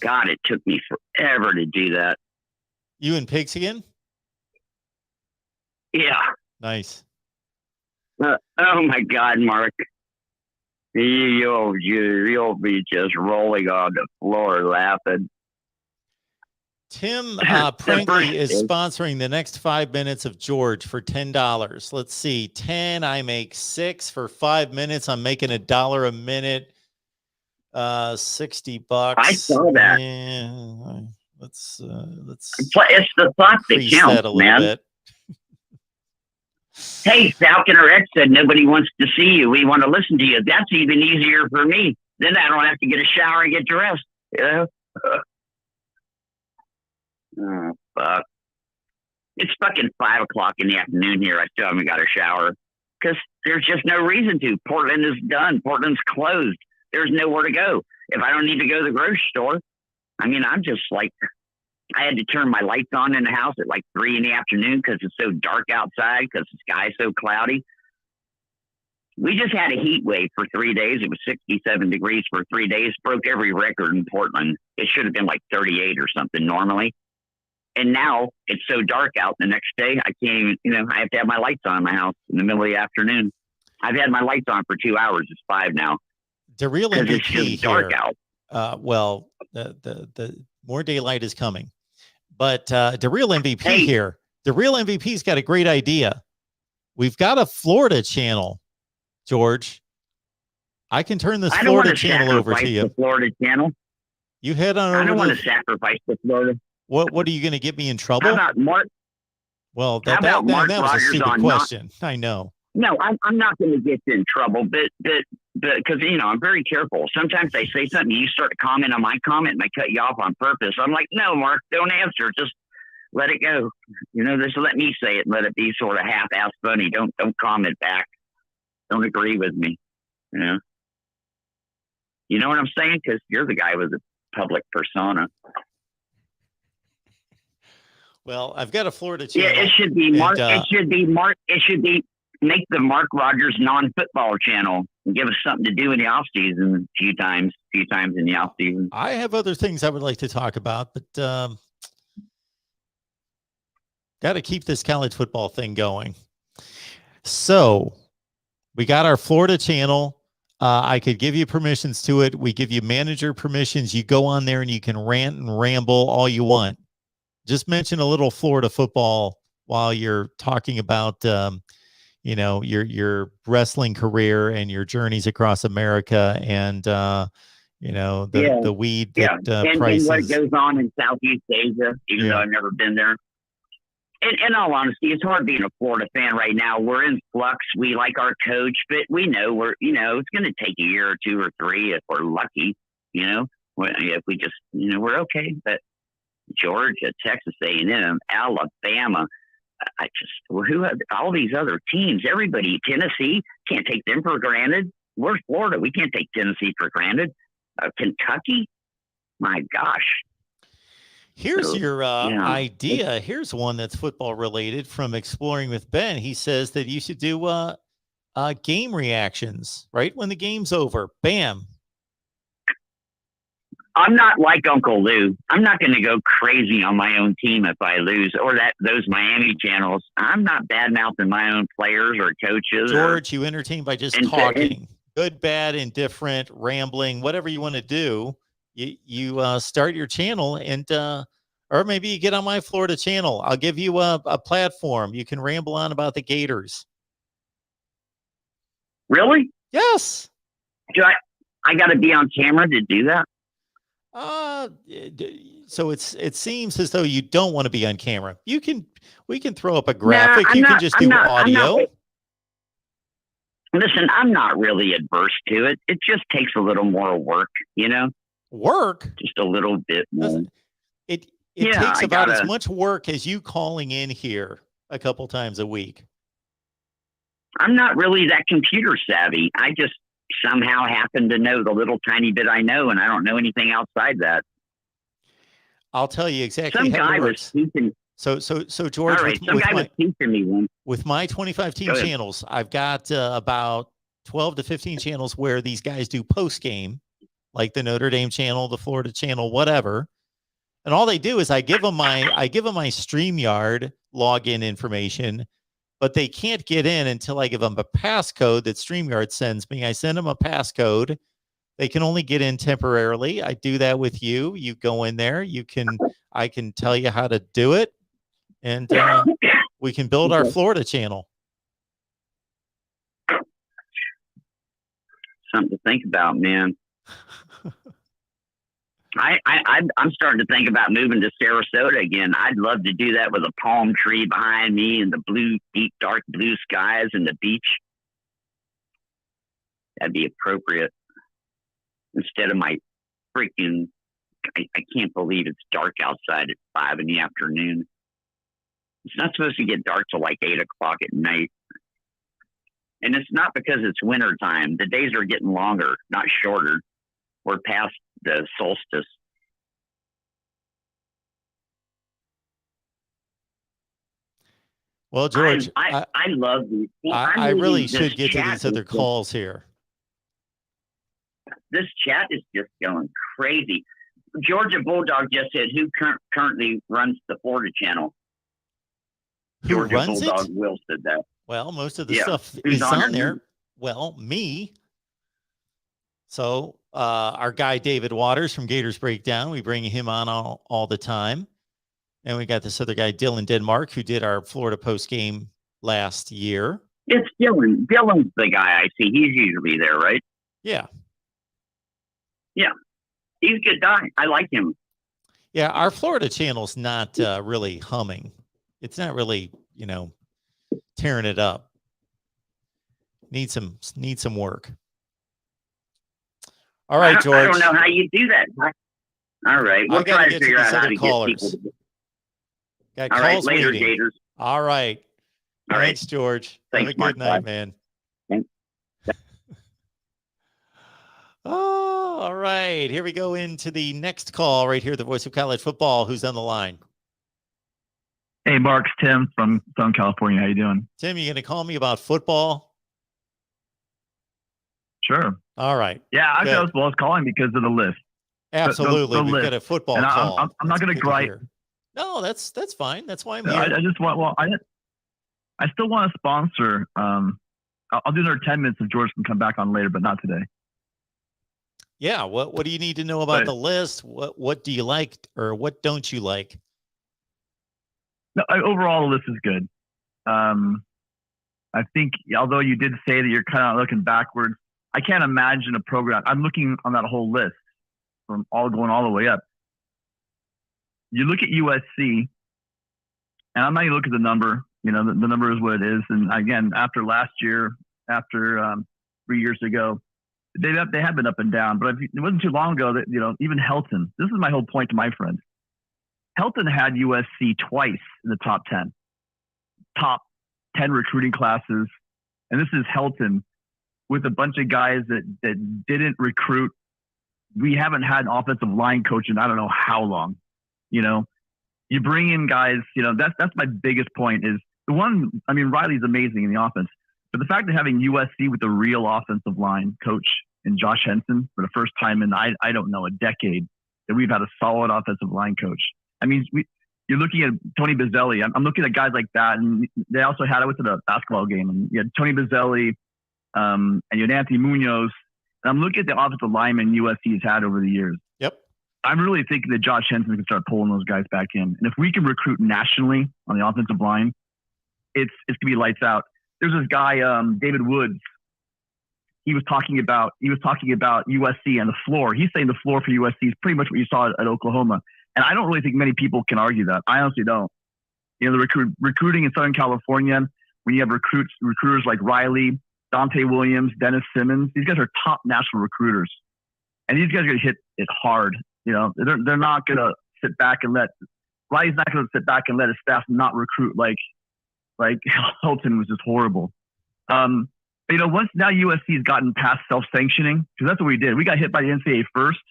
God, it took me forever to do that. You and Pigs again? Yeah. Nice. Oh, my God, Mark. You'll be just rolling on the floor laughing. Tim Prankley is sponsoring the next 5 minutes of George for $10. Let's see. 10, I make 6 for 5 minutes. I'm making $1 a minute. $60. I saw that. Yeah, let's it's the thought that counts, man. Bit. Hey, Falconer X said nobody wants to see you. We want to listen to you. That's even easier for me. Then I don't have to get a shower and get dressed. You know? Oh, fuck. It's fucking 5 o'clock in the afternoon here. I still haven't got a shower because there's just no reason to. Portland is done. Portland's closed. There's nowhere to go. If I don't need to go to the grocery store, I mean, I'm just like, I had to turn my lights on in the house at like 3 in the afternoon because it's so dark outside because the sky's so cloudy. We just had a heat wave for 3 days. It was 67 degrees for 3 days, broke every record in Portland. It should have been like 38 or something normally. And now it's so dark out the next day, I can't even, I have to have my lights on in my house in the middle of the afternoon. I've had my lights on for 2 hours. It's 5 now. The real Because MVP it's just dark here. out. Well, the more daylight is coming, but the real MVP Hey. here, the real MVP's got a great idea. We've got a Florida channel, George. I can turn this Florida channel over to you. The Florida channel. You head on over. I don't want to sacrifice the Florida. What are you going to get me in trouble? How about Mark? Well, How about Mark that was a Rogers stupid on question. I know. No, I'm not going to get you in trouble, but because I'm very careful. Sometimes they say something, you start to comment on my comment, and I cut you off on purpose. I'm like, no, Mark, don't answer. Just let it go. Just let me say it and let it be sort of half-assed funny. Don't comment back. Don't agree with me. You know what I'm saying? Because you're the guy with the public persona. Well, I've got a Florida channel. Yeah, it should be Mark. It should be Mark. It should be make the Mark Rogers non-football channel and give us something to do in the off season a few times in the off season. I have other things I would like to talk about, but got to keep this college football thing going. So we got our Florida channel. I could give you permissions to it. We give you manager permissions. You go on there and you can rant and ramble all you want. Just mention a little Florida football while you're talking about, your wrestling career and your journeys across America and, the weed that and prices. what goes on in Southeast Asia, even though I've never been there. In all honesty, it's hard being a Florida fan right now. We're in flux. We like our coach, but we know it's going to take a year or 2 or 3 if we're lucky, if we just, we're okay. But Georgia, Texas A&M, Alabama, who have all these other teams, everybody, Tennessee, can't take them for granted. We're Florida. We can't take Tennessee for granted. Kentucky, my gosh. Here's your idea. Here's one that's football related from Exploring with Ben. He says that you should do game reactions right when the game's over. Bam. I'm not like Uncle Lou. I'm not going to go crazy on my own team if I lose, or those Miami channels. I'm not bad mouthing my own players or coaches. George, you entertain by just talking. Good, bad, indifferent, rambling, whatever you want to do. You start your channel and or maybe you get on my Florida channel. I'll give you a platform. You can ramble on about the Gators. Really? Yes. Do I got to be on camera to do that? So it seems as though you don't want to be on camera. We can throw up a graphic. You can just do audio. Listen, I'm not really adverse to it. It just takes a little more work, Work? Just a little bit more. It takes about as much work as you calling in here a couple times a week. I'm not really that computer savvy. I just somehow happen to know the little tiny bit I know, and I don't know anything outside that. I'll tell you exactly Some how guy it was works. teaching. So George, All right, some guy was teaching me one. With my 25 team channels, I've got about 12 to 15 channels where these guys do post game, like the Notre Dame channel, the Florida channel, whatever. And all they do is I give them my StreamYard login information, but they can't get in until I give them a passcode that StreamYard sends me. I send them a passcode. They can only get in temporarily. I do that with you. You go in there. I can tell you how to do it, and we can build our Florida channel. Something to think about, man. I'm starting to think about moving to Sarasota again. I'd love to do that with a palm tree behind me and the deep, dark blue skies and the beach. That'd be appropriate. Instead of my freaking, I can't believe it's dark outside at 5 in the afternoon. It's not supposed to get dark till like 8 o'clock at night. And it's not because it's winter time. The days are getting longer, not shorter. We're past the solstice. Well, George, I love these. I really this should get to chat these other is just- calls here. This chat is just going crazy. Georgia Bulldog just said, who currently runs the Florida channel? Who Georgia runs Bulldog it? Will said that. Well, most of the Yeah. stuff Who's is on on it? there. Well, me. So our guy David Waters from Gators Breakdown, we bring him on all the time. And we got this other guy, Dylan Denmark, who did our Florida post game last year. It's Dylan. Dylan's the guy I see. He's usually there, right? Yeah. He's a good guy. I like him. Yeah. Our Florida channel's not really humming. It's not really, tearing it up. Need some work. All right, George. I don't know how you do that. All right. We'll try to figure out how to get people. Got All right. calls Later, waiting. Gators. All right. All right. Thanks, George. Thanks, Have a Mark. good night, Bye. man. Thanks. Oh, all right. Here we go into the next call right here, the voice of college football. Who's on the line? Hey, Mark, it's Tim from Southern California. How you doing? Tim, you going to call me about football? Sure. All right. Yeah, I Good. was calling because of the list. Absolutely. the We've list. got a football And call. I'm not That's going to good gripe. hear. No, that's fine. That's why I'm here. I just want. Well, I still want to sponsor. I'll do another 10 minutes if George can come back on later, but not today. Yeah. What do you need to know about But- the list? What do you like or what don't you like? No, overall, the list is good. I think, although you did say that you're kind of looking backwards, I can't imagine a program. I'm looking on that whole list from going all the way up. You look at USC, and I'm not even looking at the number. The number is what it is. And again, after last year, after 3 years ago, they have been up and down. But it wasn't too long ago that even Helton. This is my whole point to my friends. Helton had USC twice in the top 10 recruiting classes, and this is Helton with a bunch of guys that didn't recruit. We haven't had an offensive line coach in I don't know how long. You bring in guys. That's my biggest point. Is the one. I mean, Riley's amazing in the offense, but the fact of having USC with a real offensive line coach in Josh Henson for the first time in I don't know a decade that we've had a solid offensive line coach. I mean, you're looking at Tony Bazzelli. I'm looking at guys like that, and they also had. I went to the basketball game, and you had Tony Bazzelli, and you had Anthony Munoz. And I'm looking at the offensive linemen USC has had over the years. Yep. I'm really thinking that Josh Henson can start pulling those guys back in, and if we can recruit nationally on the offensive line, it's gonna be lights out. There's this guy, David Woods. He was talking about USC and the floor. He's saying the floor for USC is pretty much what you saw at Oklahoma. And I don't really think many people can argue that. I honestly don't. The recruiting in Southern California, when you have recruiters like Riley, Dante Williams, Dennis Simmons, these guys are top national recruiters. And these guys are going to hit it hard. They're not going to sit back and Riley's not going to sit back and let his staff not recruit like Hilton was just horrible. Once now USC has gotten past self-sanctioning, because that's what we did. We got hit by the NCAA first.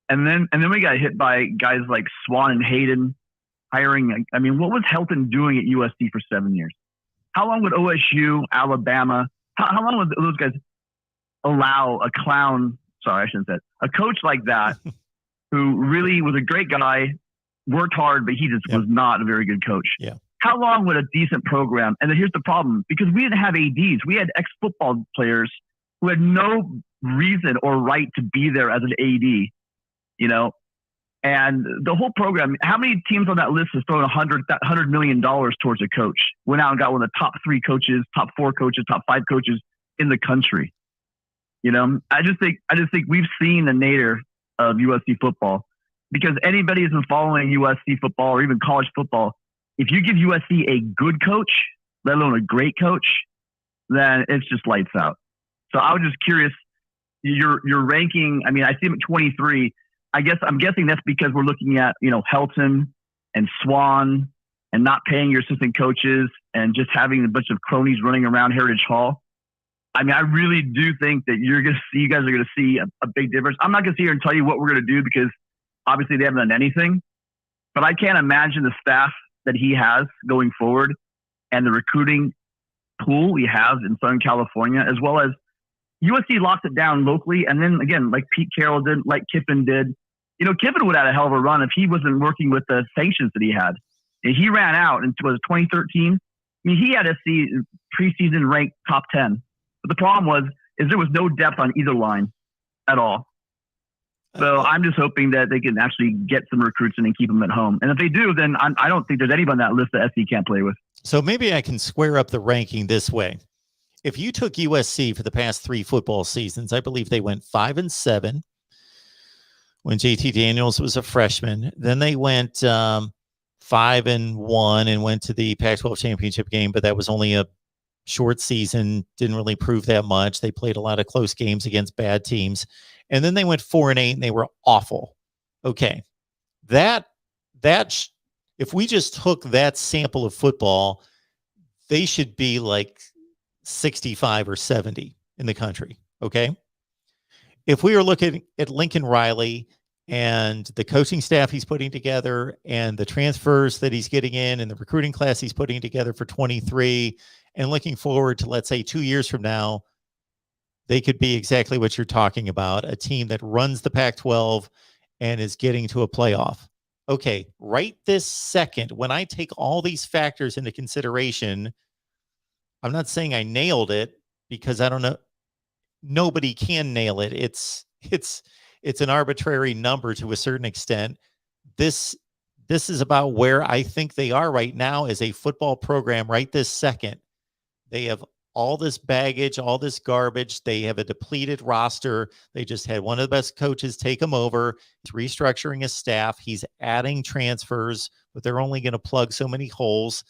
And then we got hit by guys like Swan and Hayden hiring. I mean, what was Helton doing at USC for 7 years? How long would OSU, Alabama, how long would those guys allow a clown? Sorry, I shouldn't say it. A coach like that who really was a great guy, worked hard, but he just was not a very good coach. Yeah. How long would a decent program? And then here's the problem, because we didn't have ADs. We had ex-football players who had no reason or right to be there as an AD. And the whole program, how many teams on that list has thrown $100 million towards a coach? Went out and got one of the top 3 coaches, top 4 coaches, top 5 coaches in the country. I just think we've seen the nadir of USC football, because anybody who's been following USC football or even college football, if you give USC a good coach, let alone a great coach, then it's just lights out. So I was just curious, your ranking. I mean, I see him at 23. I'm guessing that's because we're looking at, Helton and Swan and not paying your assistant coaches and just having a bunch of cronies running around Heritage Hall. I mean, I really do think that you guys are going to see a big difference. I'm not going to sit here and tell you what we're going to do, because obviously they haven't done anything, but I can't imagine the staff that he has going forward and the recruiting pool we have in Southern California, as well as USC locks it down locally. And then again, like Pete Carroll did, like Kiffin did, Kiffin would have had a hell of a run if he wasn't working with the sanctions that he had. And he ran out in 2013. I mean, he had SC preseason ranked top 10. But the problem is there was no depth on either line at all. So I'm just hoping that they can actually get some recruits in and keep them at home. And if they do, then I don't think there's anybody on that list that SC can't play with. So maybe I can square up the ranking this way. If you took USC for the past 3 football seasons, I believe they went 5-7 when JT Daniels was a freshman. Then they went 5-1 and went to the Pac-12 championship game, but that was only a short season. Didn't really prove that much. They played a lot of close games against bad teams. And then they went 4-8 and they were awful. Okay. If we just took that sample of football, they should be like 65 or 70 in the country. Okay. If we are looking at Lincoln Riley and the coaching staff he's putting together and the transfers that he's getting in and the recruiting class he's putting together for 23 and looking forward to, let's say, 2 years from now, they could be exactly what you're talking about, a team that runs the Pac-12 and is getting to a playoff. Okay, right this second, when I take all these factors into consideration, I'm not saying I nailed it because I don't know. Nobody can nail it. It's an arbitrary number to a certain extent. This is about where I think they are right now as a football program right this second. They have all this baggage, all this garbage. They have a depleted roster. They just had one of the best coaches take them over. He's restructuring his staff. He's adding transfers, but they're only going to plug so many holes.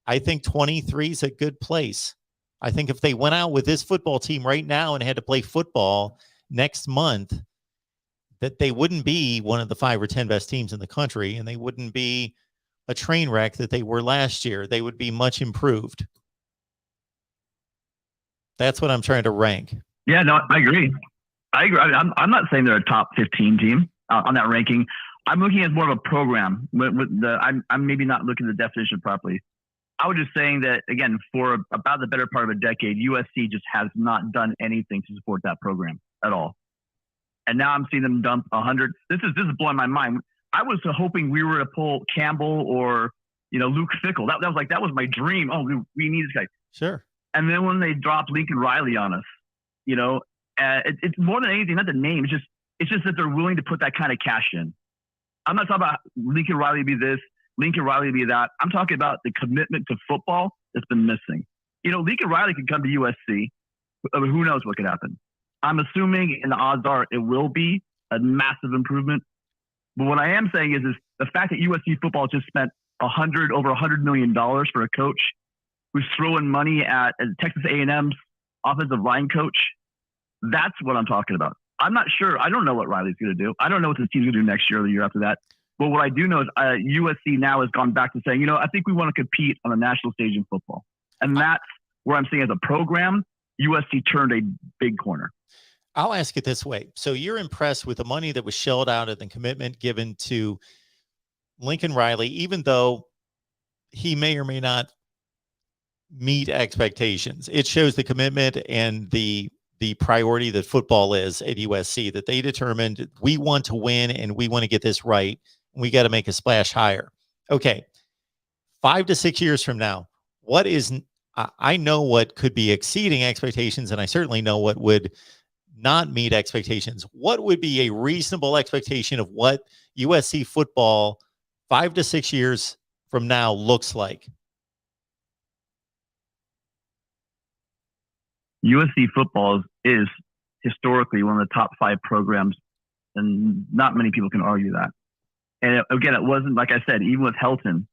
I think 23 is a good place. I think if they went out with this football team right now and had to play football next month, that they wouldn't be one of the 5 or 10 best teams in the country, and they wouldn't be a train wreck that they were last year. They would be much improved. That's what I'm trying to rank. Yeah, no, I agree. I'm not saying they're a top 15 team on that ranking. I'm looking at more of a program. I'm maybe not looking at the definition properly. I was just saying that, again, for about the better part of a decade, USC just has not done anything to support that program at all. And now I'm seeing them dump 100. This is blowing my mind. I was hoping we were to pull Campbell or, Luke Fickell. That was my dream. Oh, we need this guy. Sure. And then when they dropped Lincoln Riley on us, it's more than anything, not the name. It's just that they're willing to put that kind of cash in. I'm not talking about Lincoln Riley be this, Lincoln Riley be that. I'm talking about the commitment to football that's been missing. Lincoln Riley could come to USC. Who knows what could happen? I'm assuming, and the odds are it will be a massive improvement. But what I am saying is the fact that USC football just spent over $100 million for a coach who's throwing money at Texas A&M's offensive line coach. That's what I'm talking about. I'm not sure. I don't know what Riley's going to do. I don't know what this team's going to do next year or the year after that. But what I do know is USC now has gone back to saying, I think we want to compete on the national stage in football. And that's where I'm saying as a program, USC turned a big corner. I'll ask it this way. So you're impressed with the money that was shelled out and the commitment given to Lincoln Riley, even though he may or may not meet expectations. It shows the commitment and the priority that football is at USC, that they determined we want to win and we want to get this right. We got to make a splash higher. Okay. 5 to 6 years from now, I know what could be exceeding expectations, and I certainly know what would not meet expectations. What would be a reasonable expectation of what USC football 5 to 6 years from now looks like? USC football is historically one of the top 5 programs, and not many people can argue that. And again, it wasn't, like I said, even with Helton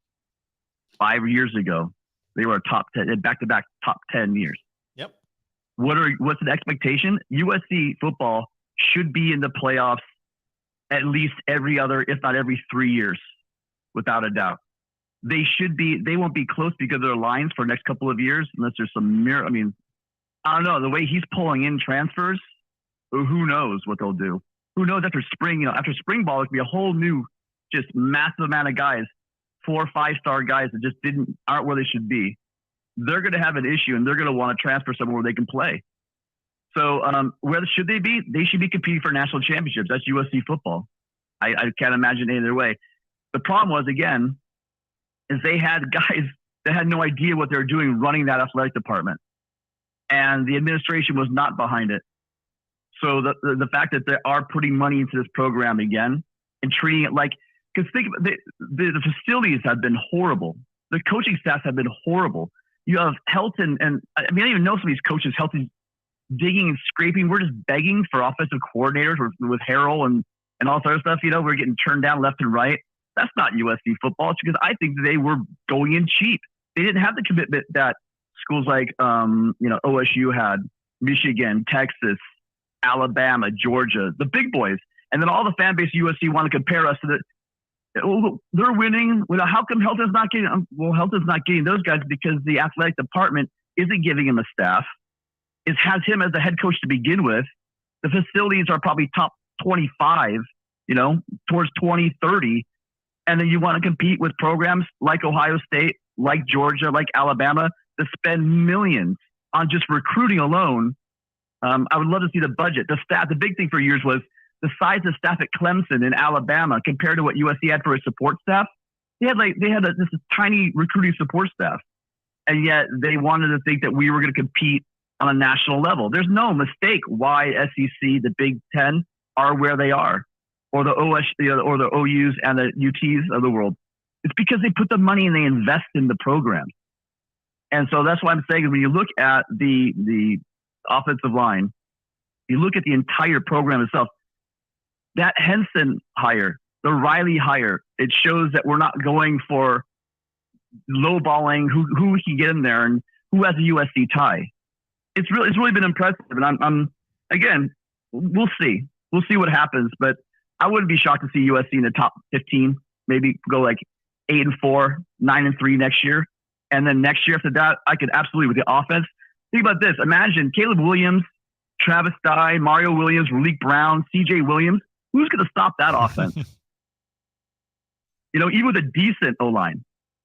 5 years ago, they were a top 10, back-to-back top 10 years. Yep. What's the expectation? USC football should be in the playoffs at least every other, if not every 3 years, without a doubt. They won't be close because of their lines for the next couple of years, unless there's some mirror. I mean, I don't know. The way he's pulling in transfers, who knows what they'll do? Who knows after spring? After spring ball, it could be a whole new, just massive amount of guys, 4 or 5 star guys that just aren't where they should be. they're going to have an issue and they're going to want to transfer somewhere where they can play. So where should they be? They should be competing for national championships. That's USC football. I can't imagine any other way. The problem was, again, is they had guys that had no idea what they were doing running that athletic department. And the administration was not behind it. So the fact that they are putting money into this program again and treating it like, because think about the facilities have been horrible. The coaching staffs have been horrible. You have Helton, and I mean, I don't even know some of these coaches. Helton's digging and scraping. We're just begging for offensive coordinators with Harrell and all that other stuff. You know, we're getting turned down left and right. That's not USC football. It's because I think they were going in cheap. They didn't have the commitment that schools like OSU had, Michigan, Texas, Alabama, Georgia, the big boys. And then all the fan base of USC want to compare us to the. Oh, they're winning. Well, how come Helton's not getting? Well, Helton's not getting those guys because the athletic department isn't giving him a staff. It has him as the head coach to begin with. The facilities are probably top 25, towards 2030. And then you want to compete with programs like Ohio State, like Georgia, like Alabama, to spend millions on just recruiting alone. I would love to see the budget. The staff, the big thing for years was the size of staff at Clemson in Alabama compared to what USC had for its support staff. They had this tiny recruiting support staff. And yet they wanted to think that we were going to compete on a national level. There's no mistake why SEC, the Big Ten, are where they are, or the or the OUs and the UTs of the world. It's because they put the money and they invest in the program. And so that's why I'm saying when you look at the offensive line, you look at the entire program itself, that Henson hire, the Riley hire, it shows that we're not going for lowballing who we can get in there and who has a USC tie. It's really been impressive. And I'm again, we'll see what happens, but I wouldn't be shocked to see USC in the top 15, maybe go like 8-4, 9-3 next year. And then next year after that, I could absolutely with the offense. Think about this. Imagine Caleb Williams, Travis Dye, Mario Williams, Raleek Brown, CJ Williams. Who's going to stop that offense? Even with a decent O-line,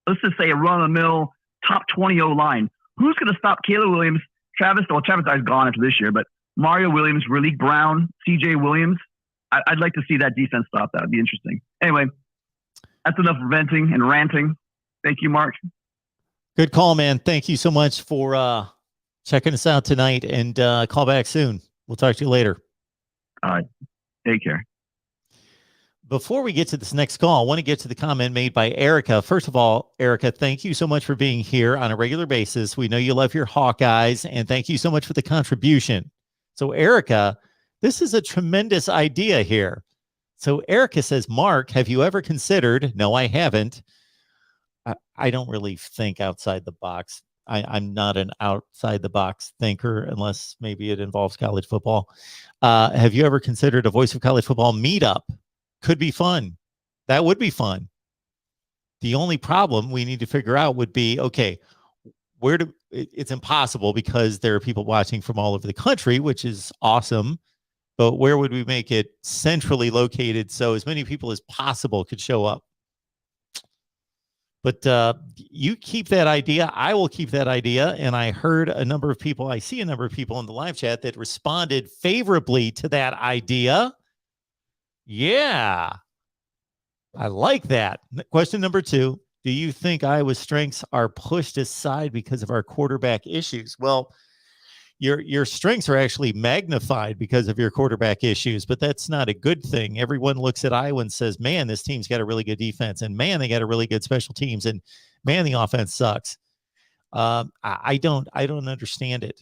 let's just say a run-of-the-mill top 20 O-line. Who's going to stop Caleb Williams, Travis Dye's gone after this year, but Mario Williams, Raleek Brown, CJ Williams. I'd like to see that defense stop. That would be interesting. Anyway, that's enough venting and ranting. Thank you, Mark. Good call, man. Thank you so much for checking us out tonight, and call back soon. We'll talk to you later. All right. Take care. Before we get to this next call, I want to get to the comment made by Erica. First of all, Erica, thank you so much for being here on a regular basis. We know you love your Hawkeyes, and thank you so much for the contribution. So, Erica, this is a tremendous idea here. So, Erica says, Mark, have you ever considered? No, I haven't. I don't really think outside the box. I'm not an outside the box thinker unless maybe it involves college football. Have you ever considered a Voice of College Football meetup? Could be fun. That would be fun. The only problem we need to figure out would be, okay, it's impossible because there are people watching from all over the country, which is awesome. But where would we make it centrally located so as many people as possible could show up? But you keep that idea. I will keep that idea. And I see a number of people in the live chat that responded favorably to that idea. Yeah, I like that. Question number 2, do you think Iowa's strengths are pushed aside because of our quarterback issues? Well, your strengths are actually magnified because of your quarterback issues, but that's not a good thing. Everyone looks at Iowa and says, man, this team's got a really good defense, and man, they got a really good special teams, and man, the offense sucks. I don't understand it.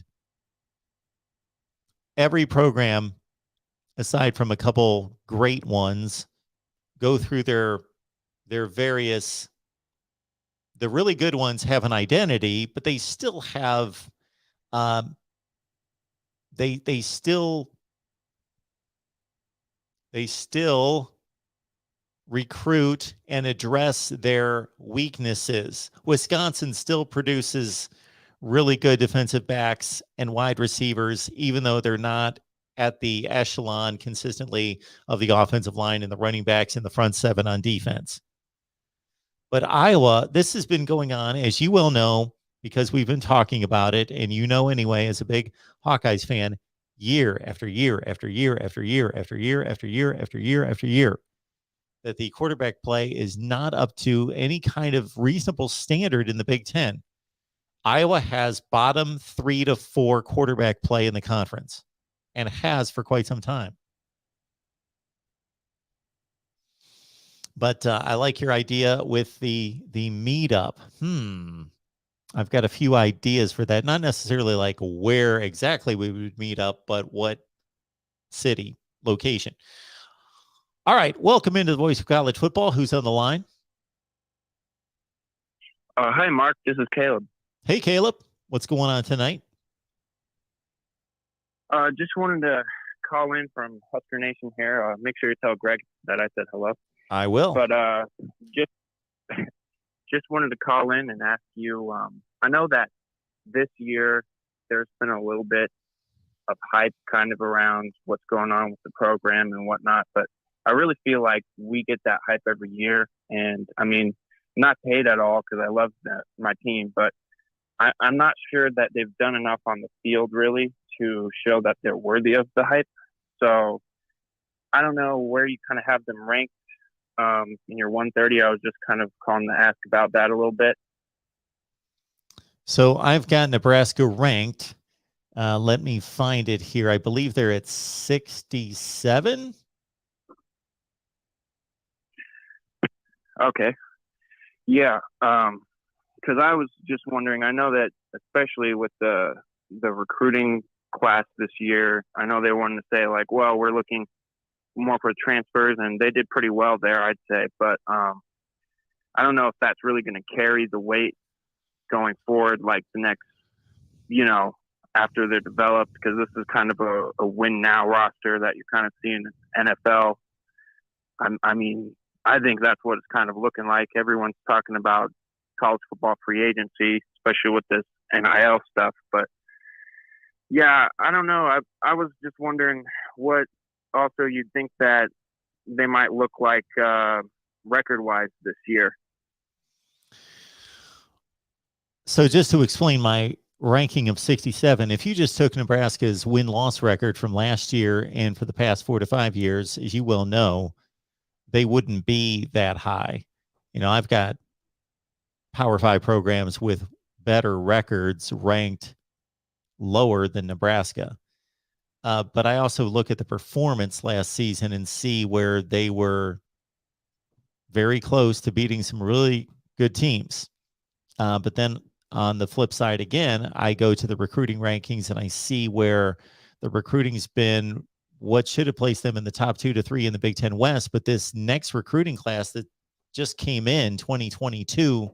Every program, aside from a couple great ones, go through their various. The really good ones have an identity, but they still have. They still recruit and address their weaknesses. Wisconsin still produces really good defensive backs and wide receivers, even though they're not at the echelon consistently of the offensive line and the running backs in the front seven on defense. But Iowa, this has been going on, as you well know, because we've been talking about it, and anyway, as a big Hawkeyes fan, year after year after year after year after year after year after year after year, that the quarterback play is not up to any kind of reasonable standard in the Big Ten. Iowa has bottom 3 to 4 quarterback play in the conference, and has for quite some time. But I like your idea with the meetup. I've got a few ideas for that. Not necessarily like where exactly we would meet up, but what city, location. All right. Welcome into the Voice of College Football. Who's on the line? Hi, Mark. This is Caleb. Hey, Caleb. What's going on tonight? Just wanted to call in from Husker Nation here. Make sure you tell Greg that I said hello. I will. But just wanted to call in and ask you. I know that this year there's been a little bit of hype kind of around what's going on with the program and whatnot, but I really feel like we get that hype every year. And I mean, not paid at all because I love my team, but I'm not sure that they've done enough on the field really to show that they're worthy of the hype. So I don't know where you kind of have them ranked in your 130. I was just kind of calling to ask about that a little bit. So I've got Nebraska ranked. Let me find it here. I believe they're at 67. Okay. Yeah. Because I was just wondering, I know that especially with the recruiting class this year, I know they wanted to say like, well, we're looking more for transfers, and they did pretty well there, I'd say. But I don't know if that's really going to carry the weight going forward, like the next, after they're developed, because this is kind of a win now roster that you're kind of seeing in NFL. I mean, I think that's what it's kind of looking like. Everyone's talking about college football free agency, especially with this NIL stuff. But yeah, I don't know. I was just wondering what also you'd think that they might look like record-wise this year. So just to explain my ranking of 67, if you just took Nebraska's win-loss record from last year and for the past 4 to 5 years, as you well know, they wouldn't be that high. I've got Power 5 programs with better records ranked lower than Nebraska. But I also look at the performance last season and see where they were very close to beating some really good teams. But then on the flip side, again, I go to the recruiting rankings and I see where the recruiting's been what should have placed them in the top 2 to 3 in the Big Ten West. But this next recruiting class that just came in 2022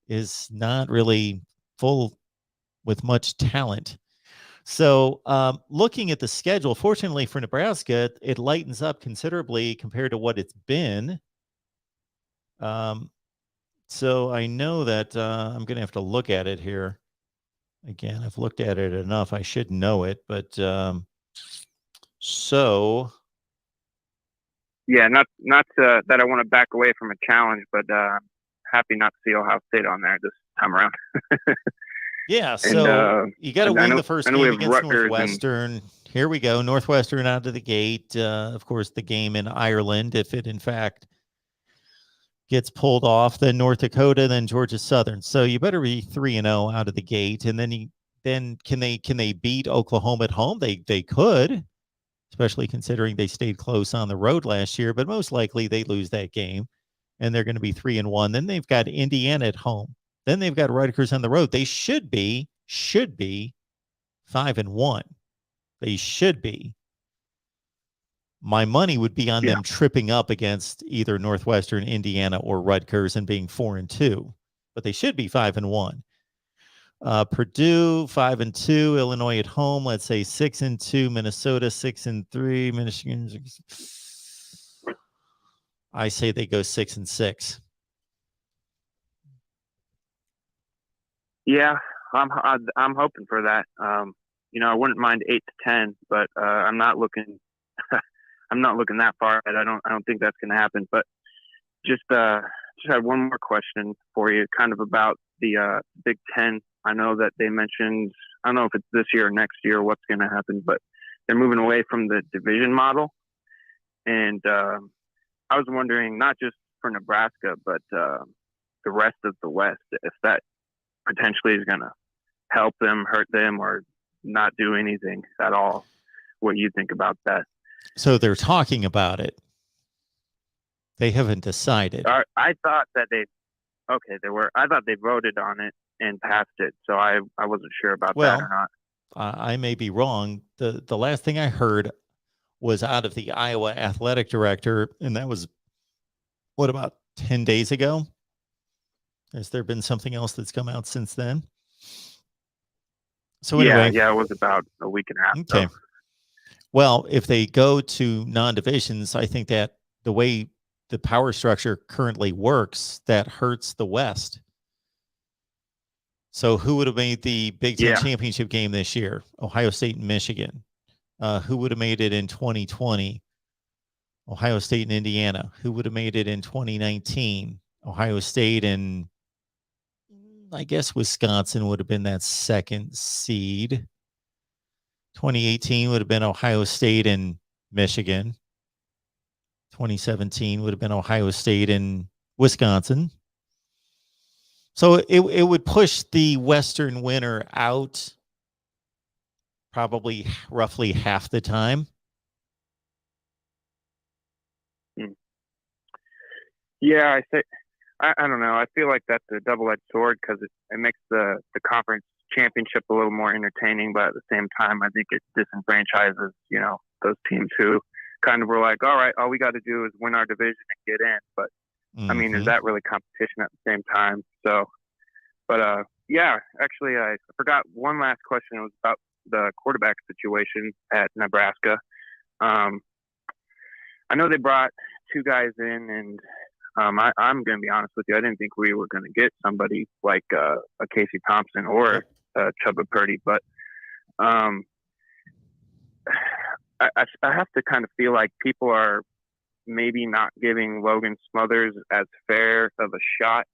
is not really full with much talent. So looking at the schedule, fortunately for Nebraska, it lightens up considerably compared to what it's been. So I know that I'm going to have to look at it here. Again, I've looked at it enough. I should know it, but so. Yeah, not that I want to back away from a challenge, but happy not to see Ohio State on there this time around. Yeah, so you got to win the first game against Rutgers Northwestern. Here we go. Northwestern out of the gate. Of course, the game in Ireland, if it in fact gets pulled off, then North Dakota, then Georgia Southern. So you better be 3-0 out of the gate. And then can they beat Oklahoma at home? They could, especially considering they stayed close on the road last year, but most likely they lose that game and they're going to be 3-1. Then they've got Indiana at home. Then they've got Rutgers on the road. They should be 5-1. They should be. My money would be on them tripping up against either Northwestern, Indiana, or Rutgers and being 4-2. But they should be 5-1. Purdue 5-2, Illinois at home. Let's say 6-2, Minnesota 6-3, Michigan. I say they go 6-6. Yeah, I'm hoping for that. I wouldn't mind 8-10, but I'm not looking. I'm not looking that far ahead. I don't think that's going to happen. But just just had one more question for you, kind of about the Big Ten. I know that they mentioned, I don't know if it's this year or next year, what's going to happen, but they're moving away from the division model. And I was wondering, not just for Nebraska, but the rest of the West, if that potentially is going to help them, hurt them, or not do anything at all. What do you think about that? So they're talking about it. They haven't decided. I thought that I thought they voted on it and passed it. So I wasn't sure about that or not. I may be wrong. The last thing I heard was out of the Iowa athletic director, and that was, what, about 10 days ago? Has there been something else that's come out since then? So anyway. Yeah, it was about a week and a half. Okay. So. Well, if they go to non-divisions, I think that the way the power structure currently works, that hurts the West. So who would have made the Big Ten championship game this year? Ohio State and Michigan. Who would have made it in 2020? Ohio State and Indiana. Who would have made it in 2019? Ohio State and, I guess, Wisconsin would have been that second seed. 2018 would have been Ohio State and Michigan. 2017 would have been Ohio State and Wisconsin. So it would push the Western winner out probably roughly half the time. Yeah, I don't know. I feel like that's a double-edged sword because it makes the conference championship a little more entertaining, but at the same time, I think it disenfranchises, those teams who kind of were like, all right, all we got to do is win our division and get in. But I mean, is that really competition at the same time? So, but yeah, actually, I forgot one last question. It was about the quarterback situation at Nebraska. I know they brought two guys in, and I'm going to be honest with you. I didn't think we were going to get somebody like a Casey Thompson or Chubba Purdy, but I have to kind of feel like people are maybe not giving Logan Smothers as fair of a shot,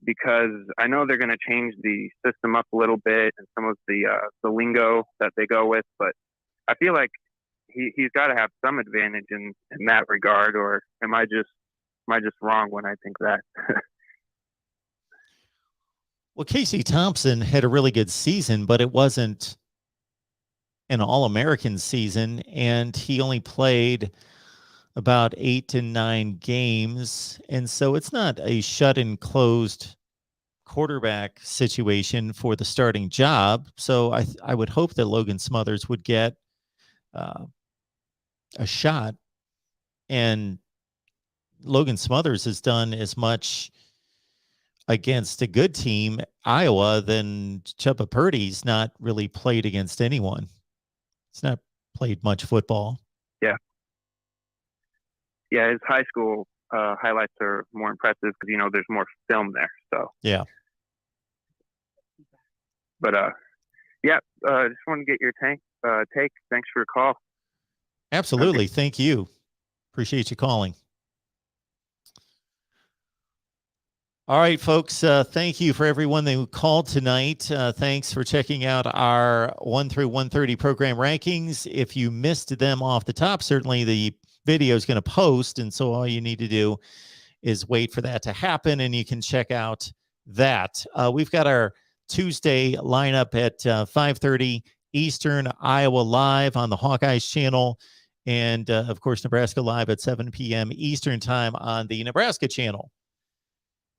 because I know they're going to change the system up a little bit and some of the lingo that they go with, but I feel like he's got to have some advantage in that regard. Or am I just wrong when I think that? Well, Casey Thompson had a really good season, but it wasn't an All-American season, and he only played about 8 to 9 games. And so it's not a shut and closed quarterback situation for the starting job. So I would hope that Logan Smothers would get a shot. And Logan Smothers has done as much against a good team, Iowa, than Chubba Purdy's not really played against anyone. He's not played much football. Yeah, his high school highlights are more impressive because, there's more film there. So yeah. But just want to get your take. Thanks for your call. Absolutely. Okay. Thank you. Appreciate you calling. All right, folks. Thank you for everyone who called tonight. Thanks for checking out our 1 through 130 program rankings. If you missed them off the top, certainly the video is going to post, and so all you need to do is wait for that to happen, and you can check out that. We've got our Tuesday lineup at 5:30 Eastern, Iowa Live on the Hawkeyes channel, and of course Nebraska Live at 7 p.m. Eastern time on the Nebraska channel.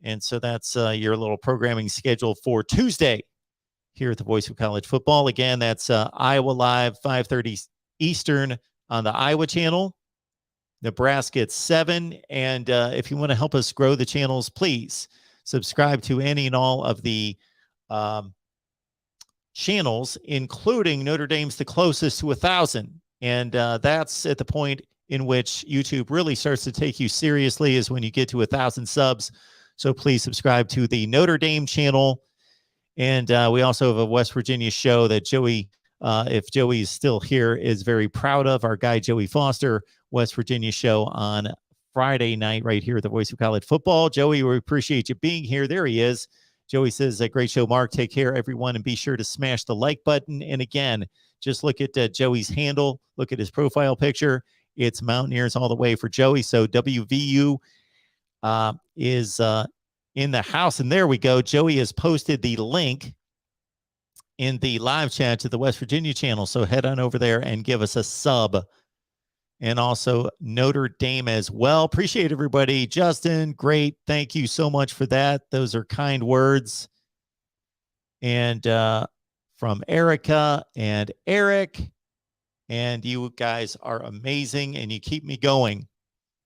And so that's your little programming schedule for Tuesday here at the Voice of College Football. Again, that's Iowa Live, 5:30 Eastern on the Iowa channel. Nebraska at 7. And if you want to help us grow the channels, please subscribe to any and all of the channels, including Notre Dame's the closest to 1,000. And that's at the point in which YouTube really starts to take you seriously, is when you get to 1,000 subs. So please subscribe to the Notre Dame channel. And we also have a West Virginia show that Joey, if Joey's still here, is very proud of. Our guy, Joey Foster, West Virginia show on Friday night right here at the Voice of College Football. Joey, we appreciate you being here. There he is. Joey says, a great show, Mark. Take care, everyone, and be sure to smash the like button. And again, just look at Joey's handle. Look at his profile picture. It's Mountaineers all the way for Joey. So WVU is in the house. And there we go. Joey has posted the link in the live chat to the West Virginia channel. So head on over there and give us a sub. And also Notre Dame as well. Appreciate everybody. Justin, great. Thank you so much for that. Those are kind words. And from Erica and Eric. And you guys are amazing, and you keep me going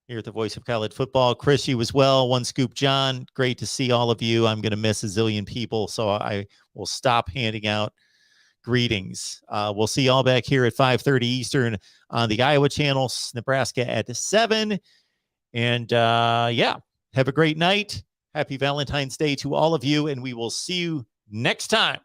here at the Voice of College Football. Chris, you as well. One Scoop John, great to see all of you. I'm going to miss a zillion people, so I will stop handing out greetings. We'll see y'all back here at 5:30 Eastern on the Iowa channel, Nebraska at 7. And yeah, have a great night. Happy Valentine's Day to all of you, and we will see you next time.